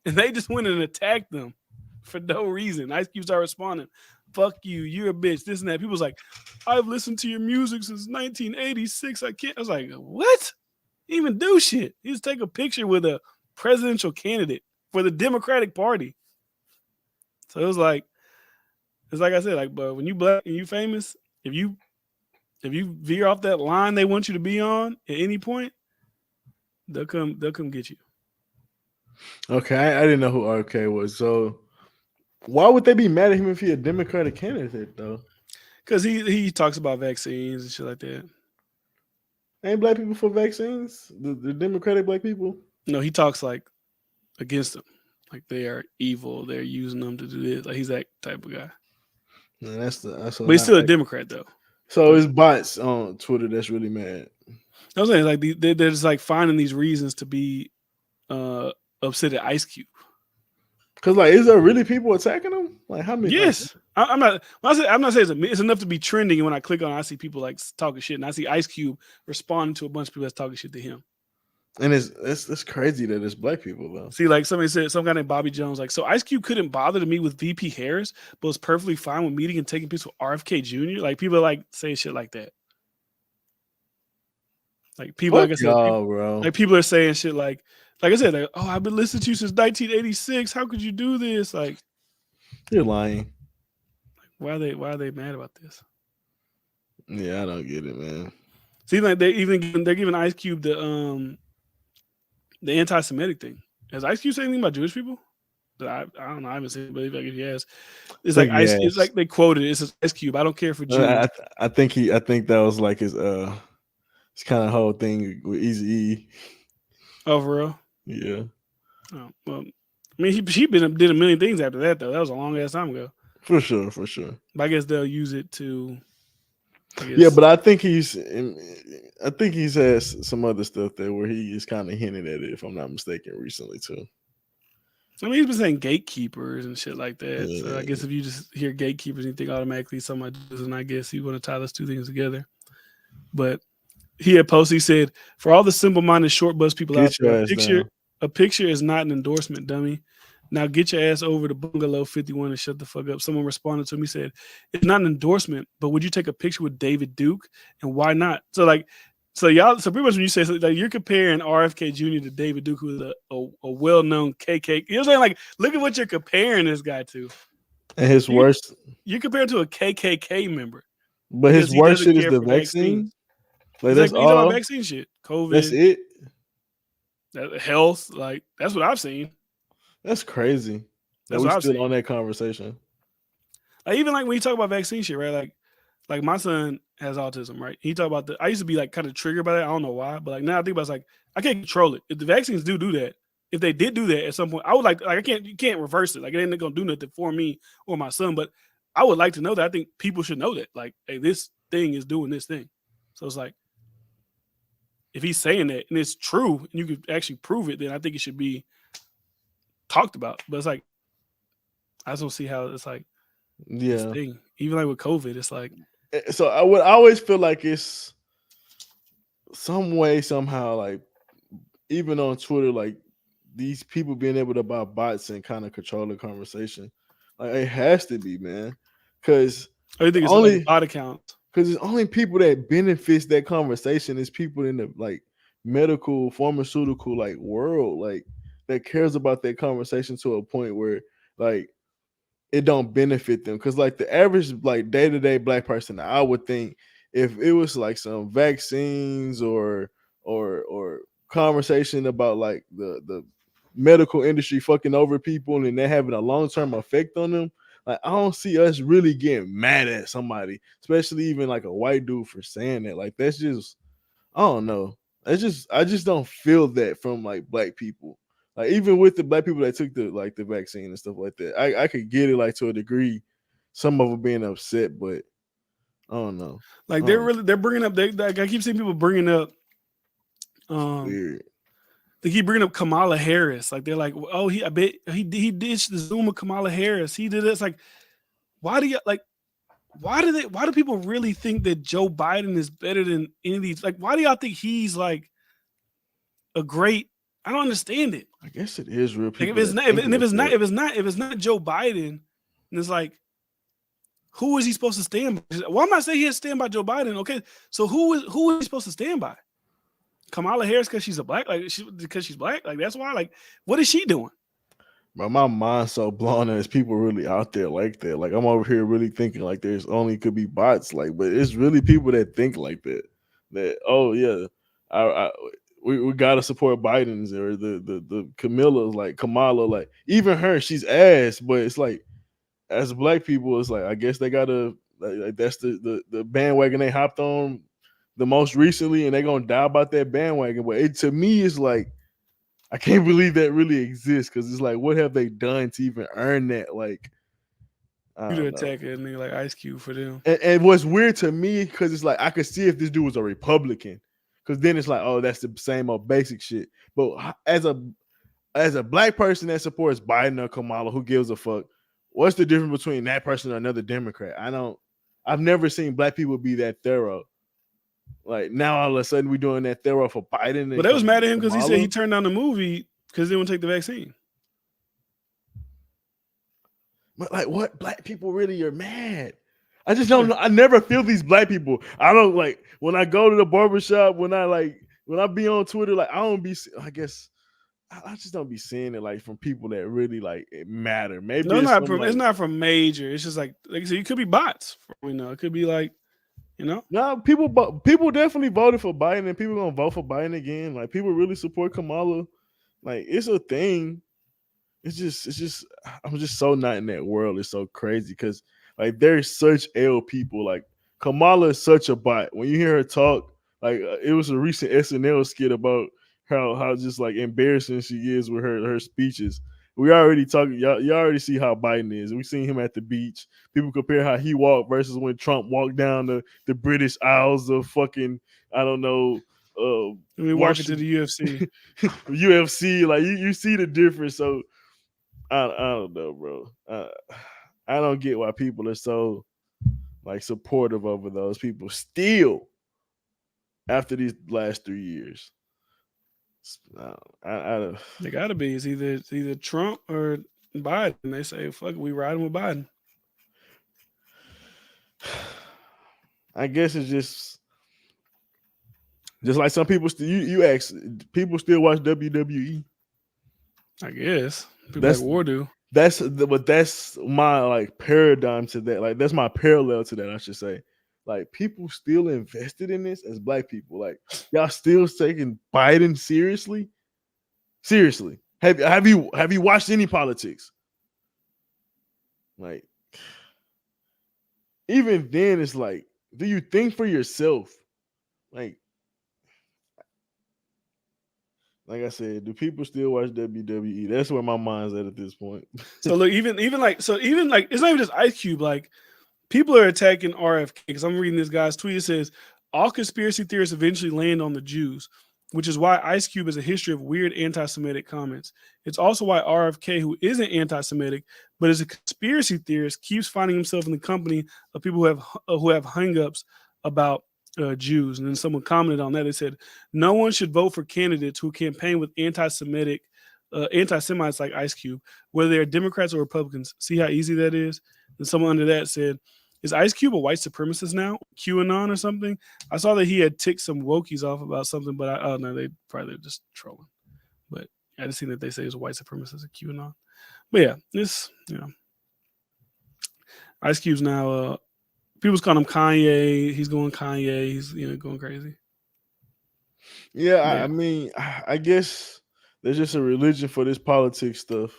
and they just went and attacked them for no reason. Ice Cube started responding. fuck you, you're a bitch, this and that. People was like, I've listened to your music since 1986. I can't. I was like, what? He didn't even do shit. He just take a picture with a presidential candidate for the Democratic Party. So it's like I said, like, but when you black and you famous, if you veer off that line they want you to be on at any point, they'll come get you. Okay, I didn't know who RK was. So why would they be mad at him if he a Democratic candidate though? Because he talks about vaccines and shit like that. Ain't black people for vaccines? The Democratic black people? No, he talks like against them, like they are evil. They're using them to do this. Like he's that type of guy. Man, that's but he's still a Democrat though. So it's bots on Twitter that's really mad. I was saying like they're just like finding these reasons to be upset at Ice Cube. Cause like, is there really people attacking him? Like how many? Yes, like, I'm not. I'm not saying it's enough to be trending. And when I click on it, I see people like talking shit, and I see Ice Cube responding to a bunch of people that's talking shit to him. And it's crazy that it's black people though. See, like somebody said, some guy named Bobby Jones, like, so Ice Cube couldn't bother to meet with VP Harris, but was perfectly fine with meeting and taking pictures with RFK Jr. Like people are like saying shit like that. Like people, like I said, bro. Like people are saying shit like I said, like, oh, I've been listening to you since 1986. How could you do this? Like, you're lying. Why are they mad about this? Yeah, I don't get it, man. See, like they're giving Ice Cube the anti-Semitic thing. Has Ice Cube said anything about Jewish people? I don't know. I haven't seen it, but if he has, it's like it's like they quoted it. It says Ice Cube, I don't care for Jews. I think that was like his kind of whole thing with Eazy-E. Oh, for real? Yeah. Oh, well, I mean, he did a million things after that though. That was a long ass time ago. For sure. But I guess they'll use it to. Yeah, but I think he's has some other stuff there where he is kind of hinted at it, if I'm not mistaken, recently too. I mean, he's been saying gatekeepers and shit like that. Yeah. So I guess if you just hear gatekeepers, you think automatically somebody does, and I guess you want to tie those two things together. But he had posted, he said, for all the simple-minded short bus people out there, a picture is not an endorsement, dummy. Now get your ass over to Bungalow 51 and shut the fuck up. Someone responded to him. He said, it's not an endorsement, but would you take a picture with David Duke? And why not? So pretty much when you say like you're comparing RFK Jr. to David Duke, who's a well-known KK. You know what I'm saying? Like, look at what you're comparing this guy to. And his worst. You're compared to a KKK member. But his worst shit is the vaccine. Like that's all. About vaccine shit. COVID. That's it. Health. Like that's what I've seen. That's crazy. That's what I've seen on that conversation. Like even like when you talk about vaccine shit, right? Like my son has autism, right? He talk about I used to be like kind of triggered by that. I don't know why, but like now I think about it's like I can't control it. If the vaccines do that, if they did do that at some point, I would like you can't reverse it. Like it ain't gonna do nothing for me or my son, but I would like to know that. I think people should know that. Like, hey, this thing is doing this thing. So it's like if he's saying that and it's true and you could actually prove it, then I think it should be talked about. But it's like I just don't see how it's like this thing. Even like with COVID, it's like so I would always feel like it's some way, somehow, like even on Twitter, like these people being able to buy bots and kind of control the conversation. Like it has to be, man. Because I think it's only like bot accounts. Because it's only people that benefits that conversation is people in the like medical, pharmaceutical like world, like that cares about that conversation to a point where like it don't benefit them. Because like the average like day-to-day black person, I would think if it was like some vaccines or conversation about like the medical industry fucking over people and they're having a long-term effect on them, like I don't see us really getting mad at somebody, especially even like a white dude for saying that. Like that's just, I don't know. I just don't feel that from like black people. Like even with the black people that took the vaccine and stuff like that, I could get it like to a degree. Some of them being upset, but I don't know. Like they're bringing up. I keep seeing people bringing up. Weird. They keep bringing up Kamala Harris. Like they're like, oh, I bet he ditched the Zoom of Kamala Harris. He did it. It's like, why do people really think that Joe Biden is better than any of these? Like, why do y'all think he's like a great? I don't understand it. I guess it is real people. Like if it's not Joe Biden, and it's like, who is he supposed to stand by? Well, I'm not saying he has to stand by Joe Biden. Okay, so who is he supposed to stand by? Kamala Harris because she's a black, because she's black, like that's why. Like, what is she doing? But my mind's so blown that there's people really out there like that. Like I'm over here really thinking like there's only could be bots, like, but it's really people that think like that. That oh yeah, I we gotta support Biden's or the Camilla's like Kamala, like even her, she's ass, but it's like as black people, it's like I guess they gotta like that's the bandwagon they hopped on the most recently, and they gonna die about that bandwagon. But it to me is like I can't believe that really exists because it's like, what have they done to even earn that? Like, I You to don't know. attack a nigga like Ice Cube for them. And what's weird to me because it's like I could see if this dude was a Republican, because then it's like, oh, that's the same old basic shit. But as a black person that supports Biden or Kamala, who gives a fuck? What's the difference between that person and another Democrat? I've never seen black people be that thorough. Like now, all of a sudden, we're doing that thorough for Biden. But they was mad at him because he said he Kamala. turned down the movie because they wouldn't take the vaccine. But like, what black people really are mad? I just don't know. I never feel these black people. I don't like when I go to the barbershop, when I be on Twitter, like I don't be, I guess I just don't be seeing it like from people that really like it matter. Maybe No, it's not from major. It's just like I said, you could be bots. It could be like, No, people definitely voted for Biden, and people gonna vote for Biden again. Like people really support Kamala. Like it's a thing. It's just I'm just so not in that world. It's so crazy because like there's such L people. Like Kamala is such a bot. When you hear her talk, like it was a recent SNL skit about how just like embarrassing she is with her speeches. We already talking. Y'all already see how Biden is. We seen him at the beach. People compare how he walked versus when Trump walked down the British Isles of fucking I don't know. we walk into the UFC. UFC, like you see the difference. So I don't know, bro. I don't get why people are so like supportive over those people still after these last 3 years. They gotta be. It's either Trump or Biden. They say, fuck it, we riding with Biden. I guess it's just like some people still you ask people still watch WWE. I guess. People That's like War do. but that's my like paradigm to that. Like that's my parallel to that, I should say. Like people still invested in this as black people. Like y'all still taking Biden seriously? Seriously. Have you watched any politics? Like even then it's like, do you think for yourself? Like I said, do people still watch WWE? That's where my mind's at this point. So look, even like it's not even just Ice Cube. Like people are attacking RFK because I'm reading this guy's tweet. It says all conspiracy theorists eventually land on the Jews, which is why Ice Cube has a history of weird anti-Semitic comments. It's also why RFK, who isn't anti-Semitic but is a conspiracy theorist, keeps finding himself in the company of people who have hang-ups about Jews. And then someone commented on that. They said, no one should vote for candidates who campaign with anti-Semites like Ice Cube, whether they're Democrats or Republicans. See how easy that is? And someone under that said, is Ice Cube a white supremacist now? QAnon or something? I saw that he had ticked some wokies off about something, but I don't know. They probably just trolling. But I just seen that they say he's a white supremacist at QAnon. But yeah, this, Ice Cube's now, people's calling him Kanye. He's going Kanye. He's, going crazy. Yeah, I mean, I guess there's just a religion for this politics stuff.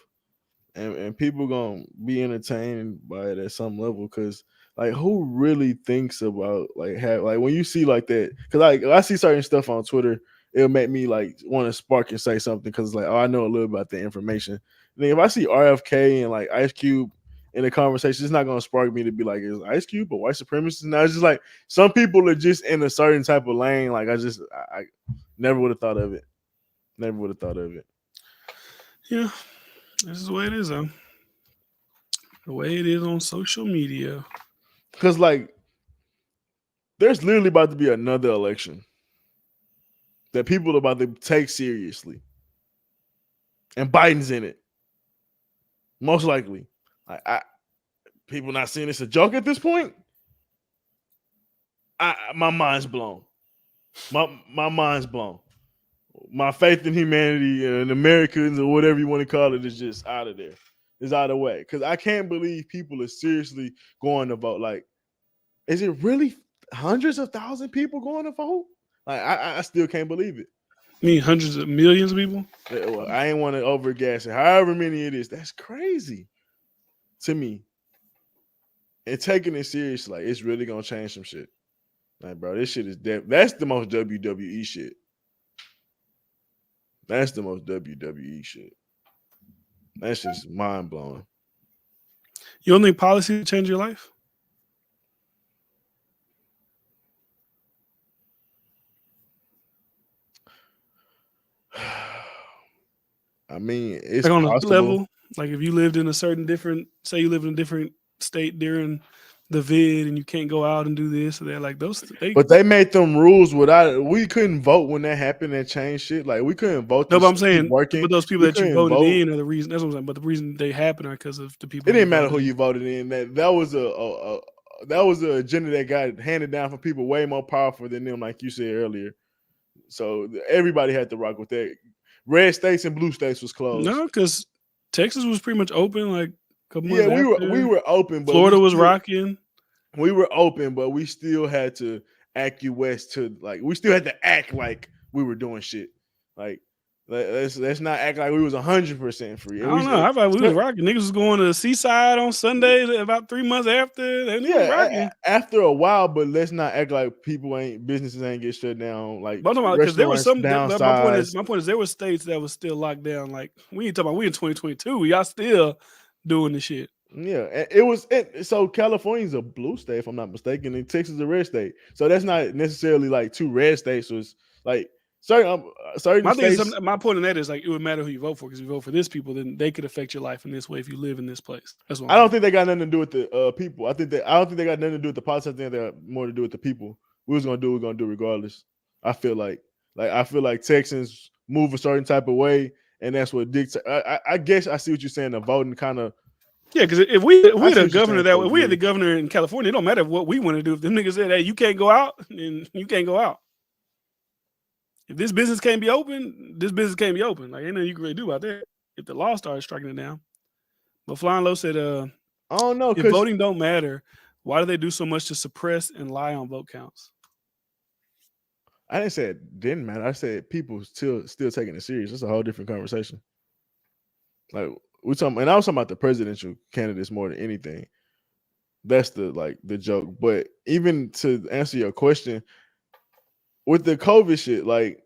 And people gonna be entertained by it at some level because like who really thinks about like when you see like that, because I see certain stuff on Twitter, it'll make me like want to spark and say something because it's like, oh, I know a little about the information. And then if I see RFK and like Ice Cube in the conversation, it's not gonna spark me to be like, is Ice Cube a white supremacist? Now it's just like some people are just in a certain type of lane. Like I never would have thought of it. Never would have thought of it. Yeah. This is the way it is, though. The way it is on social media. Because, like, there's literally about to be another election that people are about to take seriously. And Biden's in it. Most likely. people not seeing this a joke at this point. My mind's blown. My mind's blown. My faith in humanity and Americans or whatever you want to call it is just out of there. It's out of the way. Because I can't believe people are seriously going to vote. Like, is it really hundreds of thousands of people going to vote? Like, I still can't believe it. I mean, hundreds of millions of people. Well, I ain't want to overgas it. However many it is, that's crazy to me. And taking it serious, like, it's really gonna change some shit. Like, bro, this shit is that's the most WWE shit. That's the most WWE shit. That's just mind blowing. You don't think policy will change your life? I mean, it's like on possible. a level. Like if you lived in a certain different, say you live in a different state during the vid and you can't go out and do this or that, like those. But they made them rules without. We couldn't vote when that happened and change shit. Like we couldn't vote. No, but I'm saying, working. But those people we that you voted in are the reason. That's what I'm saying. But the reason they happen are because of the people. It didn't matter who you voted in. That was a agenda that got handed down from people way more powerful than them, like you said earlier. So everybody had to rock with that. Red states and blue states was closed. No, because Texas was pretty much open. Like a couple months we were open, but Florida was rocking. We were open, but we still had to acquiesce to we still had to act like we were doing shit. Like let's not act like we was 100% free. I don't know. I thought we was rocking. Niggas was going to the seaside on Sundays about 3 months after. After a while, but let's not act like businesses ain't get shut down. Like, because there was some. My point is there were states that was still locked down. Like we ain't talking about we in 2022. Y'all still doing the shit. Yeah, it was. So California's a blue state, if I'm not mistaken, and Texas is a red state. So that's not necessarily like two red states. Was like certain states. My point in that is like it would matter who you vote for, because if you vote for this people, then they could affect your life in this way if you live in this place. That's what I don't think they got nothing to do with the people. I don't think they got nothing to do with the politics. I think they got more to do with the people. We're gonna do regardless. I feel like Texans move a certain type of way, and that's what dictates. I guess I see what you're saying. The voting kind of. Yeah, because if we had a governor that way, we had the governor in California. It don't matter what we want to do. If them niggas said, "Hey, you can't go out," then you can't go out. If this business can't be open, this business can't be open. Like ain't nothing you can really do about that. If the law starts striking it down. But Flying Low said, "I don't know. If voting don't matter, why do they do so much to suppress and lie on vote counts?" I didn't say it didn't matter. I said people still taking it serious. That's a whole different conversation. Like. I was talking about the presidential candidates more than anything. That's the joke. But even to answer your question, with the COVID shit, like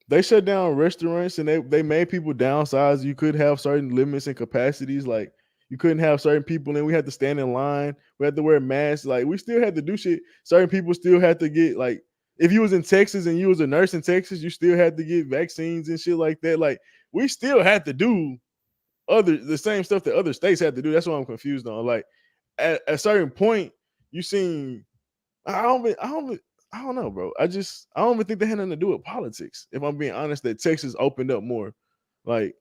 they shut down restaurants and they made people downsize. You could have certain limits and capacities. Like you couldn't have certain people in. We had to stand in line. We had to wear masks. Like we still had to do shit. Certain people still had to get like if you was in Texas and you was a nurse in Texas, you still had to get vaccines and shit like that. Like we still had to do the same stuff that other states had to do. That's what I'm confused on. Like at a certain point, you seen I don't know, bro. I don't even think they had nothing to do with politics. If I'm being honest, that Texas opened up more. Like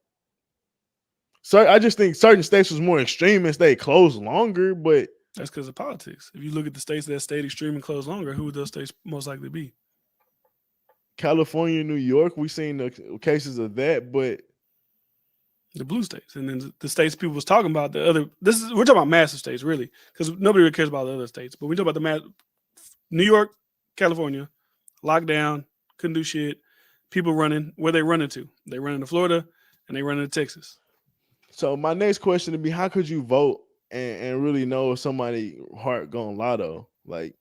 I just think certain states was more extreme and stayed closed longer, but that's because of politics. If you look at the states that stayed extreme and closed longer, who would those states most likely be? California, New York, we seen the cases of that, but the blue states, and then the states people was talking about we're talking about massive states, really, because nobody really cares about the other states. But we talk about New York, California, lockdown, couldn't do shit. People running, where they running to? They running to Florida, and they running to Texas. So my next question would be, how could you vote and really know if somebody heart gonna lotto? Like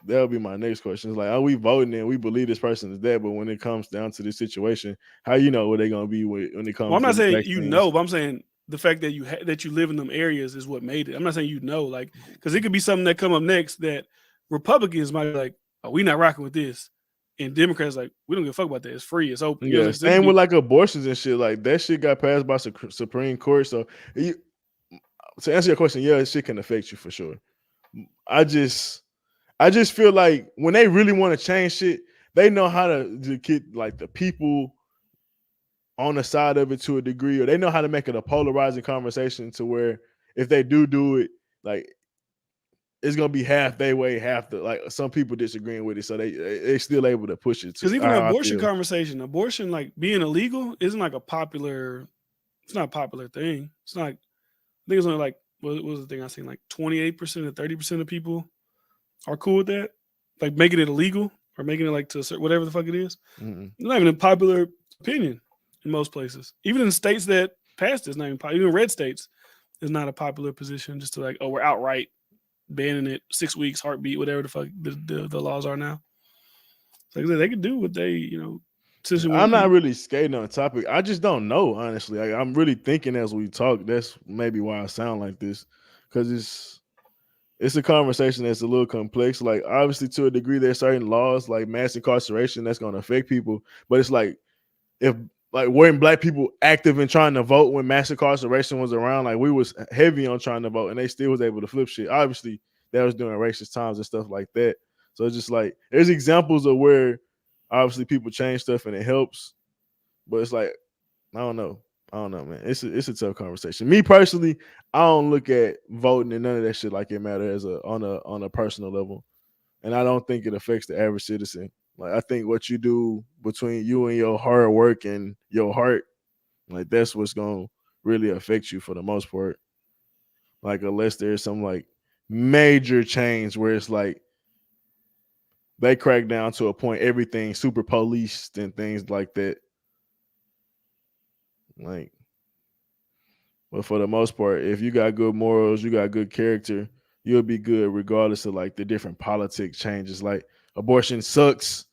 that'll be my next question. It's like, are we voting and we believe this person is dead? But when it comes down to this situation, how you know where they're gonna be when it comes? Well, I'm not saying but I'm saying the fact that you live in them areas is what made it. I'm not saying like because it could be something that come up next that Republicans might be like, "Oh, we not rocking with this," and Democrats like, "We don't give a fuck about that. It's free. It's open." Yeah, same with like abortions and shit. Like that shit got passed by Supreme Court. So to answer your question, yeah, shit can affect you for sure. I just feel like when they really want to change shit, they know how to get like the people on the side of it to a degree, or they know how to make it a polarizing conversation to where if they do it, like it's gonna be half their way, half the like some people disagreeing with it, so they still able to push it to Because even the how I abortion feel. conversation, abortion like being illegal isn't like a popular. It's not a popular thing. It's not. I think it's only like what was the thing I seen like 28% or 30% of people are cool with that, like making it illegal or making it like to whatever the fuck it is. Mm-mm. It's not even a popular opinion in most places. Even in states that passed it's not even popular. Even red states is not a popular position. Just to like, oh, we're outright banning it, 6 weeks, heartbeat, whatever the fuck the laws are now. So like I said, they can do what they, I'm not really skating on the topic. I just don't know, honestly. Like, I'm really thinking as we talk. That's maybe why I sound like this, because it's a conversation that's a little complex. Like, obviously, to a degree, there's certain laws like mass incarceration that's going to affect people, but it's like if like weren't black people active in trying to vote when mass incarceration was around? Like, we was heavy on trying to vote, and they still was able to flip shit. Obviously, that was during racist times and stuff like that. So it's just like there's examples of where obviously people change stuff and it helps, but it's like I don't know. I don't know, man. It's a tough conversation. Me personally, I don't look at voting and none of that shit like it matters as on a personal level, and I don't think it affects the average citizen. Like, I think what you do between you and your hard work and your heart, like that's what's gonna really affect you for the most part. Like, unless there's some like major change where it's like they crack down to a point, everything super policed and things like that. Like, but for the most part, if you got good morals, you got good character, you'll be good regardless of like the different politic changes. Like, abortion sucks,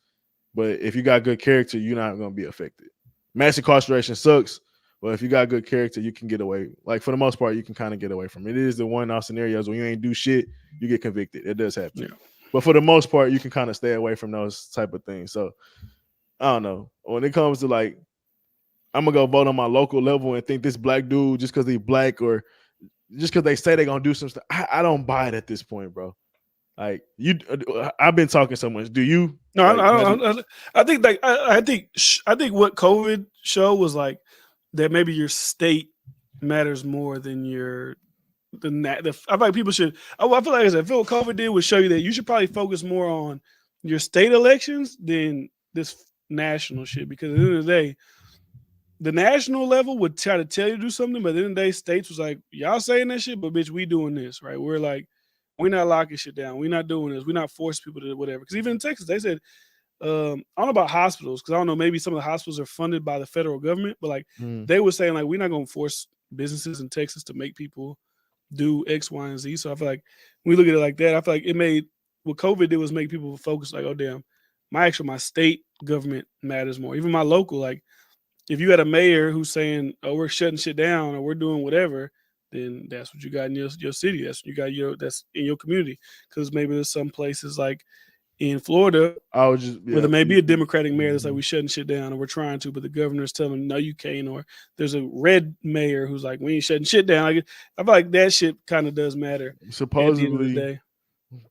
but if you got good character, you're not gonna be affected. Mass incarceration sucks, but if you got good character, you can get away. Like, for the most part, you can kind of get away from it. It is the one-off scenarios when you ain't do shit, you get convicted. It does happen. Yeah. But for the most part, you can kind of stay away from those type of things. So I don't know. When it comes to like, I'm gonna go vote on my local level and think this black dude just because they black or just because they say they're gonna do some stuff. I don't buy it at this point, bro. Like, I've been talking so much. Do you? No, Like, I think like I think what COVID showed was like that maybe your state matters more than your than that. I feel like people should. I feel like I feel what COVID did was show you that you should probably focus more on your state elections than this national shit. Because at the end of the day, the national level would try to tell you to do something, but at the end of the day, states was like, y'all saying that shit, but bitch, we doing this, right? We're like, we're not locking shit down. We're not doing this. We're not forcing people to do whatever. Because even in Texas, they said, I don't know about hospitals, because I don't know, maybe some of the hospitals are funded by the federal government, but like they were saying, like, we're not gonna force businesses in Texas to make people do X, Y, and Z. So I feel like when we look at it like that, I feel like it made what COVID did was make people focus like, oh damn, my state government matters more. Even my local, like if you had a mayor who's saying, "Oh, we're shutting shit down or we're doing whatever," then that's what you got in your city. That's what you got that's in your community. Because maybe there's some places like in Florida I would just where there may be a Democratic mayor that's like, Mhm. we shutting shit down or we're trying to, but the governor's telling them, no, you can't. Or there's a red mayor who's like, we ain't shutting shit down. Like, I feel like that shit kind of does matter at the end of the Supposedly day.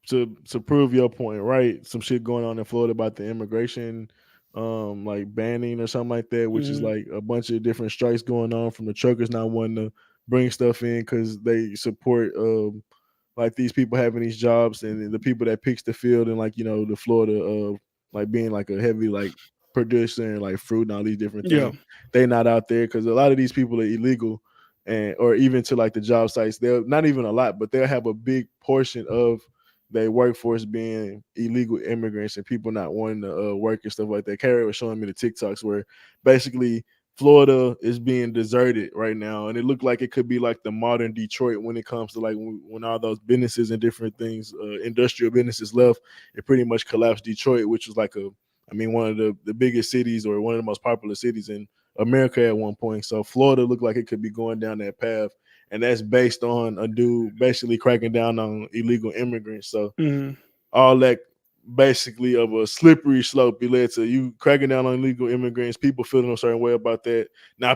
to prove your point, right? Some shit going on in Florida about the immigration, like banning or something like that, which is Mhm. like a bunch of different strikes going on from the truckers not wanting to bring stuff in because they support like these people having these jobs and the people that picks the field and like the Florida like being like a heavy like producer and like fruit and all these different Yeah. things. They not out there because a lot of these people are illegal and or even to like the job sites. They'll not even a lot, but they'll have a big portion of their workforce being illegal immigrants and people not wanting to work and stuff like that. Carrie was showing me the TikToks where basically Florida is being deserted right now, and it looked like it could be like the modern Detroit when it comes to like when all those businesses and different things, industrial businesses left. It pretty much collapsed Detroit, which was like one of the biggest cities or one of the most popular cities in America at one point. So Florida looked like it could be going down that path, and that's based on a dude basically cracking down on illegal immigrants. So Mhm. all that basically of a slippery slope. It led to you cracking down on illegal immigrants, people feeling a certain way about that. Now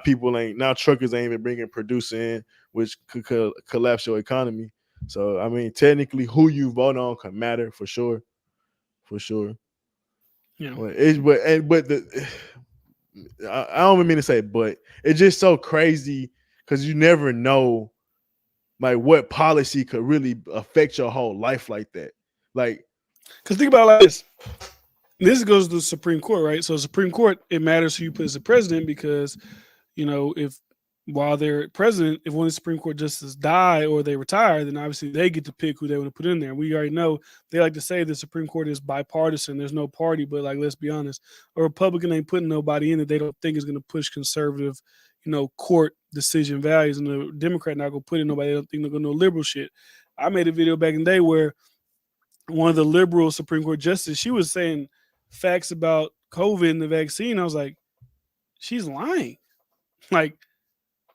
truckers ain't even bringing produce in, which could collapse your economy. So I mean, technically, who you vote on can matter for sure, for sure. Yeah. But the I don't even mean to say, but it's just so crazy because you never know like what policy could really affect your whole life like that. Like, Because think about it like this. This goes to the Supreme Court, right? So Supreme Court, it matters who you put as the president because, if while they're president, if one of the Supreme Court justices die or they retire, then obviously they get to pick who they want to put in there. We already know they like to say the Supreme Court is bipartisan. There's no party, but like let's be honest, a Republican ain't putting nobody in that they don't think is going to push conservative, court decision values, and the Democrat not going to put in nobody they don't think they're going to know liberal shit. I made a video back in the day where one of the liberal Supreme Court justices, she was saying facts about COVID and the vaccine. I was like, she's lying. Like,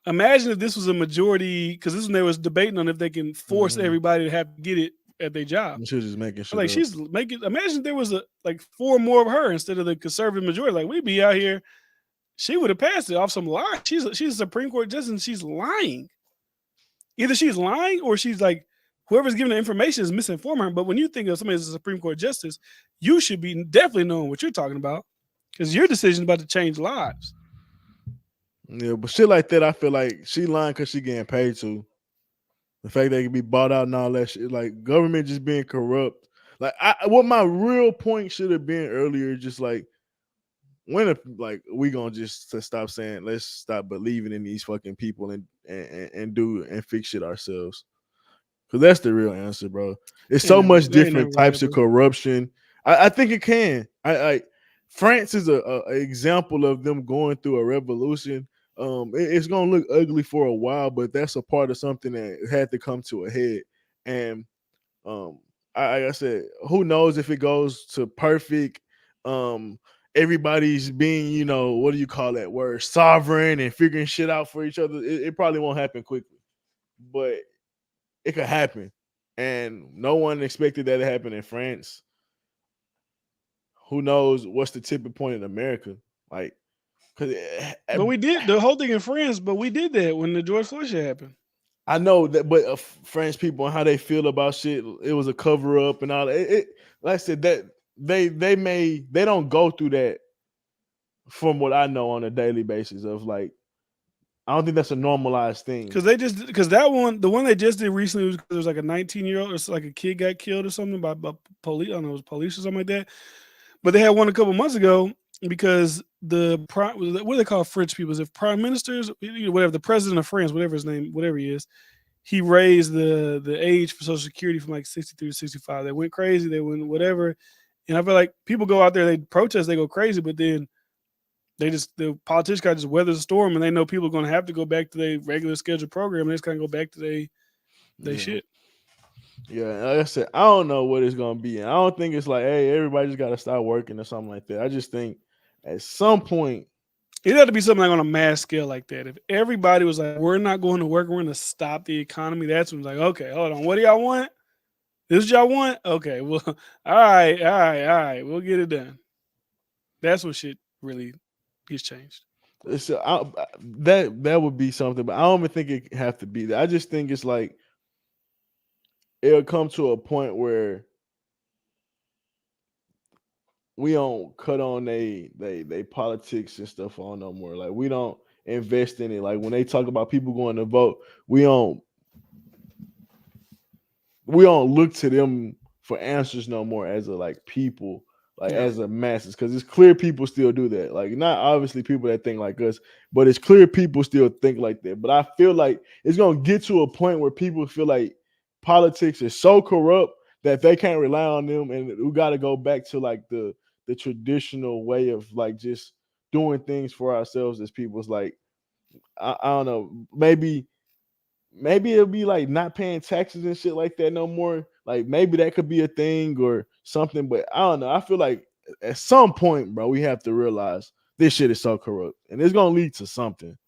imagine if this was a majority, because this is when they was debating on if they can force everybody to have to get it at their job. she was just making sure. Like, she's making. Imagine if there was like 4 more of her instead of the conservative majority. Like, we'd be out here. She would have passed it off some lie. She's a Supreme Court justice, and she's lying. Either she's lying or she's like, whoever's giving the information is misinforming her. But when you think of somebody as a Supreme Court justice, you should be definitely knowing what you're talking about, because your decision is about to change lives. Yeah, but shit like that, I feel like she lying because she getting paid to. The fact they can be bought out and all that shit, like government just being corrupt. Like, what my real point should have been earlier, just like, when like we gonna just to stop saying, let's stop believing in these fucking people and do and fix shit ourselves. Because that's the real answer, bro. It's so much different types of corruption. I think it can. I France is a example of them going through a revolution. It's gonna look ugly for a while, but that's a part of something that had to come to a head. And like I said, who knows if it goes to perfect. Everybody's being, what do you call that word? Sovereign and figuring shit out for each other. It probably won't happen quickly, but it could happen. And no one expected that to happen in France. Who knows what's the tipping point in America? Like, but we did the whole thing in France, but we did that when the George Floyd shit happened. I know that, but French people and how they feel about shit, it was a cover up and all that. Like I said, that they don't go through that, from what I know, on a daily basis. Of like, I don't think that's a normalized thing. Because the one they just did recently was because there was like a 19-year-old or like a kid got killed or something by police. I don't know, it was police or something like that. But they had one a couple months ago because what do they call French people? Is it prime ministers, whatever, the president of France, whatever his name, whatever he is, he raised the age for Social Security from like 63 to 65. They went crazy. They went whatever. And I feel like people go out there, they protest, they go crazy, but then the politicians got to just weather the storm, and they know people are going to have to go back to their regular scheduled program, and they just kind of go back to their shit. Yeah, like I said, I don't know what it's going to be. And I don't think it's like, hey, everybody just got to start working or something like that. I just think at some point, it had to be something like on a mass scale like that. If everybody was like, we're not going to work, we're going to stop the economy, that's when it's like, okay, hold on, what do y'all want? This is what y'all want? Okay, well, all right, we'll get it done. That's when shit really gets changed. That would be something, but I don't even think it have to be that. I just think it's like it'll come to a point where we don't cut on they politics and stuff on no more. Like, we don't invest in it. Like, when they talk about people going to vote, we don't look to them for answers no more as a like people. Like, as a masses, because it's clear people still do that. Like, not obviously people that think like us, but it's clear people still think like that. But I feel like it's gonna get to a point where people feel like politics is so corrupt that they can't rely on them, and we got to go back to like the traditional way of like just doing things for ourselves as people. It's like, I don't know, maybe it'll be like not paying taxes and shit like that no more. Like, maybe that could be a thing or something, but I don't know. I feel like at some point, bro, we have to realize this shit is so corrupt, and it's gonna lead to something.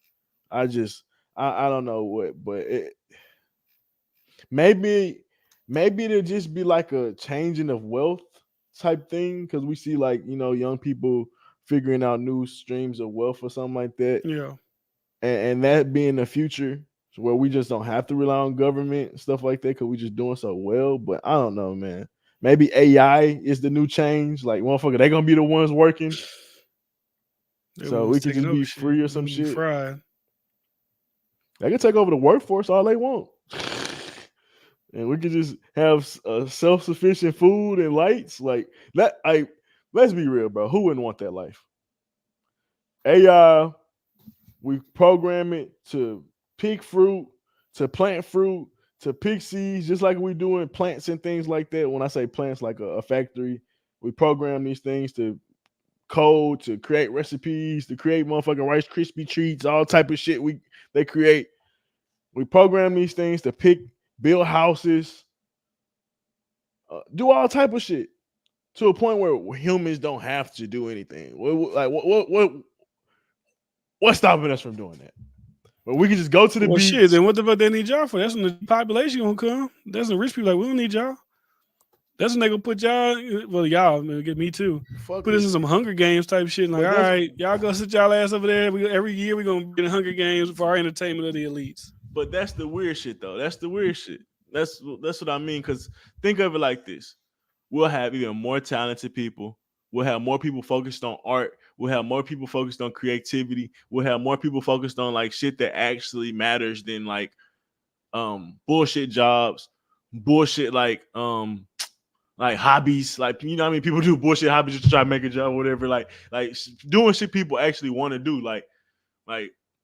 I don't know what, but maybe it'll just be like a changing of wealth type thing, because we see like, young people figuring out new streams of wealth or something like that. Yeah, and that being the future, where we just don't have to rely on government and stuff like that because we just doing so well. But I don't know, man. Maybe AI is the new change. Like, motherfucker, they gonna be the ones working, so we can just be free or some shit. Fried. They can take over the workforce all they want. and we could just have self-sufficient food and lights like that. Let's be real, bro. Who wouldn't want that life? AI, we program it to pick fruit, to plant fruit, to pick seeds, just like we do in plants and things like that. When I say plants, like a factory, we program these things to code, to create recipes, to create motherfucking Rice Krispie treats, all type of shit they create. We program these things to pick, build houses, do all type of shit to a point where humans don't have to do anything. What's stopping us from doing that? But we can just go to the beach. Shit, then what the fuck they need y'all for? That's when the population gonna come. That's the rich people like, we don't need y'all. That's when they gonna put y'all, well, y'all, get me too. Put us in some Hunger Games type shit. Like, all right, y'all go sit y'all ass over there. Every year we gonna be in Hunger Games for our entertainment of the elites. But that's the weird shit, though. That's the weird shit. That's what I mean. Because think of it like this: we'll have even more talented people. We'll have more people focused on art. We'll have more people focused on creativity. We'll have more people focused on like shit that actually matters than like bullshit jobs, bullshit like hobbies. Like, you know what I mean? People do bullshit hobbies just to try to make a job or whatever. Like doing shit people actually want to do. Like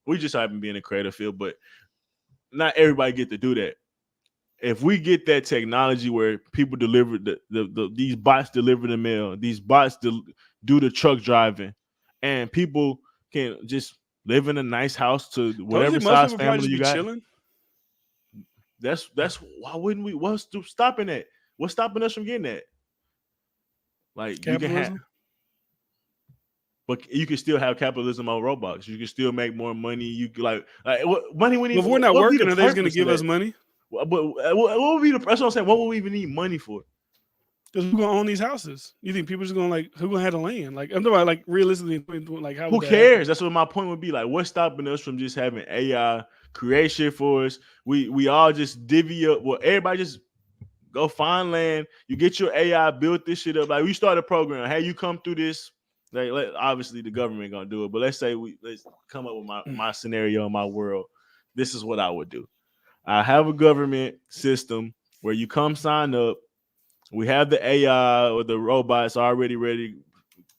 we just happen to be in the creative field, but not everybody get to do that. If we get that technology where people deliver these bots deliver the mail, these bots do the truck driving, and people can just live in a nice house to whatever size family you got. Chilling. That's why wouldn't we? What's stopping that? What's stopping us from getting that? Like capitalism? You can have, but you can still have capitalism on robots. You can still make more money. You like what money we need. If we're not working, are they going to give us money? But what would be the? That's what I'm saying. What would we even need money for? Because who's gonna own these houses? You think people just gonna who gonna have the land? Like I'm talking about realistically, like how? Who cares? That's what my point would be. Like, what's stopping us from just having AI create shit for us? We all just divvy up. Well, everybody just go find land. You get your AI, build this shit up. Like we start a program. Hey, you come through this. Like, obviously the government gonna do it, but let's say let's come up with my scenario in my world. This is what I would do. I have a government system where you come sign up. We have the AI or the robots already ready.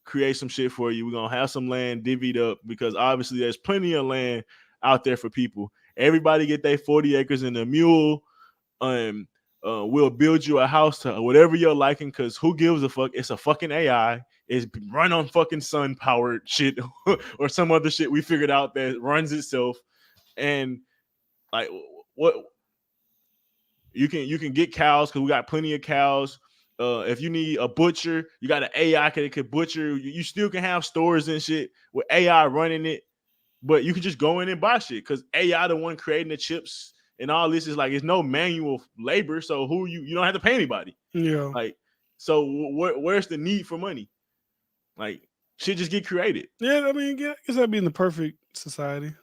Create some shit for you. We're gonna have some land divvied up because obviously there's plenty of land out there for people. Everybody get their 40 acres and a mule. We'll build you a house to whatever you're liking. Because who gives a fuck? It's a fucking AI. It's run on fucking sun powered shit or some other shit we figured out that runs itself. And like what you can get cows because we got plenty of cows. If you need a butcher, you got an AI that can butcher. You still can have stores and shit with AI running it, but you can just go in and buy shit because AI the one creating the chips and all this is like it's no manual labor. So you don't have to pay anybody. Yeah. Like so where's the need for money? Like shit just get created. Yeah, I mean, I guess that'd be in the perfect society.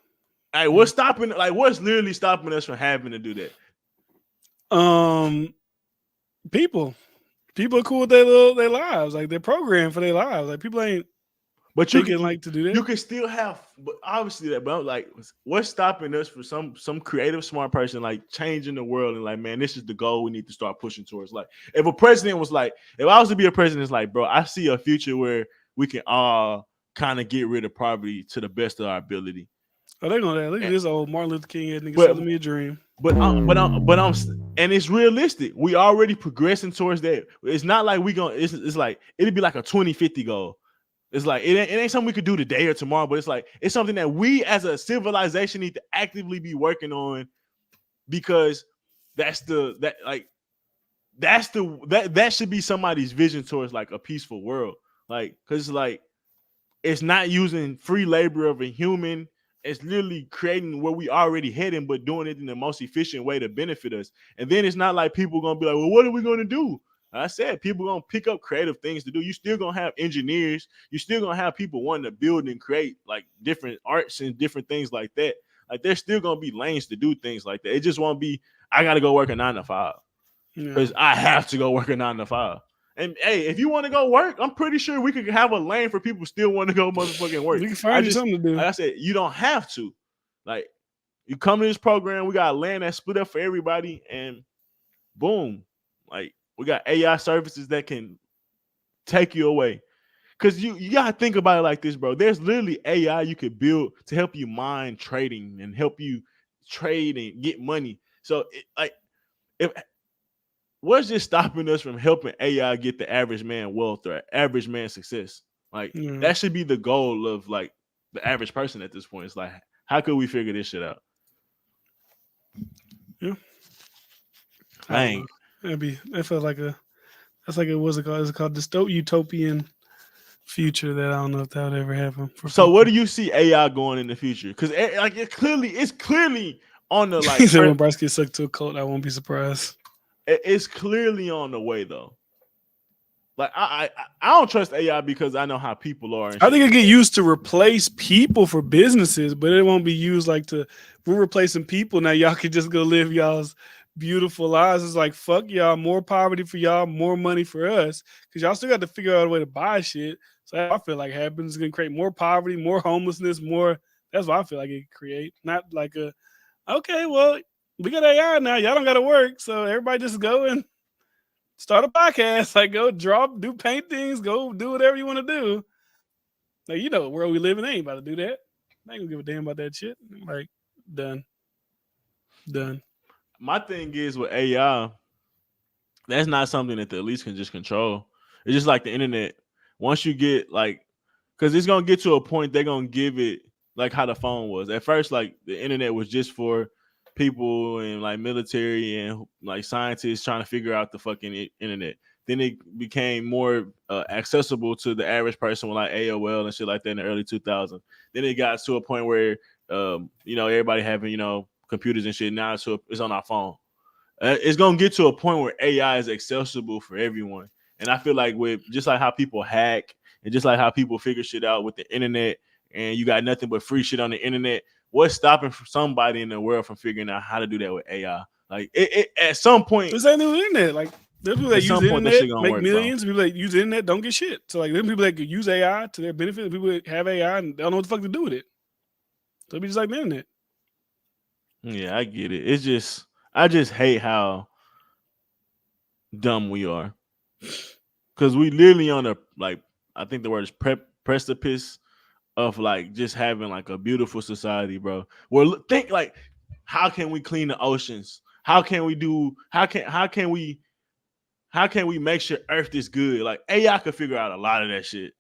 Hey, what's literally stopping us from having to do that? People are cool with their lives. Like they're programmed for their lives. Like people ain't. But you can like to do that. You can still have, but obviously that. But like, what's stopping us for some creative, smart person like changing the world and like, man, this is the goal we need to start pushing towards. Like, if a president was like, if I was to be a president, it's like, bro, I see a future where we can all kind of get rid of poverty to the best of our ability. Oh, they're gonna look at this old Martin Luther King head nigga selling me a dream. But I'm and it's realistic. We already progressing towards that. It's not like it's like it'd be like a 2050 goal. It's like it ain't something we could do today or tomorrow, but it's like it's something that we as a civilization need to actively be working on because that should be somebody's vision towards like a peaceful world. Like, because like it's not using free labor of a human. It's literally creating where we already heading, but doing it in the most efficient way to benefit us. And then it's not like people gonna be like, well, what are we gonna do? I said people gonna pick up creative things to do. You still gonna have engineers. You still gonna have people wanting to build and create like different arts and different things like that. Like there's still gonna be lanes to do things like that. It just won't be I gotta go work a 9 to 5 because I have to go work a 9 to 5. And hey, if you want to go work, I'm pretty sure we could have a lane for people who still want to go motherfucking work. We can find you something to do. Like I said, you don't have to. Like you come to this program, we got a land that's split up for everybody, and boom, like we got AI services that can take you away. Cause you gotta think about it like this, bro. There's literally AI you could build to help you mine trading and help you trade and get money. So like if what's just stopping us from helping AI get the average man wealth or average man success? Like Yeah. that should be the goal of like the average person at this point. It's like, how could we figure this shit out? Yeah. I don't know. Dang. That felt like that's like it was called. It's called utopian future that I don't know if that would ever happen for So people. where do you see AI going in the future? Because like it's clearly on the He like said when Bryce gets sucked to a cult, I won't be surprised. it's clearly on the way though. Like I don't trust AI because I know how people are and I shit think like it get that. used to replace people for businesses, but it won't be used like to we're replacing people now. Y'all can just go live y'all's beautiful lives. It's like fuck y'all, more poverty for y'all, more money for us, because y'all still got to figure out a way to buy shit. So I feel like happens is gonna create more poverty, more homelessness, more. That's what I feel like it could create. Not like a okay, well we got AI now. Y'all don't got to work, so everybody just go and start a podcast. Like go draw, do paintings, go do whatever you want to do. Like you know the world we live in, they ain't about to do that. They ain't gonna give a damn about that shit. Like done, done. My thing is with AI, that's not something that the elites can just control. It's just like the internet. Once you get like, because it's gonna get to a point they're gonna give it like how the phone was at first. Like the internet was just for people and like military and like scientists trying to figure out the fucking internet. Then it became more accessible to the average person with like AOL and shit like that in the early 2000s. Then it got to a point where everybody having computers and shit. Now it's on our phone. It's gonna get to a point where AI is accessible for everyone. And I feel like with just like how people hack and just like how people figure shit out with the internet, and you got nothing but free shit on the internet, what's stopping somebody in the world from figuring out how to do that with AI? Like it at some point, This ain't the internet. Like there's people at that use some the point that internet, shit gonna make work, bro. millions. People that use the internet don't get shit. So like there's people that could use AI to their benefit. People that have AI and they don't know what the fuck to do with it. So it'll be just like the internet. Yeah, I get it. It's just I just hate how dumb we are. Cause we literally on a like I think the word is precipice of like just having like a beautiful society, bro. Well, think like, how can we clean the oceans? How can we do? How can we make sure Earth is good? Like AI could figure out a lot of that shit,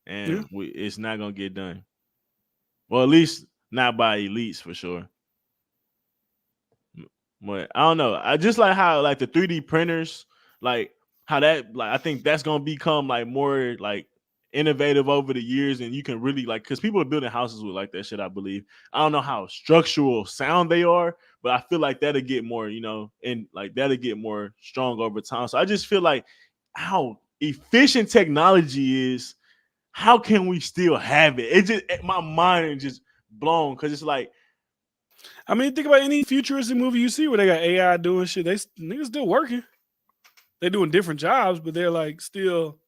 Yeah. and it's not gonna get done. Well, at least not by elites for sure. But I don't know. I just like how like the 3D printers, like how that like I think that's gonna become like more like innovative over the years, and you can really like because people are building houses with like that shit. I believe. I don't know how structural sound they are, but I feel like that'll get more, and like that'll get more strong over time. So I just feel like how efficient technology is. How can we still have it? It just my mind is just blown because it's like I mean, think about any futuristic movie you see where they got AI doing shit. They niggas still working. They doing different jobs, but they're like still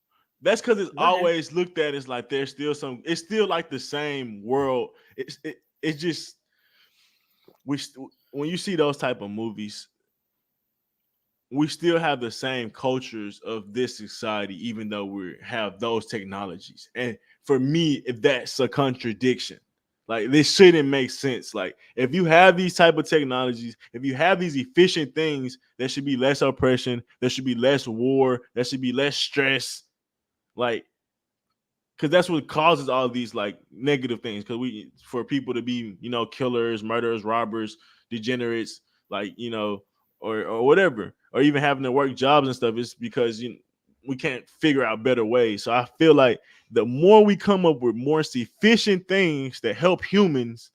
that's because it's working. always looked at as like there's still some. It's still like the same world. It's just when you see those type of movies, we still have the same cultures of this society, even though we have those technologies. And for me, if that's a contradiction, like this shouldn't make sense. Like if you have these type of technologies, if you have these efficient things, there should be less oppression, there should be less war, there should be less stress. Like because that's what causes all these like negative things. Because for people to be, killers, murderers, robbers, degenerates, like or whatever, or even having to work jobs and stuff, is because we can't figure out better ways. So I feel like the more we come up with more efficient things that help humans,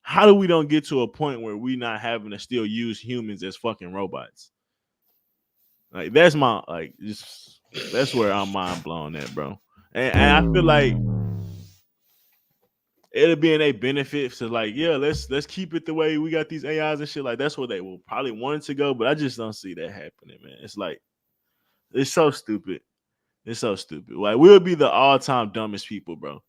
how do we don't get to a point where we not having to still use humans as fucking robots? Like that's my like just that's where I'm mind blown at, bro. And I feel like it'll be in a benefit to like, yeah, let's keep it the way we got these AIs and shit. Like that's where they will probably want it to go, but I just don't see that happening, man. It's like it's so stupid. It's so stupid. Like we'll be the all-time dumbest people, bro.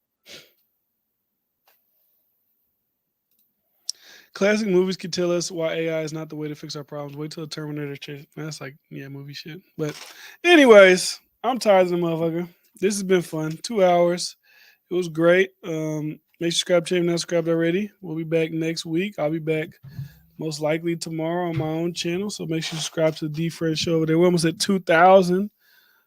Classic movies can tell us why AI is not the way to fix our problems. Wait till the Terminator chase. That's like, yeah, movie shit. But anyways, I'm tired of the motherfucker. This has been fun. 2 hours. It was great. Make sure you subscribe to not subscribed already. We'll be back next week. I'll be back most likely tomorrow on my own channel. So make sure you subscribe to the D Friend Show over there. We're almost at 2,000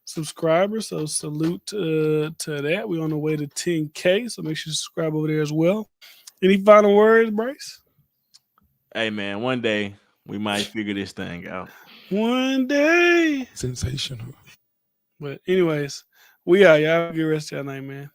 subscribers. So salute to that. We're on the way to 10K. So make sure you subscribe over there as well. Any final words, Bryce? Hey man, one day we might figure this thing out. One day. Sensational. But anyways, we out. Y'all have a good rest of your night, man.